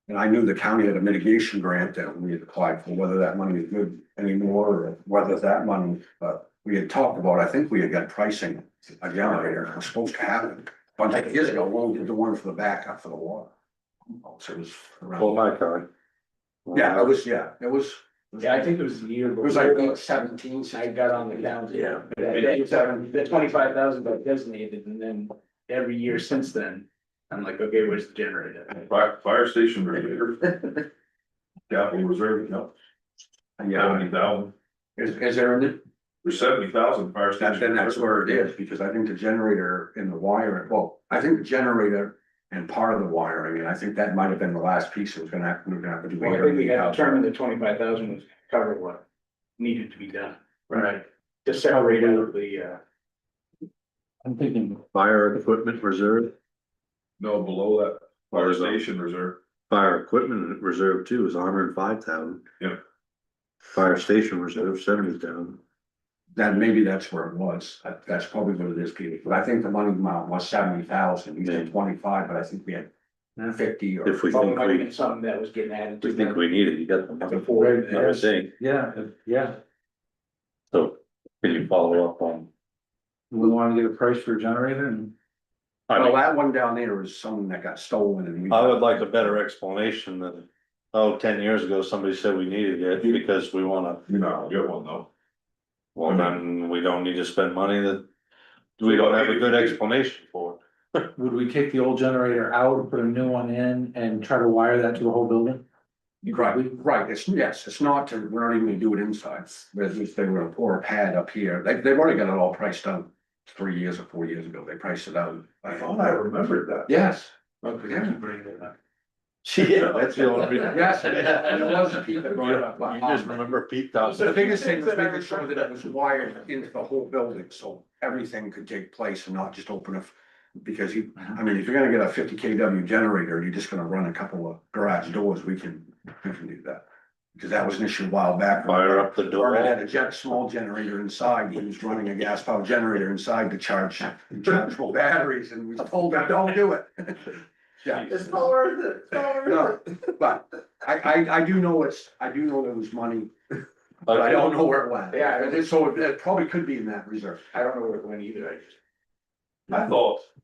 And I knew the county had a mitigation grant that we had applied for, whether that money is good anymore, or whether that money, but we had talked about, I think we had got pricing. A generator, it was supposed to happen, a bunch of years ago, we did the one for the backup for the water. So it was around. my card. Yeah, it was. Yeah, I think it was the year. It was like 17, I got on the calendar. Yeah. The 25,000 got designated, and then every year since then, I'm like, okay, where's the generator? Fire station reserve. Capital reserve, no, Yeah, 70,000, is there a, there's 70,000 fire that, station. then that's where it is, because I think the generator in the wire, well, I think the generator. And part of the wiring, and I think that might have been the last piece that was gonna have, we're gonna have to do. Well, I think we had determined that 25,000 was cover what needed to be done. Right. To separate out the, I'm thinking, Fire equipment reserve, No, below that, fire Where's that? station reserve. fire equipment reserve too is 105,000. Yep. Fire station reserve 70,000. That maybe that's where it was, that's probably what it is, Peter, but I think the money amount was 70,000, you said 25, but I think we had 50 or. If we probably think might have we, been something that was getting added. we think we need it, you got the money. Before. I was saying, yeah, so can you follow up on? we wanna get a price for a generator and. Well, that one down there is someone that got stolen and we. I would like a better explanation than, 10 years ago, somebody said we needed it because we wanna, You're not gonna get one though. well, then we don't need to spend money that. We don't have a good explanation for. Would we take the old generator out and put a new one in and try to wire that to the whole building? Right, it's not to, we're not even gonna do it inside, if they were gonna pour a pad up here, they've already got it all priced out. 3 years or 4 years ago, they priced it out. I thought I remembered that. Yes. Okay, Yeah. bring it up. Yeah, that's the only reason. Yes, and it was Pete that brought it up. You just remember Pete Dawson. The biggest thing was making sure that it was wired into the whole building, so everything could take place and not just open a. Because I mean, if you're gonna get a 50 kW generator, and you're just gonna run a couple of garage doors, we can do that. Because that was an issue a while back. Fire up the door. Vernon had a small generator inside, he was running a gas powered generator inside to charge rechargeable batteries, and we told him, don't do it. Yeah. It's not worth it, it's not worth it. No, but I do know there was money, but I don't know where it went. Yeah. So it probably could be in that reserve. I don't know where it went either,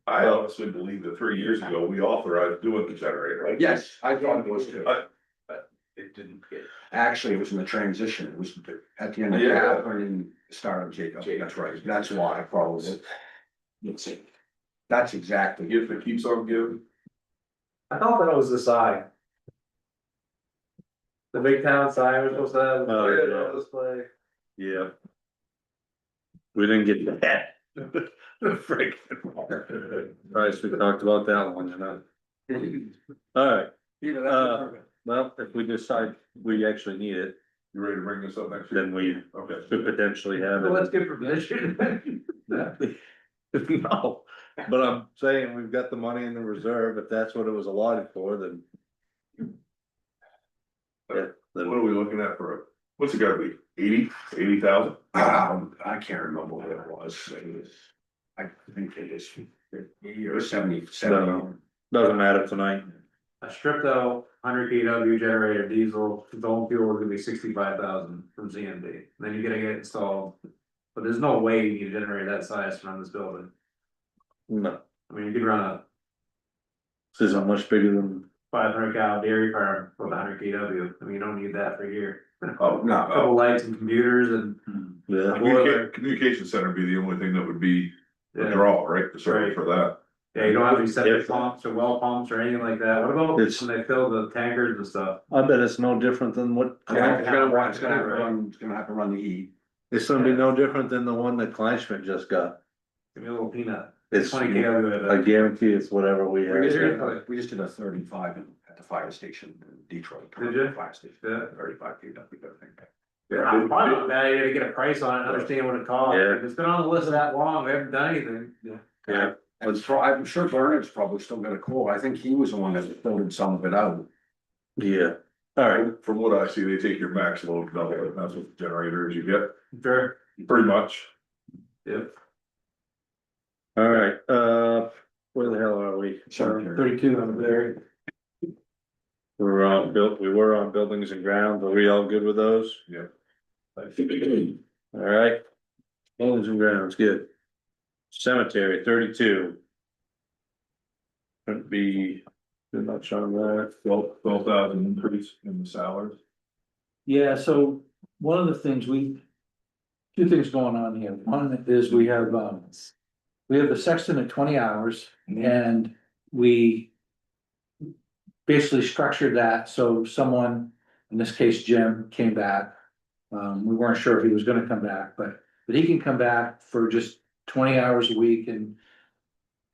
I honestly believe that 3 years ago, we authorized doing the generator. Yes, I thought it was too. it didn't get. Actually, it was in the transition, it was at the end of Catherine and the start of Jacob, that's right, that's why I followed it. Let's see. That's exactly. Gift that keeps on giving. I thought that was the sign. The big town sign was supposed to have. Oh, yeah. Display. Yeah. We didn't get that. Frick. Right, we talked about that one, Alright, Peter, that's perfect. well, if we decide we actually need it, You ready to bring this up next year? then we Okay. could potentially have Well, let's it. get permission. No, but I'm saying we've got the money in the reserve, if that's what it was allotted for, then. Yeah, What then are we looking at what's it gotta be, 80,000? I can't remember what it was. I think it is 50 or 70, No. 70. Doesn't matter tonight. A stripped out 100 kW generator diesel, dome fuel is gonna be 65,000 from ZMD, then you gotta get it installed. But there's no way you can generate that size from this building, No, I mean, you could run a this isn't much bigger than, 500 cow dairy farm with 100 kW, I mean, you don't need that for here. Oh, A couple lights and computers and, yeah, Communication center would be the only thing that would be a yeah, draw, right, to serve Right. for that. yeah, you don't have any septic If- pumps or well pumps or anything like that, what about It's- when they fill the tankers and stuff? I bet it's no different than what. It's gonna have to run the heat. It's gonna be no different than the one that Kleinschmidt just got. Give me a little peanut, It's, 20 kW. I guarantee it's whatever we We just have. did a 35 at the fire station in Detroit. Did you? Fire station, Yeah. 35 kW, I think. I'm probably not bad idea to get a price on it, understand what it costs, Yeah. if it's been on the list that long, we haven't done anything. Yeah, I'm sure Bernard's probably still got a call. I think he was the one that filtered some of it out. yeah, all right, From what I see, they take your max load, double it, and that's what the generator is you get, Sure. pretty much. Yep. all right, where the hell are we? Cemetery. 32 on there. We were on buildings and grounds, are we all good with those? Yeah. All right. Buildings and grounds, good. Cemetery, 32. Couldn't be too much on that. 12,000 increase in the salaries. Yeah, so one of the things two things going on here. One is we have the sexton at 20 hours and we basically structured that so someone, in this case Jim, came back. We weren't sure if he was gonna come back, but he can come back for just 20 hours a week and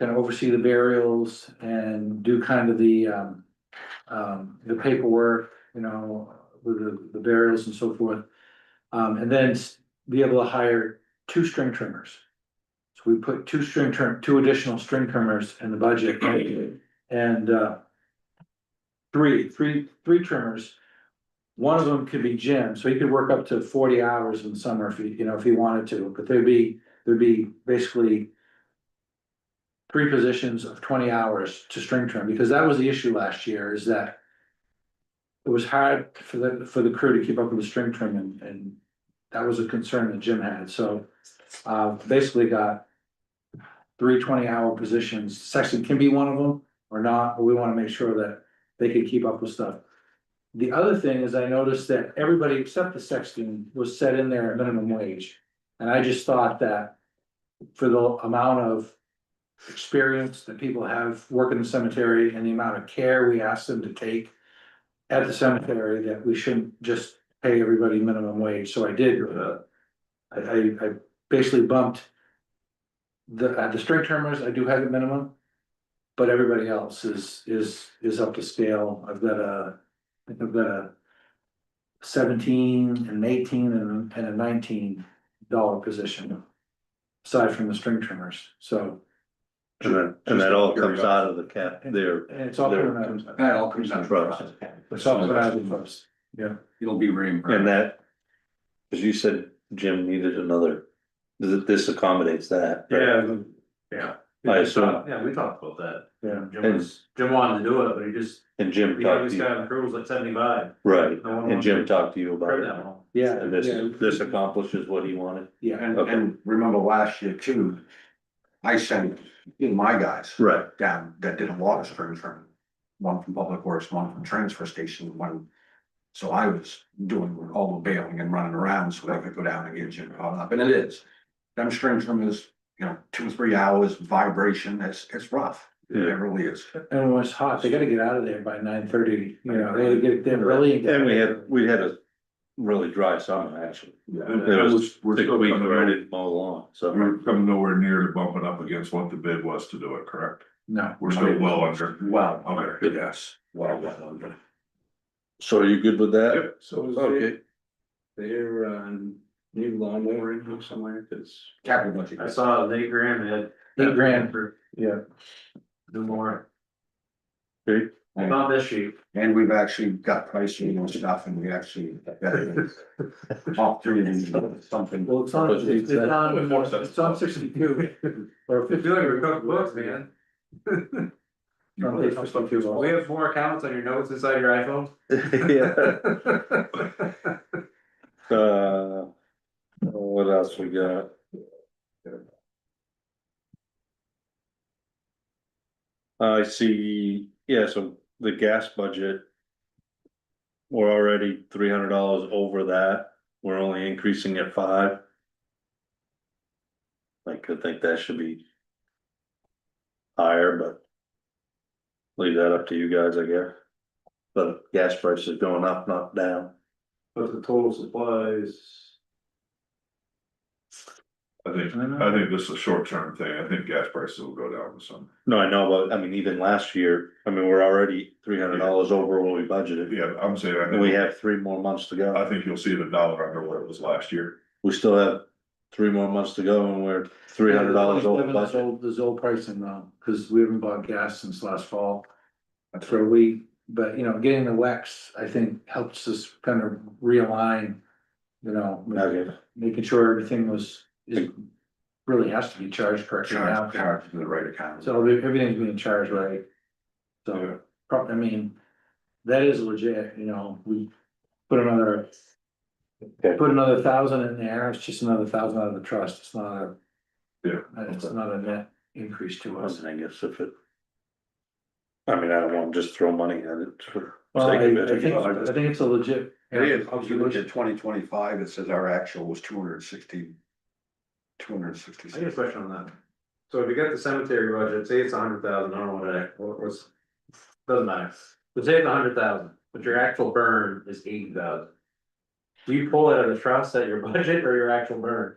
kind of oversee the burials and do kind of the paperwork, you know, with the burials and so forth. And then be able to hire 2 string trimmers. So we put 2 additional string trimmers in the budget and three trimmers. One of them could be Jim, so he could work up to 40 hours in the summer if he wanted to, but there'd be basically 3 positions of 20 hours to string trim, because that was the issue last year, is that it was hard for the crew to keep up with the string trim and that was a concern that Jim had, so basically got 3 20-hour positions. Sexton can be one of them or not, but we wanna make sure that they can keep up with stuff. The other thing is I noticed that everybody except the sexton was set in there at minimum wage. And I just thought that for the amount of experience that people have working in the cemetery and the amount of care we ask them to take at the cemetery, that we shouldn't just pay everybody minimum wage. So I did, I basically bumped the string trimmers, I do have a minimum, but everybody else is up to scale. I've got a 17 and an 18 and a $19 position. Aside from the string trimmers, so. And that all comes out of the cap there. And it's all coming out, That all comes out of Trust. it's all coming out of the trust. Yeah. It'll be reimbursed. And that, as you said, Jim needed another, this accommodates that. right? Yeah. I assume. Yeah, we talked about that. Yeah. Jim wanted to do it, but he just, And Jim the talked youngest to guy you, on the crew was like 75. right, No one and wanted Jim to talked to you about prep it. that long. Yeah. And this accomplishes what he wanted. Yeah. And remember last year too, I sent my guys Right. down that did a lot of string trimming. One from Public Works, one from transfer station, one. So I was doing all the bailing and running around so they could go down and get Jim caught up, and it is. Them string trimmers, 2 or 3 hours vibration, it's rough, it Yeah. really is. And when it's hot, they gotta get out of there by 9:30, they gotta get there early. And we had a really dry summer, actually. Yeah. It was We're 6 still weeks coming where I nowhere- didn't mow the lawn, so. we're coming nowhere near to bumping up against what the bid was to do it, correct? No. We're still well under. Well, Okay. yes, well under. So are you good with that? Yep. So is Okay. They're new lawnmower in here somewhere, cause. Capital budget. I saw an $8 grand, they had. $8 grand. For Yeah. do more. Okay, Not this sheet. And we've actually got pricing and stuff, and we actually got opportunities, something. Well, it's on 62. Or I feel like we're cooking books, man. On page 52. We have more accounts on your notes inside your iPhone. What else we got? I see, yeah, so the gas budget. We're already $300 over that, we're only increasing at 5. I could think that should be higher, but. Leave that up to you guys, I guess. But gas prices going up, not down. But the total supplies. I think this is a short-term thing, I think gas prices will go down with some. No, I know, but I mean, even last year, I mean, we're already $300 over what we budgeted. Yeah, I'm saying, I And we think, have 3 more months to I go. think you'll see the dollar under what it was last year. We still have 3 more months to go and we're $300 over budget. There's old pricing now, cause we haven't bought gas since last fall. That's So but you know, getting the WEX, I think helps us kind of realign, you know, Okay. making sure everything really has to be charged correctly now. Charge to the right account. So everything's being charged right. So, I mean, that is legit, you know, we put another. Okay. Put another 1,000 in there, it's just another 1,000 out of the trust, it's not it's not a net increase to us. I guess if it. I mean, I don't want to just throw money at it for Well, sake I of it. think it's a legit. It is, if you look at 2025, it says our actual was 260. I got a 266. question on that. So if you get the cemetery budget, say it's 100,000, I don't know what was, doesn't matter. But say it's 100,000, but your actual burn is 80,000. Do you pull it out of the trust at your budget or your actual burn?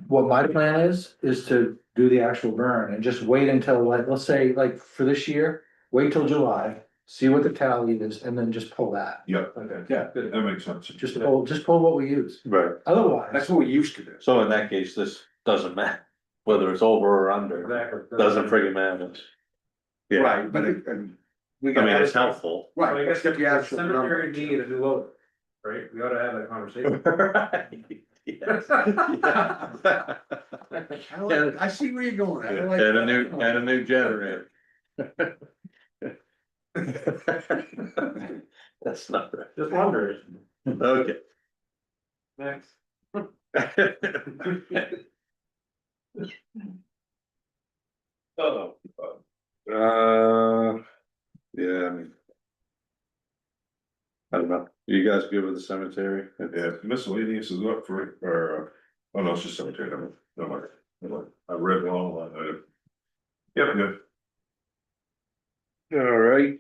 What my plan is to do the actual burn and just wait until like, let's say like for this year, wait till July. See what the tally is and then just pull that, Yep, Okay. Yeah. Good. that makes sense. just pull what we use, Right, otherwise. That's what we used to do. so in that case, this doesn't matter, whether it's over or under, Exactly. doesn't friggin' matter. Yeah, Right, but we I got. mean, it's helpful. So I Right, guess let's get the if actual cemetery number. need a new loader, right? We ought to have that conversation. I see where you're going. I like And that. a new generator. That's not right. Just wondering. Okay. Next. Oh. Yeah, I mean. I don't know, you guys good with the cemetery? Yeah, miscellaneous is up for, or, oh no, it's just cemetery, no, I read wrong line item. Yep, good. All right.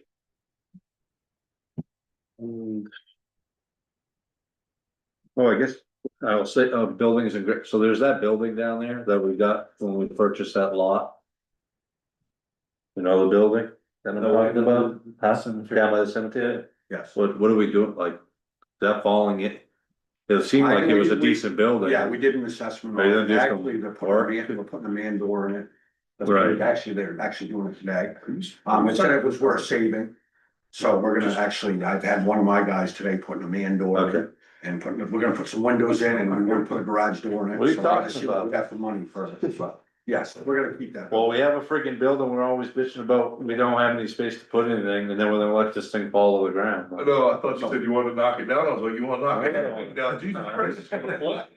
Oh, I guess I'll say, buildings and, so there's that building down there that we got when we purchased that lot. You know, the building that I'm talking about, down by the cemetery, Yes. what are we doing, like, that falling in? It seemed like it was a decent building. Yeah, we did an assessment. Are you gonna do some Actually, they're work? putting a man door in it. Right. Actually, they're actually doing it today. It said it was worth saving. So we're gonna actually, I've had one of my guys today putting a man door in. Okay. And we're gonna put some windows in and we're gonna put a garage door in it. What are you So we're gonna talking see what about? we got the money for it, but yes, we're gonna keep that. Well, we have a freaking building, we're always bitching about, we don't have any space to put anything, and then we're gonna let this thing fall to the ground. No, I thought you said you wanted to knock it down, I was like, you wanna knock it down, Jesus Christ. What?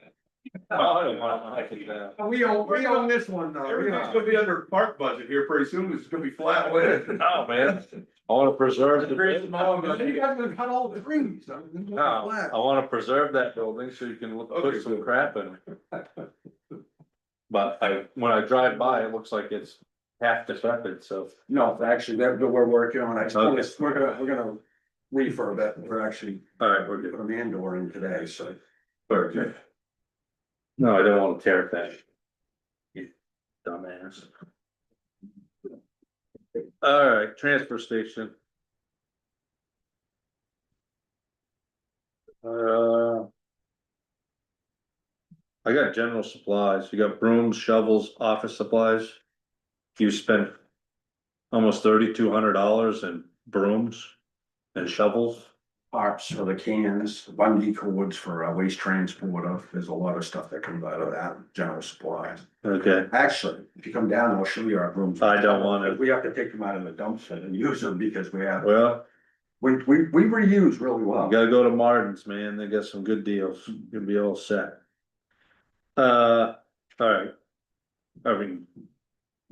I don't want to knock it down. We own this one now. Everything's gonna be under park budget here pretty soon, it's gonna be flat land. No, man, I wanna preserve the. Very small, but You guys have cut all the trees. No, I wanna preserve that building so you can put some crap in it. But when I drive by, it looks like it's half decrepit, so. No, actually, that, we're working on it. Okay. We're gonna refurb it. We're actually Alright, we're good. put a man door in today, so. Okay. No, I don't wanna tear it down. You dumbass. Alright, transfer station. I got general supplies, you got brooms, shovels, office supplies. You spent almost $3,200 in brooms and shovels. Parts for the cans, bungee cords for a waste transporter, there's a lot of stuff that comes out of that, general supplies. Okay, Actually, if you come down, I'll show you our rooms. I don't want it. We have to take them out of the dumpster and use them because we have, well, we reuse really well. you gotta go to Martin's, man, they got some good deals, you'll be all set. All right. I mean,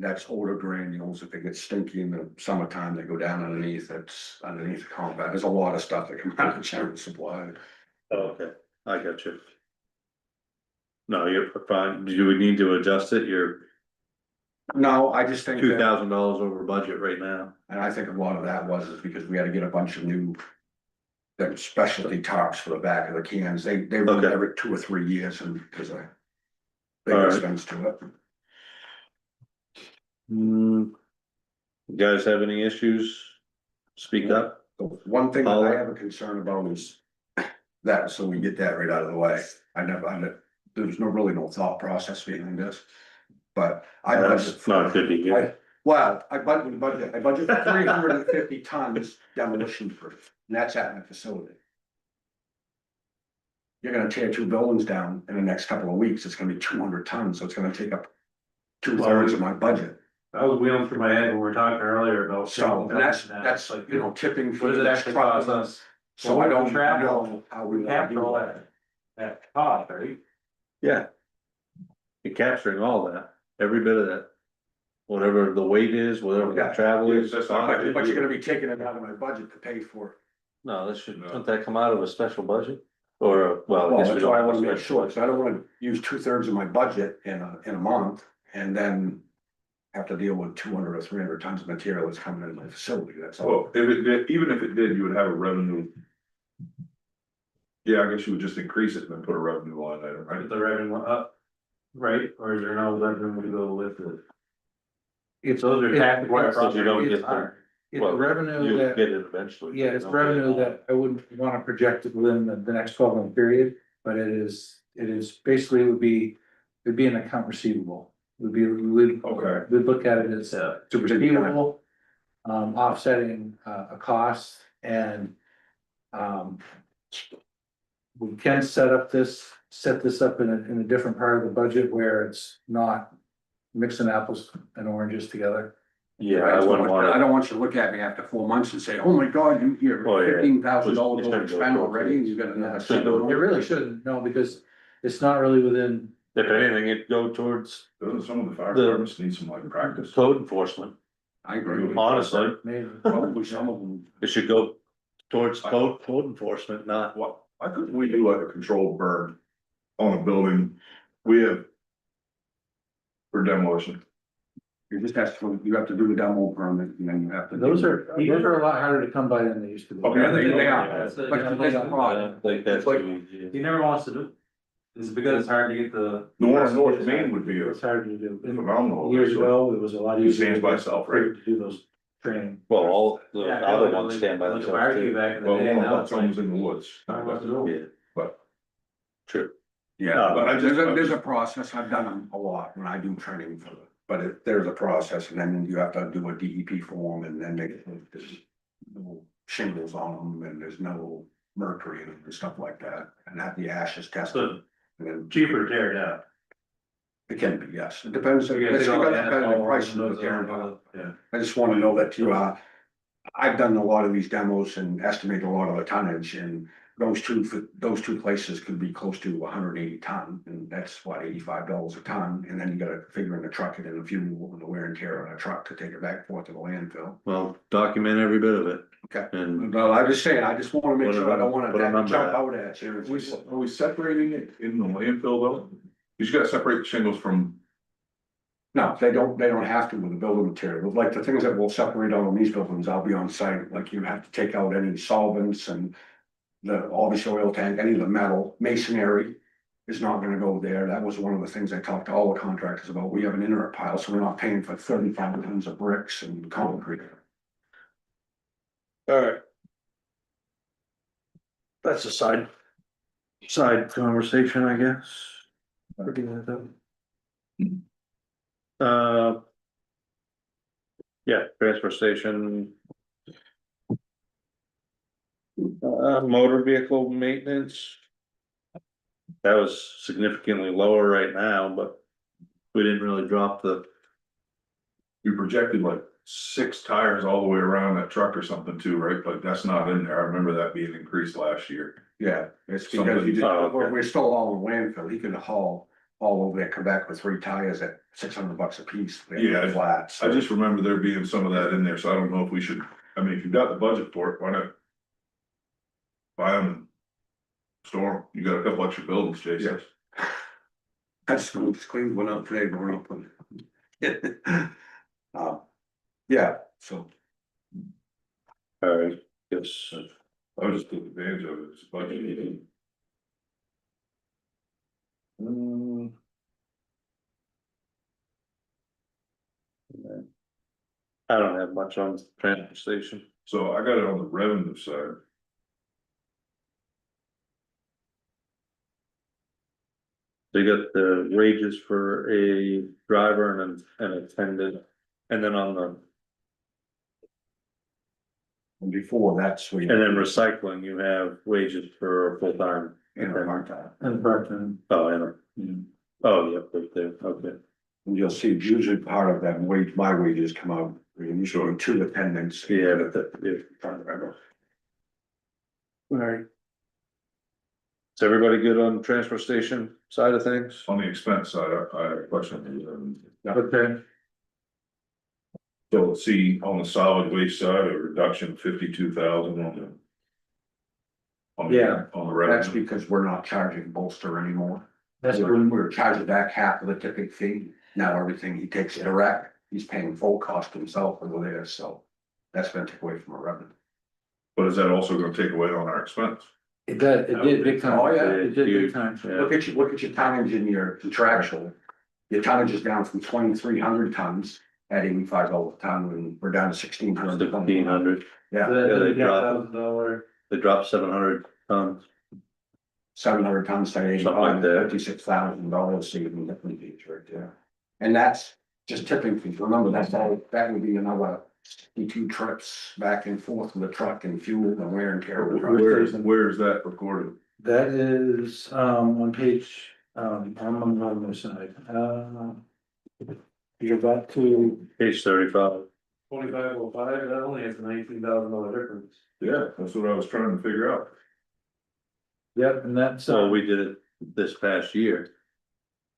That's odor granules, if it gets stinky in the summertime, they go down underneath, it's underneath the compound, there's a lot of stuff that comes out of general supply. okay, I got you. No, you're fine, do we need to adjust it, you're No, I just think that, $2,000 over budget right now. and I think a lot of that was because we had to get a bunch of new. Them specialty tarps for the back of the cans, they run Okay. every 2 or 3 years and there's a. Big All right. expense to it. You guys have any issues? Speak up. The one thing that I have a concern about is that, so we get that right out of the way. There's really no thought process behind this. But I budget That's not good to hear. well, I budget 350 tons demolition proof, and that's at my facility. You're gonna tear 2 buildings down in the next couple of weeks, it's gonna be 200 tons, so it's gonna take up 2/3 of my budget. I was wheeling through my head when we were talking earlier about. So, and that's like, tipping. What does it actually cost us? So I don't Travel. know how we. We capture all that cost, right? Yeah. You're capturing all that, every bit of that. Whatever the weight is, whatever the Yeah. travel is. That's not- But you're gonna be taking it out of my budget to pay for. No, that shouldn't that come out of a special budget? Or, well, I Well, guess we that's don't why I have a wanna make special sure, budget. so I don't wanna use 2/3 of my budget in a month and then. Have to deal with 200 or 300 tons of material that's coming into my facility, that's all. Well, if it did, even if it did, you would have a revenue. Yeah, I guess you would just increase it and then put a revenue line item, right? Put the revenue up, right? Or is there no revenue to go with it? It's, Those are tax acquired So you don't property. get the, it's well, revenue you that, get it eventually. yeah, it's You don't get it revenue all. that I wouldn't wanna project it within the next 12-month period. But it is basically it'd be an account receivable, we'd Okay. look at it as Yeah. to receivable. Offsetting a cost and. We can set this up in a different part of the budget where it's not mixing apples and oranges together. Yeah, I wouldn't I want don't want you to look at me after 4 months and say, oh my God, you're Oh, yeah. $15,000 You should overspent go already, and you got another. Should go. It really shouldn't, no, because it's not really within, it. If anything, it'd go towards Doesn't some of the fire The- departments need some like practice? code enforcement, I agree. honestly. maybe. Probably some of them. It should go towards code enforcement, not. What, why couldn't we do like a controlled burn on a building? We have. For demolition. You just have to do the demo permit and then you have to. Those are a lot harder to come by than they used to be. Okay, They are. That's the- But yeah, there's a I problem. don't think that's too easy. He never wants to do. Is it because it's hard to get the? The one in North Main would be a It's hard to do. phenomenal. Years ago, it was a lot It easier. stands by itself, right? To do those training. Well, all the Yeah, other like- ones stand by like a themselves barbecue too. back in the Well, day, one now of it's them like. was in the woods. I don't know what to do. Yeah, But true. Yeah, but I just- there's a process, I've done them a lot when I do training for, there's a process, and then you have to do a DEP form, and then there's no shingles on them, and there's no mercury in them and stuff like that, and have the ashes tested. And then Cheaper to tear it down. it can be, yes, it depends, So you it's gotta take all got the dependent asphalt price and of those the tear are down. all- Yeah. I just wanna know that you, I've done a lot of these demos and estimate a lot of the tonnage, and those two places could be close to 180 ton, and that's what, $85 a ton, and then you gotta figure in the truck it in the fuel and the wear and tear on a truck to take it back forth to the landfill. Well, document every bit of it. Okay. And No, I'm just saying, I just wanna make sure I don't wanna Put a number jump out. out at you. are we separating it in the landfill though? You just gotta separate the shingles from, No, they don't have to with the building material, like the things that will separate on these buildings, I'll be on site, like you have to take out any solvents and. Obviously oil tank, any of the metal, masonry is not gonna go there, that was one of the things I talked to all the contractors about, we have an inert pile, so we're not paying for 35 tons of bricks and concrete. Alright. That's a side conversation, I guess. Uh. Yeah, transfer station. Motor vehicle maintenance. That was significantly lower right now, but we didn't really drop the, You projected like 6 tires all the way around that truck or something too, right? Like that's not in there. I remember that being increased last year. Yeah, it's because Something- you did, Oh, okay. we're still all in landfill, he could haul over there, come back with 3 tires at $600 a piece. Yeah, Flat. I just remember there being some of that in there, so I don't know if we should, I mean, if you've got the budget for it, why not? Buy them and store them. You got a couple extra buildings, Jason. That's clean one up today, we're open. Yeah, so. alright, yes. I would just take advantage of it, it's budget. I don't have much on transfer station. So I got it on the revenue side. They got the wages for a driver and an attendant, and then on the, And before that's. and then recycling, you have wages for a full-time. Part-time. And Burton. Oh, and, oh, yep, right there, okay. And you'll see usually part of that wage, my wages come out, usually 2 attendants. Yeah, but that, yeah. Trying to remember. Alright. Is everybody good on the transfer station side of things? On the expense side, I had a question. Okay. So let's see, on the solid waste side, a reduction of 52,000 on the. Yeah. On the revenue. That's because we're not charging bolster anymore. That's We're when, we're charging back half of the tipping fee. Now everything he takes direct, he's paying full cost himself over there, so. That's gonna take away from our revenue. But is that also gonna take away on our expense? it did big time. Oh, yeah. It did big time. Yeah. Look at your tonnage in your contractual. Your tonnage is down from 2,300 tons at $85 a ton, and we're down to 1,600. 1,500, Yeah, they dropped, $1,000. they dropped 700 tons. 700 tons to Something like that. $56,000 saving tipping fees right there. And that's just tipping fees. Remember, that would be another 62 trips back and forth with the truck and fuel and wear and tear. of the truck. Where is that recorded? That is, on page, I'm on the other side, you're back to, Page 35. 2505, that only has a $19,000 difference. Yeah, that's what I was trying to figure out. yep, and that's, So we did it this past year.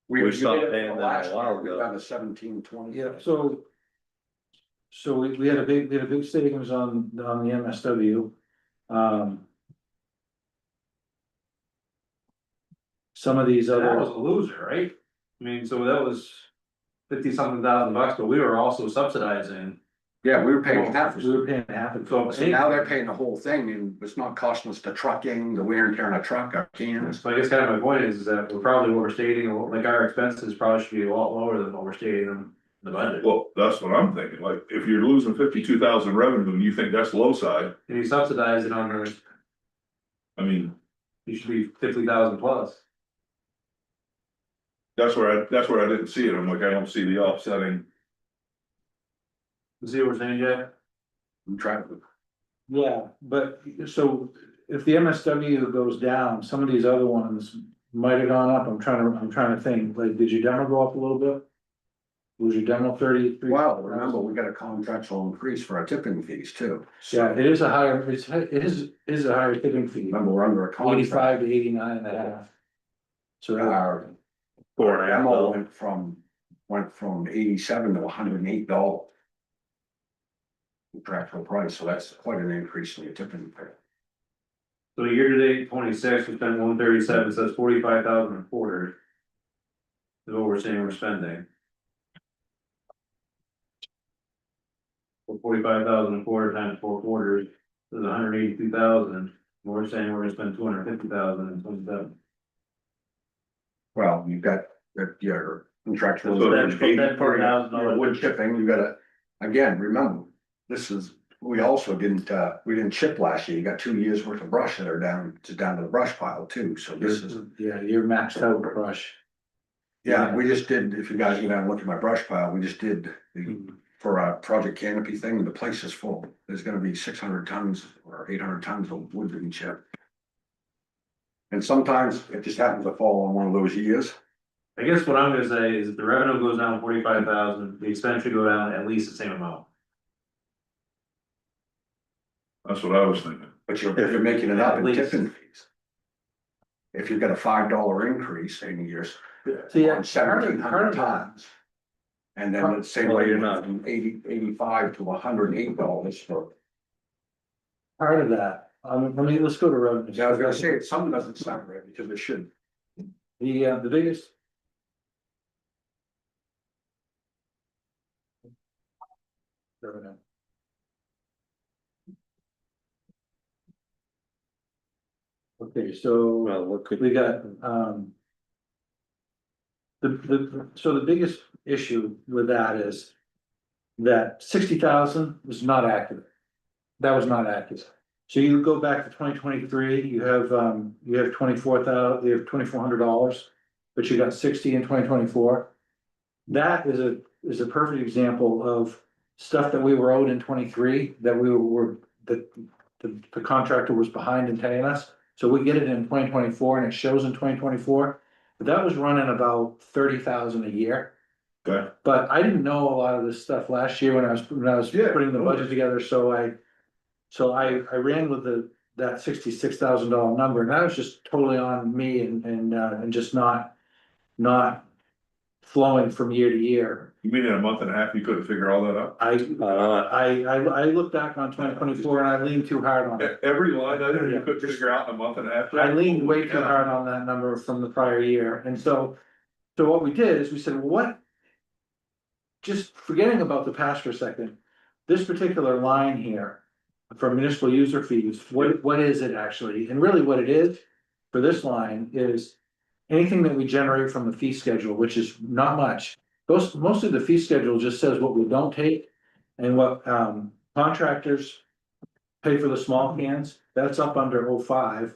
We stopped paying them a while ago. Down to 1720. yeah, so we had a big savings on the MSW. Some of these That was other, a loser, right? I mean, so that was 50-something thousand bucks, but we were also subsidizing. Yeah, we were paying half. we were paying half of So- it. So now they're paying the whole thing, and it's not costing us the trucking, the wear and tear on a truck, our cans. So I guess kind of my point is that we're probably overstating, like our expenses probably should be a lot lower than what we're stating in the budget. Well, that's what I'm thinking, like, if you're losing 52,000 revenue and you think that's low side, And you subsidize it on the, I mean, you should be 50,000 plus. that's where I didn't see it. I'm like, I don't see the offsetting. You see what we're saying, Jay? I'm trying to. Yeah, but so if the MSW goes down, some of these other ones might have gone up. I'm trying to think, like, did your demo go up a little bit? Was your demo 33? Well, remember, we got a contractual increase for our tipping fees too. Yeah, it is a higher, it is a higher tipping fee, Remember, we're under a contract. 85 to 89 and a half. So Our 4.5 demo mil. went from 87 to $108. Contractual price, so that's quite an increase in your tipping fee. So year to date, 26, we spent 137, so that's 45,000 a quarter. Is what we're saying we're spending. 45,000 a quarter times 4 quarters is 182,000. We're saying we're gonna spend 250,000 in 27. Well, you've got your contractual. So that's $10,000 Your wood chipping, you gotta, again, remember, we also didn't chip last year. You got 2 years worth of brush that are down to the brush pile too, so this is. yeah, you're maxed out brush. Yeah, we just did, if you guys go down and look at my brush pile, we just did the for a project canopy thing, the place is full. There's gonna be 600 tons or 800 tons of wood being chipped. And sometimes it just happens to fall on one of those years. I guess what I'm gonna say is if the revenue goes down 45,000, the expense should go down at least the same amount. That's what I was thinking. But you're making it up At in least. tipping fees. If you've got a $5 increase in years. See, On 1,700 tons. And then the same Well, way you're you're not. not 85 to $108 for. part of that, let's go to revenue. Yeah, I was gonna say, some doesn't sound right because it should. The biggest. Revenue. Okay, so Well, what could, we got, so the biggest issue with that is that 60,000 was not accurate. That was not accurate. So you go back to 2023, you have 24,000, you have $2,400, but you got 60 in 2024. That is a perfect example of stuff that we were owed in 23 that we were, that the contractor was behind in paying us. So we get it in 2024 and it shows in 2024, but that was running about 30,000 a year. Okay. But I didn't know a lot of this stuff last year when I was Yeah. putting the budget together, so I ran with that $66,000 number, and that was just totally on me and just not flowing from year to year. You mean in a month and a half, you couldn't figure all that out? I look back on 2024 and I leaned too hard on it. Every line item you couldn't figure out in a month and a half? I leaned way too hard on that number from the prior year, and so what we did is we said, well, what? Just forgetting about the past for a second, this particular line here for municipal user fees, what is it actually? And really what it is for this line is anything that we generate from the fee schedule, which is not much. Most of the fee schedule just says what we don't take and what contractors pay for the small cans. That's up under 05,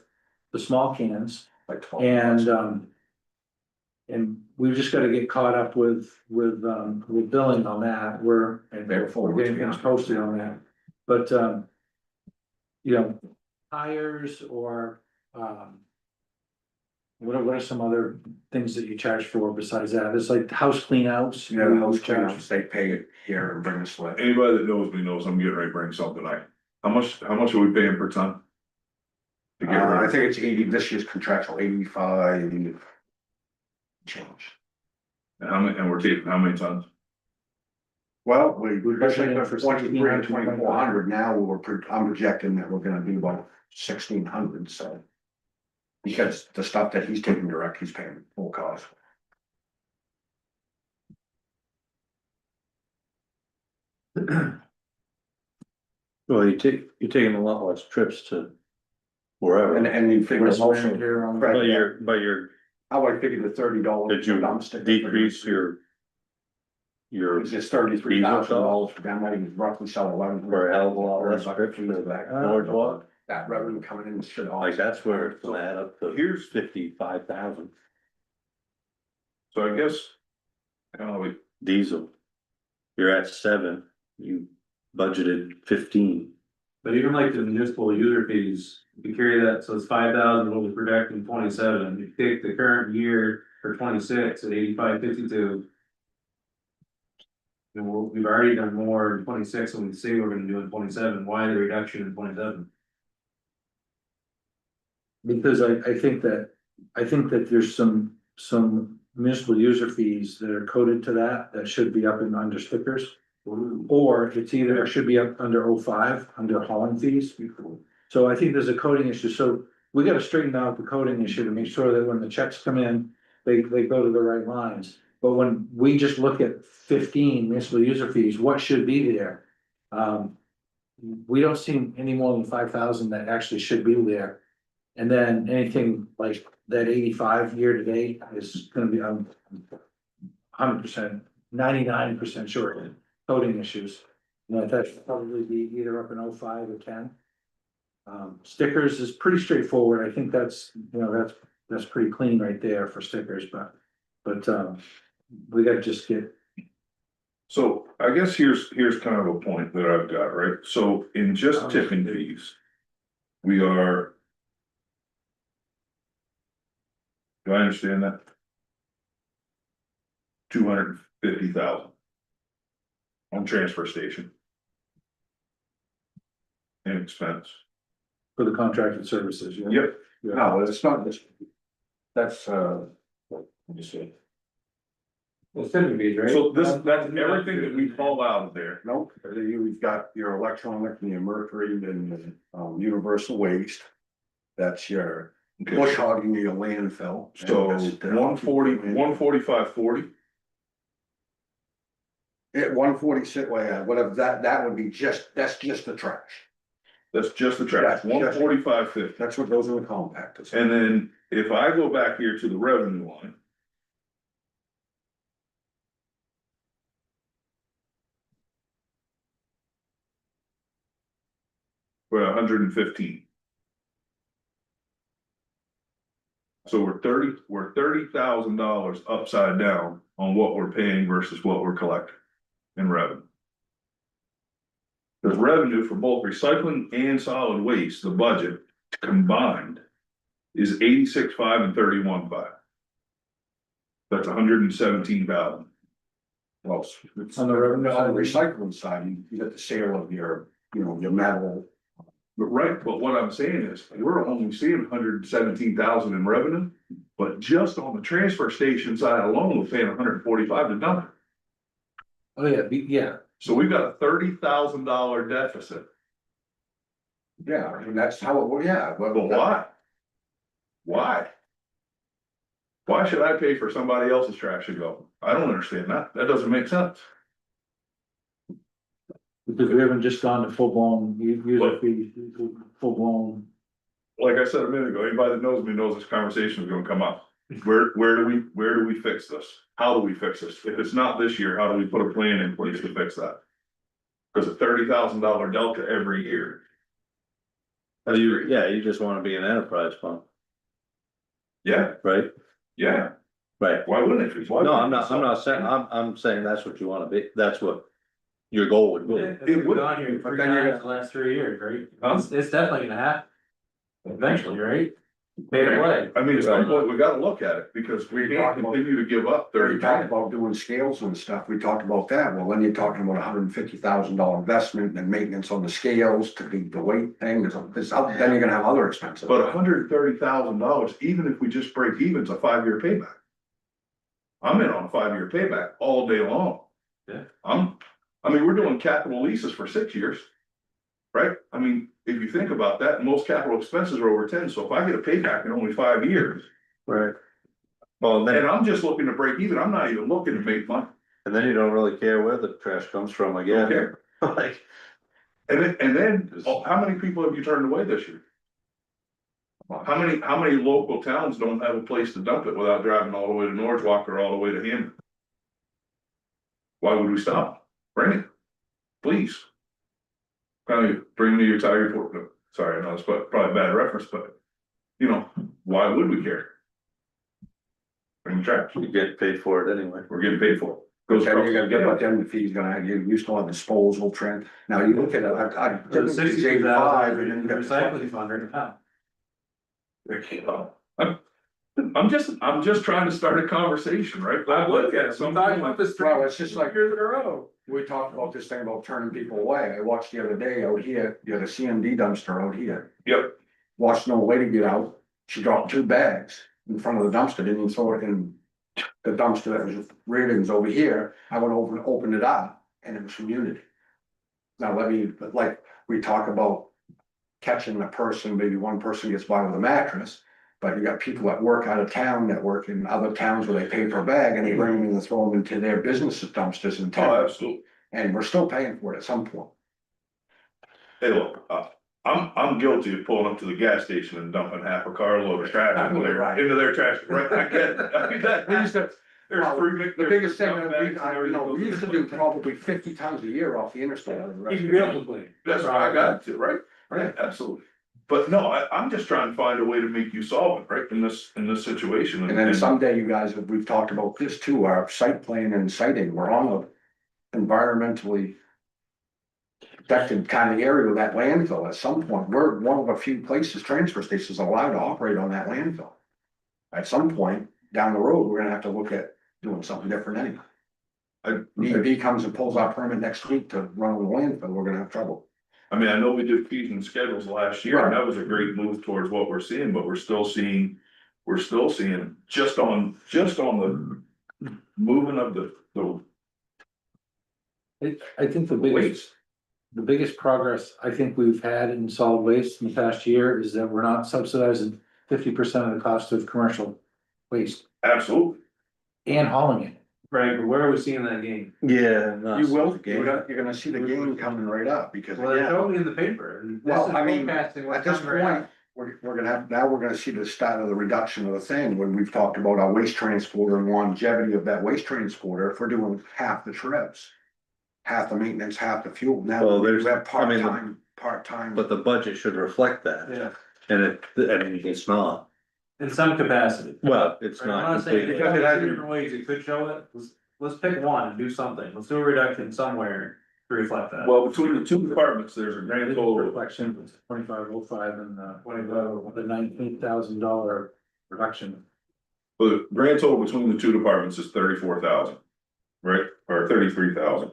the small cans. Like 12 And we've just gotta get caught up with billing on that, we're getting things posted on that. But, tires or, what are some other things that you charge for besides that? It's like house clean outs. Yeah, the house cleanouts, they pay it here and bring a slip. Anybody that knows me knows I'm getting ready to bring something. How much are we paying per ton? To get I rid of, think it's 80, this year's contractual 85 change. and we're taking how many tons? Well, we're budgeting for 23 and 1,600, 2,400 now, I'm projecting that we're gonna be about 1,600, so. Because the stuff that he's taking direct, he's paying full cost. well, you're taking a lot less trips to wherever. And you figure it's also, But you're, how I figured the $30. did you dumpster. decrease your It's just $33,000 for them, I roughly sell 11. for a hell of a lot less trips to that. North Walk? That revenue coming in should all. Like, that's where it's gonna add up to Here's- 55,000 So I guess. We diesel. You're at 7, you budgeted 15. But even like the municipal user fees, if you carry that, so it's 5,000, what we project in 27, you take the current year for 26 at 85.52. And we've already done more in 26 than we say we're gonna do in 27, why the reduction in 27? Because I think that there's some municipal user fees that are coded to that should be up and under stickers. Or it's either, it should be up under 05, under hauling fees. So I think there's a coding issue, so we gotta straighten out the coding issue to make sure that when the checks come in, they go to the right lines. But when we just look at 15 municipal user fees, what should be there? We don't see any more than 5,000 that actually should be there. And then anything like that 85 year to date is gonna be 100%, 99% sure coding issues. That should probably be either up in 05 or 10. Stickers is pretty straightforward. I think that's pretty clean right there for stickers, but we gotta just get So I guess here's kind of a point that I've got, right? So in just tipping fees. We are. Do I understand that? 250,000. On transfer station. And expense. For the contracted services, yeah. Yep. No, it's not this. That's, let me see. Well, tipping fees, right? So that's everything that we call out of there. Nope, you've got your electronic and your mercury and universal waste. That's your bush hogging, your landfill. So And that's 145.40. At 146, well, yeah, whatever, that would be that's just the trash. That's just the trash, Yeah, just- 145.50. That's what goes in the compactors. And then if I go back here to the revenue line. We're 115. So we're $30,000 upside down on what we're paying versus what we're collecting in revenue. The revenue for both recycling and solid waste, the budget combined is 86.5 and 31.5. That's 117,000. Well, it's On the revenue on the side. recycling side, you get the sale of your, your metal. But right, but what I'm saying is, we're only seeing 117,000 in revenue, but just on the transfer station side alone, we're paying 145 to dump it. Oh, yeah, yeah. So we've got a $30,000 deficit. Yeah, I mean, that's how it, well, yeah. But why? Why? Why should I pay for somebody else's trash to go? I don't understand that. That doesn't make sense. Because we haven't just gone to full blown, user fee, full blown. Like I said a minute ago, anybody that knows me knows this conversation is gonna come up. Where do we fix this? How do we fix this? If it's not this year, how do we put a plan in place to fix that? Cause a $30,000 delta every year. You just wanna be an enterprise fund, Yeah, right? yeah. Right. Why wouldn't it? Why No, wouldn't it? I'm not saying, I'm saying that's what you wanna be, that's what your goal would be. It would on here, but then you're gonna the last 3 years, right? It's definitely gonna happen. Eventually, right? Pay to play. I mean, at some point, we gotta look at it, because we can't continue to give up We 30 talked about doing scales and stuff, we talked about that, well, then you're talking about $150,000 investment and maintenance on the scales to be the weight thing, then you're gonna have other expenses. But $130,000, even if we just break even, it's a 5-year payback. I'm in on a 5-year payback all day long. Yeah. I mean, we're doing capital leases for 6 years. Right? I mean, if you think about that, most capital expenses are over 10, so if I get a payback in only 5 years. Right. Well, And I'm just looking to break even, I'm not even looking to make money. and then you don't really care where the trash comes from again. Okay. Like, And then, how many people have you turned away this year? How many local towns don't have a place to dump it without driving all the way to Norwalk or all the way to Hammond? Why would we stop? Bring it, please. Kind of bring me your tire report. Sorry, I know it's probably a bad reference, but why would we care? Bring the trash. you get paid for it anyway. We're getting paid for it. Then Goes you're gonna get across- what then the fee's gonna have, you still have disposal trend, now you look at it, I So the did 62,000 and then you got recycling fund right now. I'm just trying to start a conversation, right? Well, it's just like- years in a row. We talked about this thing about turning people away. I watched the other day out here, you had a CMD dumpster out here. Yep. Watched an old lady get out. She dropped 2 bags in front of the dumpster, didn't even throw it in the dumpster that was readings over here. I went over and opened it up and it was from Unity. Now, like, we talk about catching a person, maybe one person gets by with a mattress. But you got people that work out of town, that work in other towns where they pay per bag and they bring them in and throw them into their business dumpsters in Oh, town. absolutely. And we're still paying for it at some point. Hey, look, I'm guilty of pulling up to the gas station and dumping half a carload of trash into their trash, right? I get it. I mean, there's Well, three. The biggest thing that bags and everything we used to do probably 50 times a year off the interstate. That's what I got to, right? Right, absolutely. But no, I'm just trying to find a way to make you solve it, right, in this situation. And then someday you guys, we've talked about this too, our site plan and siting, we're on environmentally protected kind of area with that landfill. At some point, we're one of a few places, transfer stations allowed to operate on that landfill. At some point down the road, we're gonna have to look at doing something different anyway. DEP comes and pulls our permit next week to run on the landfill, we're gonna have trouble. I mean, I know we did fees and schedules last year, and that was a great move towards what we're seeing, but we're still seeing just on the moving of the I think the biggest, waste. the biggest progress I think we've had in solid waste in the past year is that we're not subsidizing 50% of the cost of commercial waste Absolutely. and hauling it. Right, but where are we seeing that gain? Yeah. You will, you're gonna see the gain coming right up because. Well, it's again, only in the paper. And this Well, is I mean, forecasting what's at this coming right point, we're gonna have, now we're gonna see the start of the reduction of the thing, when we've talked about our waste transporter and longevity of that waste transporter, if we're doing half the trips. Half the maintenance, half the fuel, now Well, we there's- have I mean, part-time. But the budget should reflect that, Yeah, and I mean, it's not, in some capacity. well, it's I'm not not saying, completely. because it has different ways, it could show it, let's pick one and do something, let's do a reduction somewhere to reflect that. Well, between the two departments, there's a grand total. Reflection was 2505 and the $19,000 reduction. But the grand total between the two departments is 34,000, right, or 33,000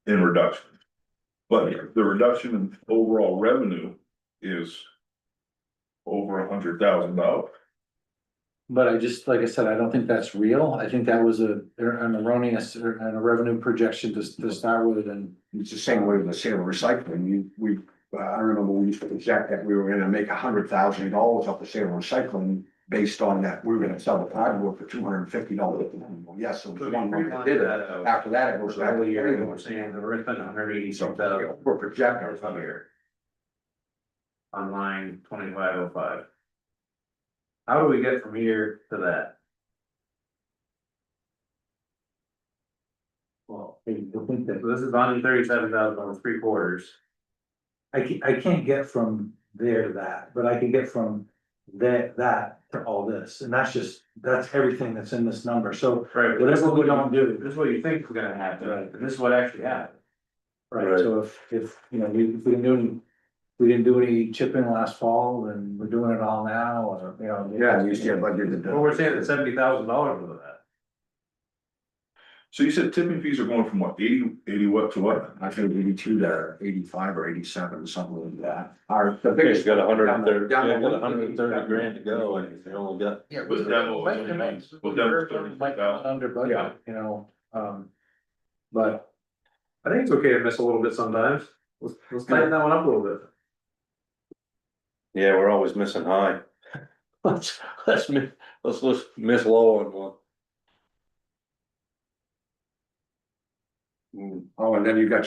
in reduction. But the reduction in overall revenue is over $100,000. But I just, like I said, I don't think that's real. I think that was an erroneous and a revenue projection to start with and. It's the same way with the sale of recycling, I remember we used to project that we were gonna make $100,000 off the sale of recycling. Based on that, we were gonna sell the cardboard for $250. Yes, so it was one month that did it, after that, it goes back to the year. We're saying that we're spending 180 So, something we're projecting from here. On line 2505. How do we get from here to that? Well, I think that So this is $137,000 over 3/4. I can't get from there to that, but I can get from that to all this, and that's everything that's in this number, so. Right. Whatever we don't do. This is what you think is gonna happen, and this is what actually happened. Right, so if, you know, we didn't do any chipping last fall, and we're doing it all now, or, you know. Yeah, you see a budget. Well, we're saying that $70,000 of that. So you said tipping fees are going from what, 80 what to what? I think 82 to 85 or 87, something like that. The You biggest. got 130, down the- you got 130 grand to go, and you only got. Yeah, With demo, might come in- with demo, might come in under budget, Yeah. you know, but I think it's okay to miss a little bit sometimes. Let's tighten that one up a little bit. Yeah, we're always missing high. Let's miss low on one. Oh, and then there's a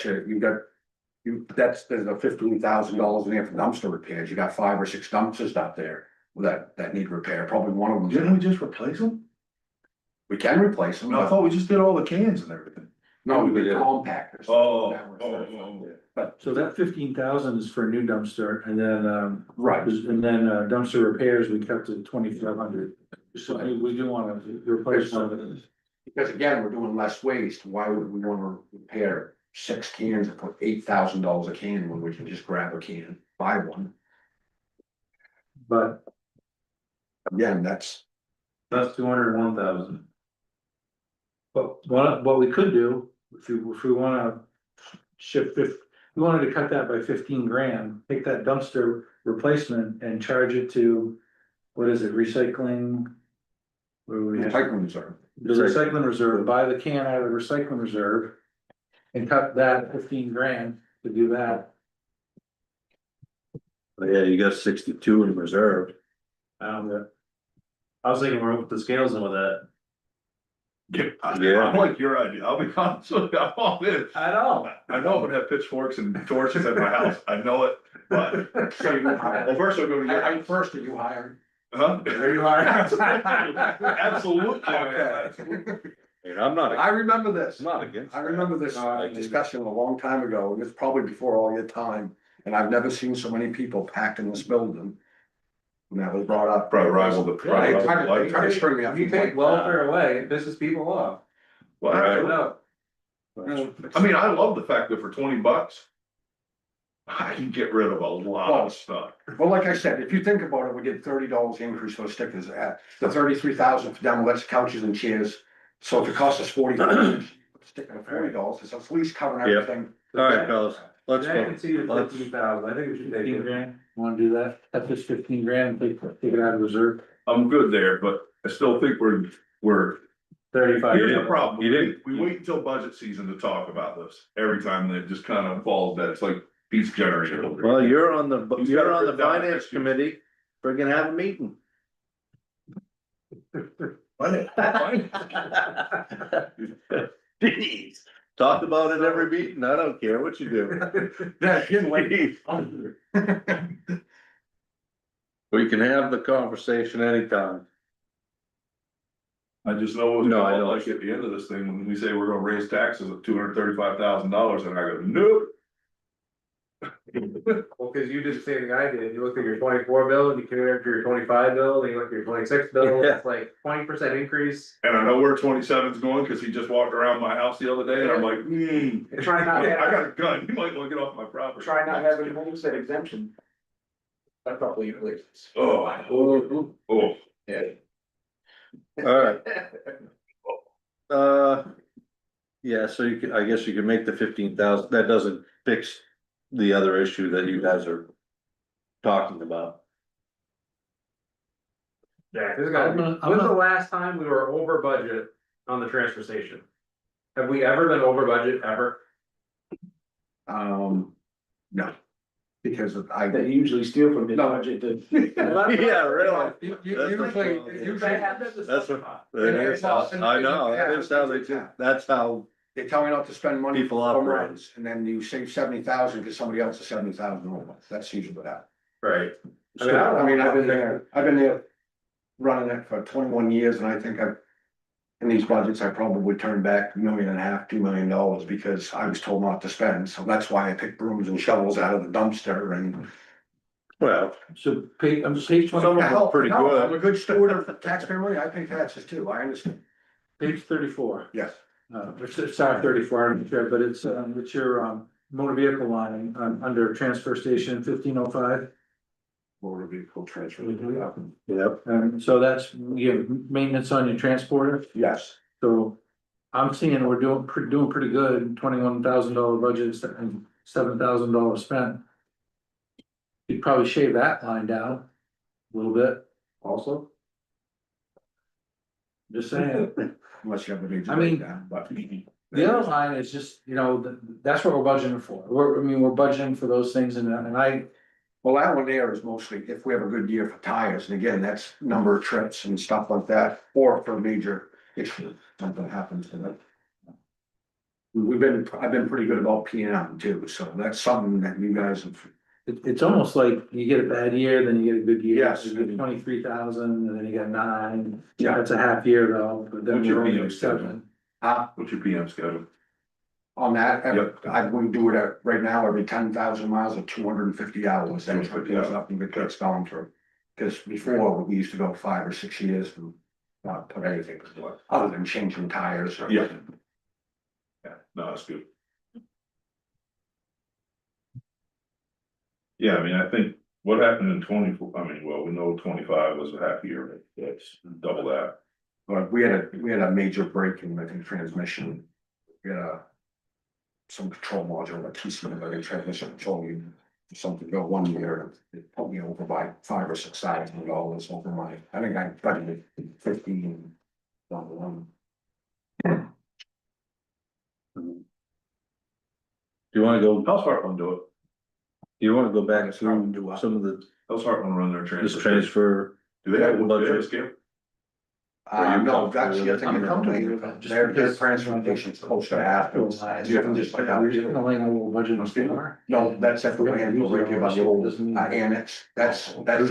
$15,000 in there for dumpster repairs, you got 5 or 6 dumpsters out there that need repair, probably one of them. Didn't we just replace them? We can replace them. No, I thought we just did all the cans and everything. No, we did Yeah. compactors. But, so that 15,000 is for a new dumpster, and then, right, dumpster repairs, we kept it 2,500. So we do wanna replace one of those. because again, we're doing less waste, why would we wanna repair 6 cans and put $8,000 a can when we can just grab a can, buy one? But Again, that's. That's 201,000. But what we could do, if we wanna shift, if we wanted to cut that by 15 grand, take that dumpster replacement and charge it to, what is it, recycling? What do we have? Recycling reserve. The recycling reserve, buy the can out of the recycling reserve. And cut that 15 grand to do that. But yeah, you got 62 in reserve. I was thinking we're up the scales in with that. Yeah. I like your idea, I'll be honest with you, I'm all in. I know. I know I'm gonna have pitchforks and torches at my house, I know it, but. Well, first I'll go to your How house. first are you hired? Huh? There you are. Absolutely. And I'm not, I remember this. I'm not against. I remember this discussion a long time ago, and it's probably before all your time, and I've never seen so many people packed in this building. And that was brought up. Probably rival the. They tried to string me up. You take welfare away, it pisses people off. Well, I actually, know. I mean, I love the fact that for $20. I can get rid of a lot of stuff. Well, like I said, if you think about it, we did $30 increase for stickers at the 33,000 for demo, that's couches and chairs. So if it costs us $40, sticking at $40, it's at least covering Yep. everything. All right, fellas, let's I go. can see the Let's- 15,000, I think we should take 15 it. grand, wanna do that? That's just 15 grand, take it out of reserve. I'm good there, but I still think we're, 35. here's the problem. You didn't- We wait until budget season to talk about this. Every time it just kind of falls dead. It's like piece generator. Well, you're on the He's got it written down finance next year. committee, we're gonna have a meeting. Jeez, talk about it every meeting, I don't care what you do. We can have the conversation anytime. I just know, No, I know. like at the end of this thing, when we say we're gonna raise taxes of $235,000, and I go, nope. Well, cause you did the same thing I did, you looked at your 24 bill, and you compared it to your 25 bill, then you look at your 26 bill, Yeah. it's like 20% increase. And I know where 27's going, cause he just walked around my house the other day, and I'm like, Try not, I got a gun, you might wanna get off my property. Try not having homestead exemption. That probably is. Oh, oh, Yeah. Alright. Yeah, so you can, I guess you can make the 15,000, that doesn't fix the other issue that you guys are talking about. Yeah, this got, I'm gonna- when's the last time we were over budget on the transfer station? Have we ever been over budget ever? No. Because They usually steal from the budget to. Yeah, really. Usually, That's what, that is how- I know, that is how they do, that's how, they tell me not to spend money. People for operate. runs, and then you save 70,000 because somebody else is 70,000 over, that's usually what happens. Right. I mean, I've been there running it for 21 years, and I think in these budgets, I probably turned back $1.5 million, $2 million because I was told not to spend, so that's why I picked brooms and shovels out of the dumpster and. well, So pay, I'm page Some of them are pretty No, good. I'm a good steward of taxpayer money, I pay taxes too, I understand, page 34. yes. Sorry, 34, I'm sure, but it's your, motor vehicle line, under transfer station 1505. Motor vehicle transfer. yep, So that's, you have maintenance on your transporter, Yes, so I'm seeing we're doing pretty good, $21,000 budget and $7,000 spent. You'd probably shave that line down a little bit also. Just saying. unless you have a major I mean, breakdown, but. The other line is just, that's what we're budgeting for. We're budgeting for those things and I, Well, that one there is mostly if we have a good year for tires, and again, that's number of trips and stuff like that, or for major issue, something happens to them. I've been pretty good about P and M too, so that's something that you guys have. it's almost like you get a bad year, then you get a good year. Yes. You get 23,000 and then you got 9. Yeah. That's a half year though, but then What's your you're only PM at 7. what's your PM schedule? On that, Yep. I wouldn't do it at, right now, every 10,000 miles or 250 hours, that's what goes up and gets gone through. Cause before, we used to go 5 or 6 years and not put anything, other than changing tires or. Yeah. Yeah, no, that's good. Yeah, I mean, I think what happened in 24, I mean, well, we know 25 was a half year, but that's double that. But we had a major break in, I think, transmission. We had some control module, a TC, like a transmission control unit. Something go 1 year, it put me over by $5,000 or $6,000 over my, I think I budgeted 15. $1. do you wanna go, How's Heartland do it? do you wanna go back Yes, Heartland do to what? some of the, How's Heartland run their this transfer? transfer? Do they have a budget? scale? No, that's the thing. I'm comfortable with that, just Their because- transportation's close to half. It's just like We're that. gonna lay our budget on FDR. No, that's if we went to right here by the old annex, yes, they gotta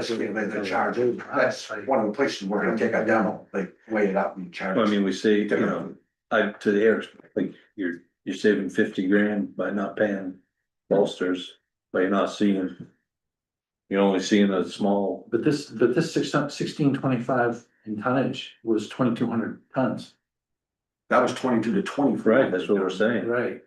scale, they charge it, that's one of the places we're gonna take a demo, they weigh it up and charge. Well, I mean, we say, to the air, like, you're saving 50 grand by not paying bolsters, by not seeing. You're only seeing a small, But this 1625 in tonnage was 2,200 tons. That was 22 to 24. Right, that's what we're saying. Right.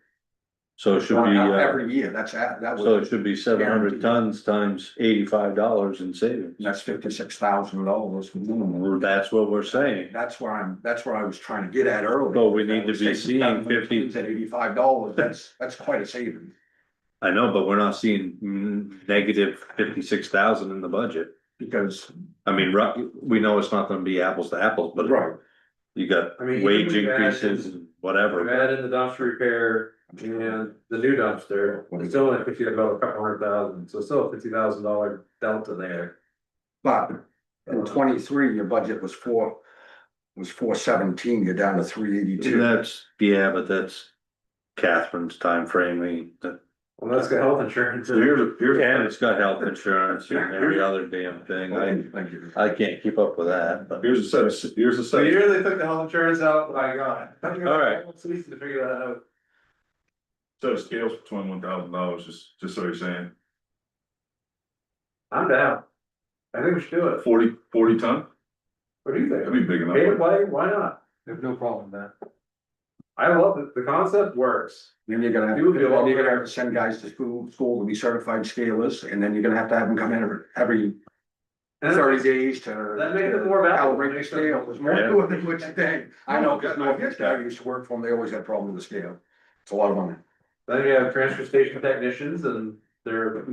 So it should be, Every year, that so it was, should be 700 tons times $85 in savings. that's $56,000 minimum. That's what we're saying. That's where I was trying to get at earlier. But we need to be Taking seeing 700 50 tons At $85, that's quite a saving. I know, but we're not seeing negative 56,000 in the budget. Because, I mean, we know it's not gonna be apples to apples, but right, you got I mean, wage even we've increases and We've whatever. added the dumpster repair and the new dumpster, it's still only $50 about a couple $100,000, so still a $50,000 delta there. but in 23, your budget was 417, you're down to 382. That's, yeah, but that's Catherine's time framing. Well, that's got health insurance. And it's got health insurance and every other damn thing. Thank you. I can't keep up with that, but. Here's a set, here's a So set. you really took the health insurance out, my God. All right. It's easy to figure that out. Set of scales for $21,000, just so you're saying, I'm down. I think we should do it. 40 ton, What do you that'd think? be big Pay to enough. play, why not? I have no problem with that. I love it, the concept works. Then you're gonna have, You would be a lot then you're gonna better. have to send guys to school to be certified scalers, and then you're gonna have to have them come in every And 30 days to. That makes it more valuable. Calibrate the scale, there's more Yeah. to it than what you think. I know, because I get that. I used to work for them, they always had a problem with the scale. It's a lot of money. Then you have transfer station technicians and they're a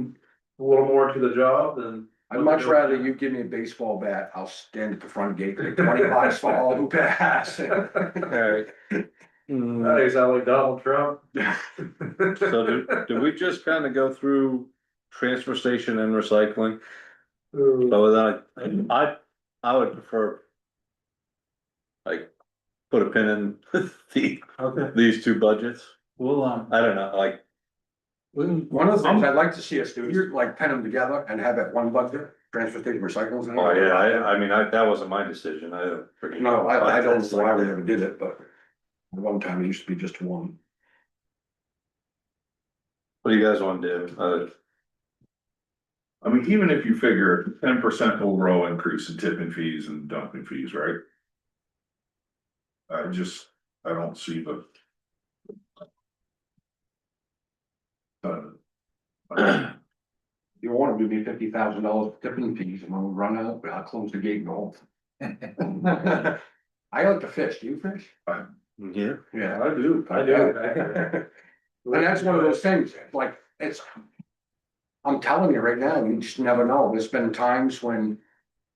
little more to the job than. I'd much rather you give me a baseball bat, I'll stand at the front gate, take 20 bucks for all who pass. Alright. That is how like Donald Trump. So do we just kind of go through transfer station and recycling? Ooh. So that I would prefer. Like, put a pin in Okay, these two budgets. we'll, I don't know, like, One of the things I'd like to see us do is like pen them together and have it one budget, transfer station recycling. oh yeah, I mean, that wasn't my decision, I don't. No, I don't know why we never did it, but at one time it used to be just one. What do you guys wanna do? I mean, even if you figure 10% overall increase in tipping fees and dumping fees, right? I don't see the. You want to give me $50,000 tipping fees, and when we run out, I'll close the gate and go. I like to fish, do you fish? Yeah. Yeah. I do. And that's one of those things, like, I'm telling you right now, you just never know, there's been times when.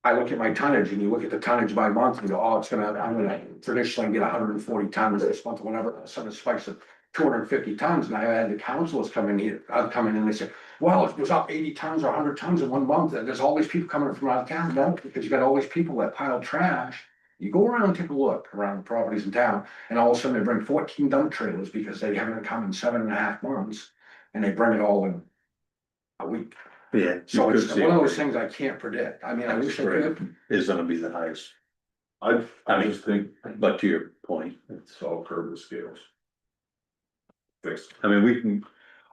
I look at my tonnage and you look at the tonnage by month and go, oh, I'm gonna traditionally get 140 tons this month or whatever, sudden spikes of 250 tons, and I had the councilors come in here, come in and they said, well, it was up 80 tons or 100 tons in 1 month, and there's all these people coming from out of town, no, because you got all these people that pile trash. You go around and take a look around the properties in town, and all of a sudden they bring 14 dump trailers because they haven't come in 7.5 months, and they bring it all in a week. Yeah. So you it's could see one of those things I can't predict. I mean, I wish I could. Is gonna be the highest, I I mean- just think but to your point, it's all curb the scales. Fixed. I mean, we can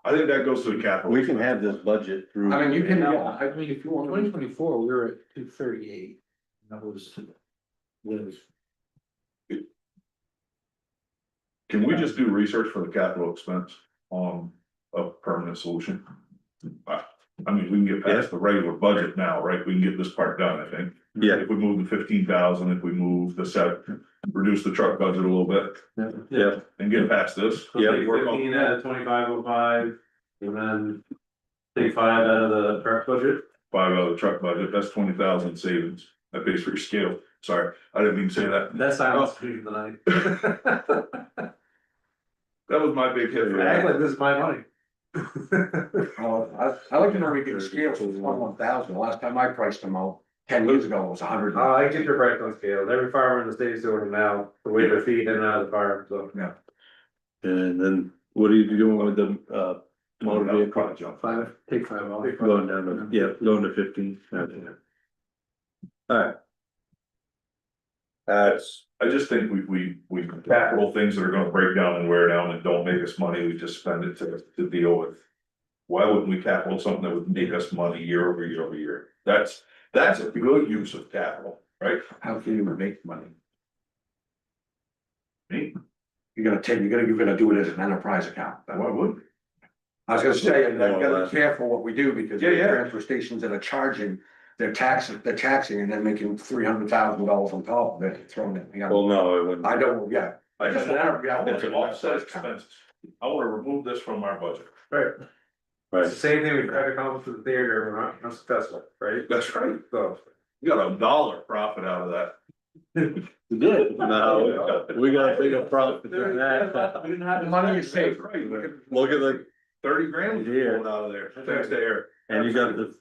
That goes to the capital. We can have this budget through. I mean, you can, yeah, I mean, if you want, 2024, we were at 238. That was. Can we just do research for the capital expense on a permanent solution? I mean, we can get past the regular budget now, right? We can get this part done, I think. Yeah. If we move the 15,000, if we move reduce the truck budget a little bit Yeah, and get past this. Yeah. Work on- 15 out of 2505, and then take 5 out of the truck budget. 5 out of the truck budget, that's 20,000 savings. That pays for your scale. Sorry, I didn't mean to say that. That's silence between the night. That was my big hit for Act that. like this is my money. I like to know we get scales for 21,000. The last time I priced them out 10 years ago, it was 100. I get your price on scales. Every farmer in the state is doing them now, the way they're feeding in and out of the farm, so. and then what are you doing with the motor vehicle? Take 5 off. Going down to, yeah, going to 15. Okay. Alright. I just think we capital things that are gonna break down and wear down and don't make us money, we just spend it to deal with. Why wouldn't we capital something that would make us money year over year over year? That's a good use of capital, right? How can you make money? Me, you're gonna do it as an enterprise account. Why would? I was gonna say, you gotta be careful what we do, because Yeah, there yeah. are transfer stations that are charging, they're taxing and then making $300,000 on top of it, throwing it, you know. Well, no, it wouldn't. I don't, yeah. I just Yeah, want, I want to offset expenses. I wanna remove this from our budget. Right. It's Right, the same thing we tried to accomplish with the theater, we're not successful, right? That's right. So. You got $1 profit out of that. we did, no, we got a bigger profit than that. We didn't have The money is safe. Right. Look at the, 30 grand was Yeah. pulled out of there, thanks to Eric. and you got the,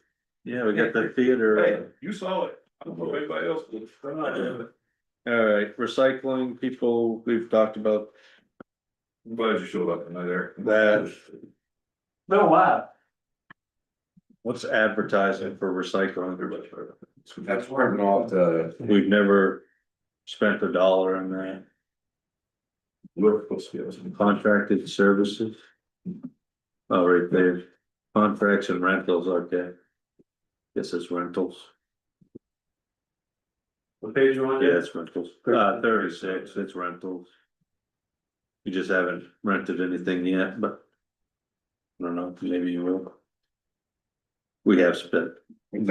yeah, we got the theater. Hey, you saw it. I don't know if anybody else did. All right, recycling people, we've talked about I'm glad you showed up tonight, Eric. that. Been a while. What's advertising for recycling? That's working off the, We've never spent $1 in that. Workforce skills. Contracted services. Oh, right there, contracts and rentals, okay. Guess it's rentals, What page you on? yeah, it's rentals, 36, it's rentals. You just haven't rented anything yet, but. I don't know, maybe you will. We have spent, what's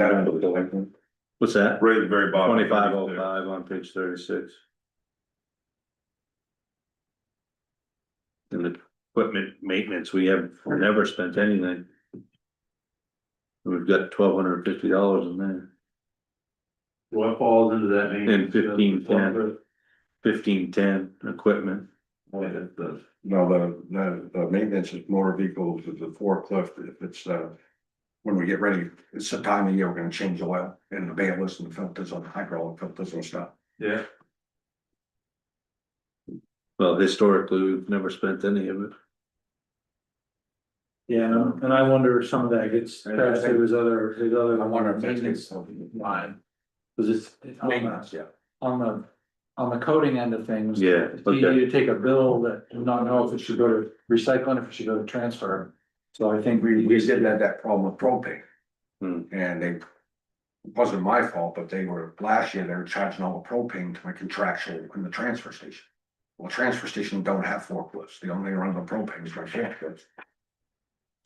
that? Right at the very bottom. 2505 on page 36. And the equipment maintenance, we have never spent anything. We've got $1,250 in there, What falls into that? and 1510 equipment. no, the maintenance is motor vehicles, is the forklift, if it's, when we get ready, it's the time of year, we're gonna change oil and the balers and the filters on the hydraulic filters and stuff. Yeah. Well, historically, we've never spent any of it. Yeah, and I wonder if some of that gets passed through his other, I wonder if that's maintenance line. Cause it's Maintenance, yeah. on the coding end of things. Yeah, It's easy to take a bill that do not know if it should go to recycling, if it should go to transfer. So I think We did have that problem with propane. Hmm. And it wasn't my fault, but last year, they were charging all the propane to my contractual in the transfer station. Well, transfer station don't have forklifts, the only run the propane is my forklifts.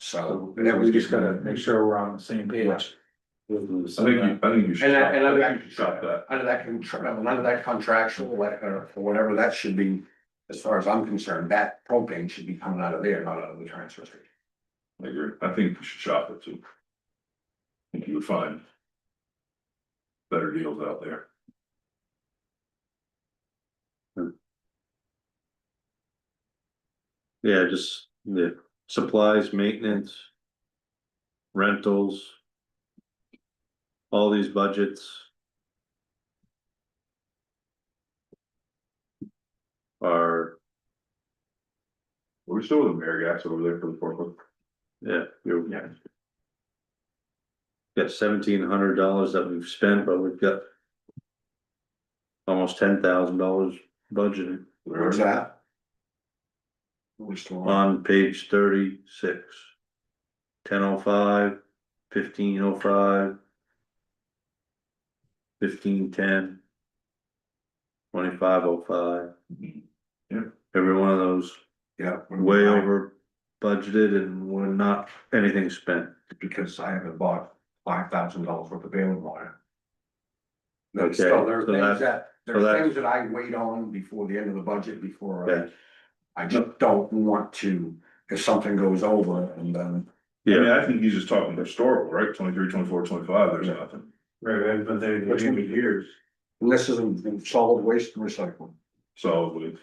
So that was we just gotta make sure we're on the same page. I think you should. And I under think you should stop that. that contractual, or whatever, that should be, as far as I'm concerned, that propane should be coming out of there, not out of the transfer station. I agree. I think you should shop it too. I think you would find better deals out there. Yeah, just the supplies, maintenance. Rentals. All these budgets. Are, We're still with the mayor gas over there for the forklift. yeah, you're. Got $1,700 that we've spent, but we've got. Almost $10,000 budgeted Where's that? We're still on, on page 36. 1005, 1505. 1510. 2505. Yeah. Every one of those yeah. way over budgeted and we're not anything spent. Because I haven't bought $5,000 worth of baling wire. Okay, So there are so things that's- there so are that's- things that I wait on before the end of the budget, before Yeah. I just don't want to, if something goes over and then. I mean, Yeah, I think he's just talking historical, right? 23, 24, 25. There's nothing. Right, but they give me years. And this isn't solid waste and recycling. So with,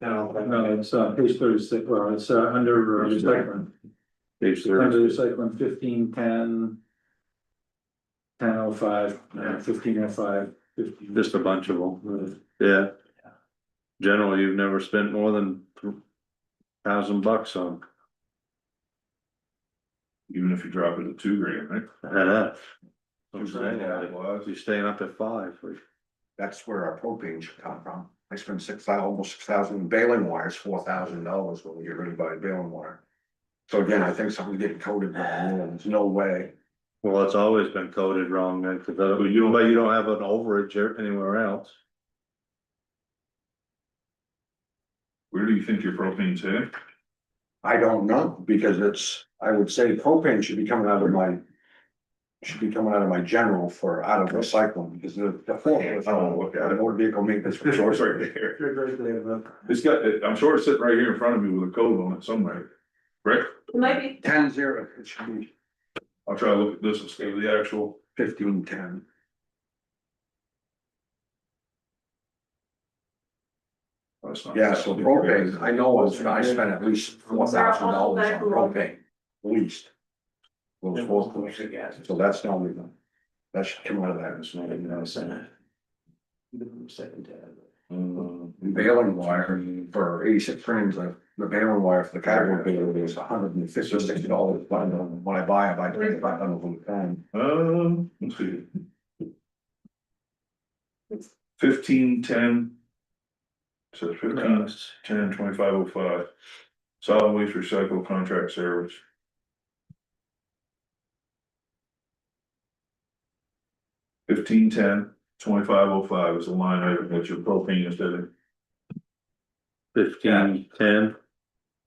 No, No, it's page 36, well, it's under recycling. page Under 36. recycling 1510. 1005, 1505, 15. Just a bunch of them, yeah. Generally, you've never spent more than $1,000 on even if you drop it to $2,000, right? that. $2,000. You're staying up at 5. That's where our propane should come from. I spend almost 6,000 in baling wires, $4,000 when we get ready to buy baling wire. So again, I think something's getting coded wrong, and there's no way. Well, it's always been coded wrong, then, but you don't have an overage anywhere else. Where do you think your propane's heading? I don't know, because it's, I would say propane should be coming out of my. Should be coming out of my general for out of recycling, because the whole, I don't wanna look at the it. motor vehicle maintenance. It's right there. It's got, I'm sure it's sitting right here in front of me with a code on it somewhere. Rick, It might be. 10-0, it should be I'll try to look at this instead of the actual. 15-10. Oh, it's not- Yeah, so propane, I know I spent at least $4,000 on propane, at least. Those four things. So that's not even, that should come out of that. It's not even that center. Baling wire for 86 frames, the baling wire for the cardboard baler is $156. But when I buy 25 from the fan. Let's see. 1510. Says 1510 2505. Solid waste recycle contract service. 1510 2505 is the line item that your propane is in. 1510,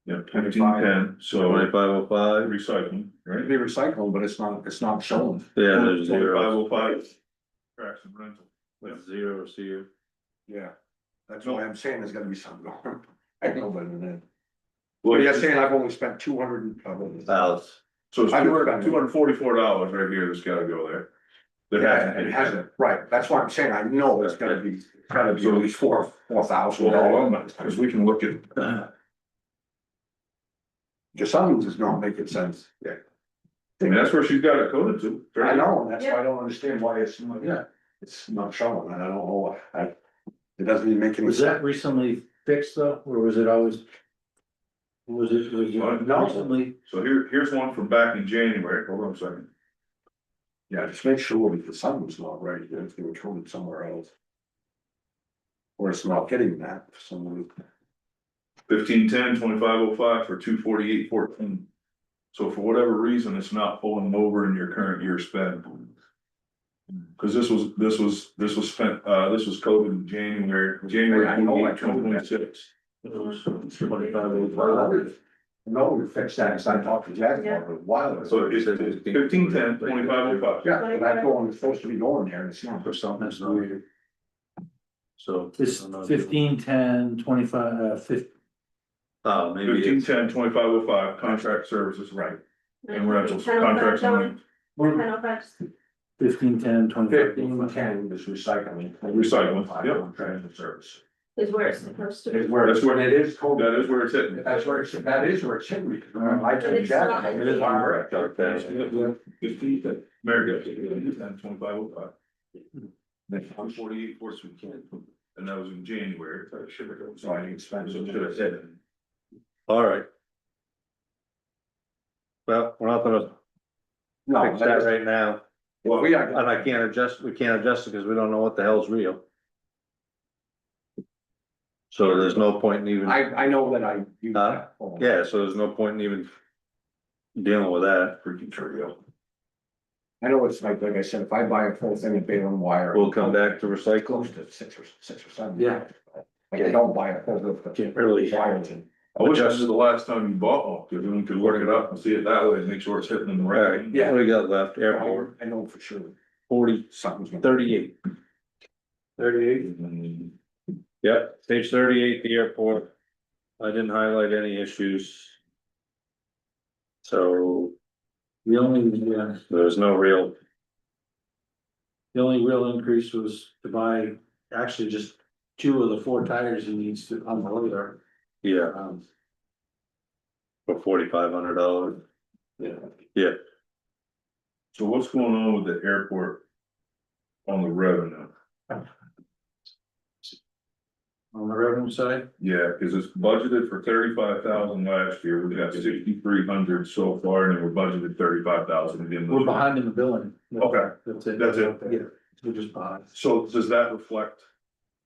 Yeah, 1510, so 2505, recycling, right? It'd be recycled, but it's not shown. yeah, there's zero, 2505. Tracks and rental. with zeros here. Yeah, that's why I'm saying there's gonna be something going. I know better than that. Well, But you're saying I've only spent 200. Alice, so it's I would- $244 right here that's gotta go there. That Yeah, it hasn't, right, that's why I'm saying, I know it's gotta be at least $4,000. Cause we can look at. Just some of this don't make it sense. Yeah. I mean, that's where she's got it coded to. I know, and that's why I don't understand why it's not, yeah, it's not showing, and I don't know, it doesn't even make any Was sense. that recently fixed though, or was it always? Was it No. recently? So here's one from back in January, hold on a second. Yeah, just make sure because something's not right, if they were coded somewhere else. Or it's not getting that for some reason. 1510 2505 for 248.14. So for whatever reason, it's not pulling over in your current year spend. Cause this was spent, this was coded in January I know, I 28, told you that. 2026. No, we fixed that, cause I talked to Jack about it a while ago. So it's 1510 2505. Yeah, but that going, it's supposed to be going there, and it's not. for something that's weird. So. It's 1510 25 Oh, maybe it's, 1510 2505 contract services, right? And rentals, contracts and rentals. 1510 25. 1510 is recycling. Recycling, yep. Transit service. Is where it's supposed to Is be. where, That's where- when it is coded. That is where it's hitting. That's where it's, that is where it should be. I But can it's check. not. It is where it- Okay. 1510, America, 1510 2505. Then 148 Fourth Weekend, and that was in January. So it should have gone- So I need to spend. So it should have said it. alright. Well, we're not gonna No, fix that right now, Well, we are. and we can't adjust it because we don't know what the hell's real. So there's no point in even, I know that I. use Huh? that phone. yeah, so there's no point in even dealing with that. Freaking trivial. I know it's like I said, if I buy a full thing of baling wire. We'll come back to recycle. Close to six or seven. Yeah. Like I don't buy a full of. Can't really. Wires and. I wish this is the last time you bought one, because then we could work it up and see it that way, and make sure it's hitting in the right. Alright, yeah, what do we got left? Airport, I know for sure, 40, something's. gonna- 38. 38. Yep, page 38, the airport. I didn't highlight any issues. So The only, there's no real, the only real increase was to buy actually just 2 of the 4 tires he needs to on the loader. yeah, Um, for $4,500. yeah. Yeah, So what's going on with the airport on the revenue? On the revenue side, Yeah, cause it's budgeted for 35,000 last year, we got 6,300 so far, and then we're budgeted 35,000 again. this we're year. behind in the billing. Okay. That's it. That's it. Yeah, we're just behind. So does that reflect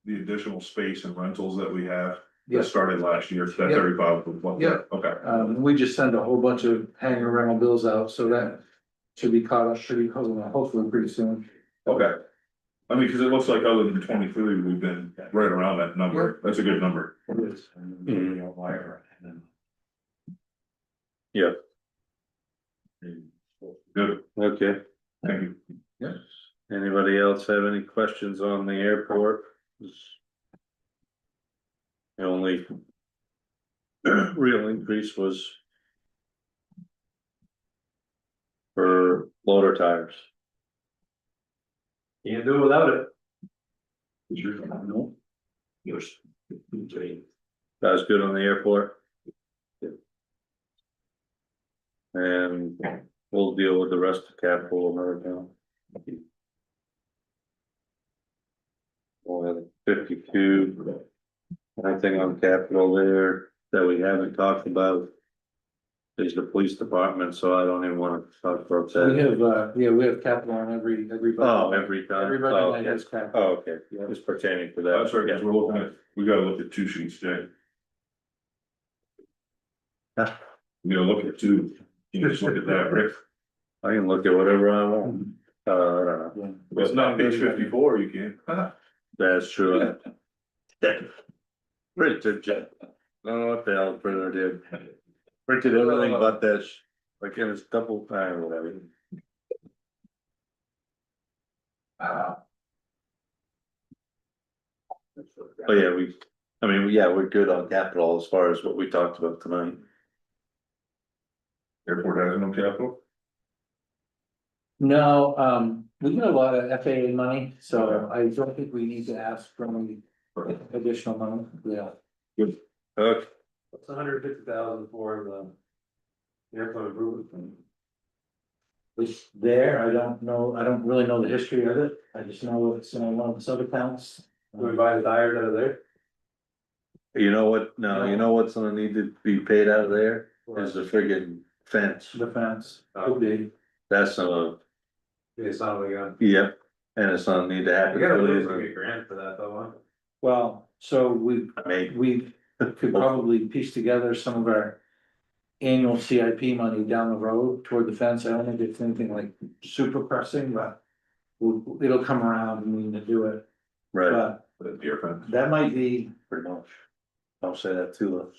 the additional space and rentals that we have? That Yes. started last year, so that Yeah. 35 was what? Yeah. Okay, We just send a whole bunch of hangar rental bills out, so that should be caught up, hopefully pretty soon. okay. I mean, cause it looks like other than 23, we've been right around that number, that's a good number. Yeah, Good, okay. thank you. Yes. Anybody else have any questions on the airport? The only real increase was for loader tires. Can't do it without it. That was good on the airport. And we'll deal with the rest of capital another time. We'll have 52. Anything on capital there that we haven't talked about? Is the police department, so I don't even wanna talk about So we that. have, we have capital on every budget. Oh, every time. Everybody Oh, that okay. has capital. Oh, okay, it's pertaining to that. That's right, cause we're looking at, we gotta look at 2 sheets, Jay. Yeah. We gotta look at 2, you can just look at that, Rick. I can look at whatever I want. I don't know. Well, it's not page 54, you can. That's true. Printed, Jeff. I don't know what the hell the printer did. Printed everything but that, like it was double time, whatever. But yeah, we're good on capital as far as what we talked about tonight. Airport has no capital? No, we get a lot of FAA money, so I don't think we need to ask for any additional money, yeah. Okay, What's $150,000 for the airport improvement? It's there, I don't know, I don't really know the history of it, I just know it's in one of the sub accounts. Do we buy the tires out of there? you know what, no, you know what's gonna need to be paid out of there, is the friggin' fence. The fence, could be. That's It's not like yep, and it's gonna need to happen. we gotta lose a grant for that though, huh? Well, so we Maybe. could probably piece together some of our annual CIP money down the road toward the fence. I don't think it's anything like super pressing, but it'll come around and we need to do it. Right, But The deer fence. that might be, pretty much. Don't say that too much.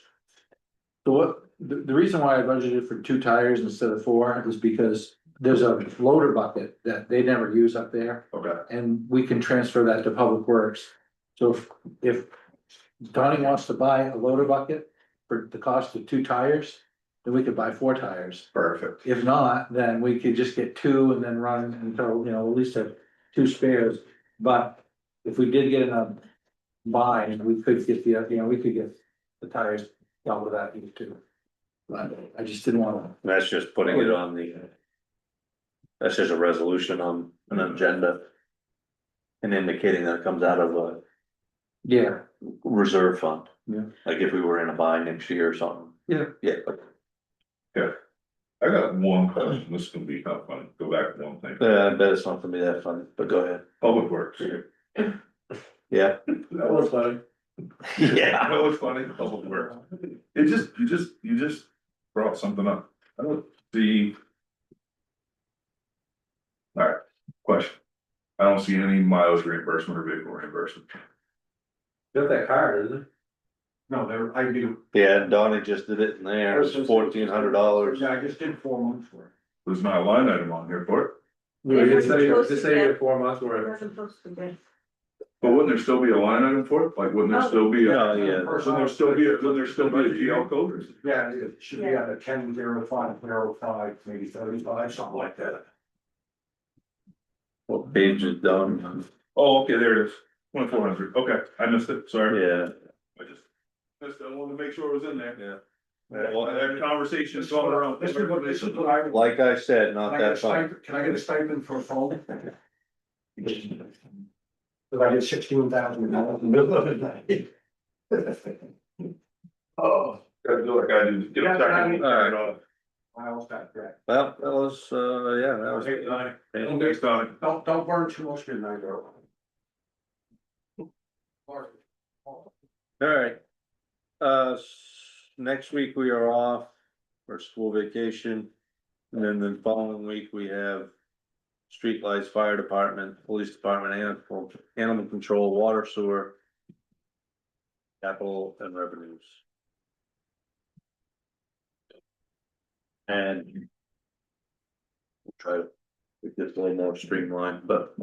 so what, the reason why I budgeted for 2 tires instead of 4 is because there's a loader bucket that they never use up there. Okay. And we can transfer that to Public Works. So if Donnie wants to buy a loader bucket for the cost of 2 tires, then we could buy 4 tires. Perfect. If not, then we could just get 2 and then run until, at least have 2 spares. But if we did get in a bind, we could get we could get the tires down to that too. But I just didn't wanna. That's just putting it on the. That's just a resolution on an agenda. And indicating that it comes out of a Yeah. reserve fund. Yeah. Like if we were in a bind next year or something. Yeah. Yeah, I got one question, this is gonna be kind of funny, go back to one thing. I bet it's not gonna be that funny, but go ahead. Public Works. Yeah. That was funny. Yeah. That was funny, Public Works. It just, you just brought something up. I don't see. Alright, question. I don't see any mileage reimbursement or vehicle reimbursement. Got that card, isn't it? No, I do. Yeah, Donnie just did it in there, it's $1,400. I just did 4 months for it. There's not a line item on here for it, Just say you 4 months worth. but wouldn't there still be a line item for it? Like, wouldn't there still be Oh, a? yeah. Wouldn't there still be a GL code? Yeah, it should be on a 10-05, maybe 35, something like that. What page is done? Oh, okay, there it is, 2400, okay, I missed it, sorry. Yeah. I just missed it, I wanted to make sure it was in there. Yeah. That conversation's going around. This is what I. Like I said, not that fun. Can I get a stipend for a phone? Cause I get $16,000 in the middle of the night. Oh. Gotta do like I do, get a second. Alright. I almost got correct. Well, that was, yeah, that was. Next time. Don't burn too much midnight oil. Alright. Next week we are off for school vacation. And then the following week we have streetlights, fire department, police department, animal control, water, sewer. Capital and revenues. And. We'll try to make this a little more streamlined, but.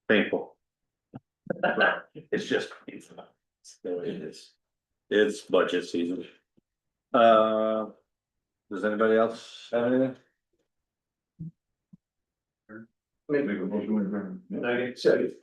Painful. It's just painful. It is. It's budget season. Does anybody else have anything? Make a motion. Second.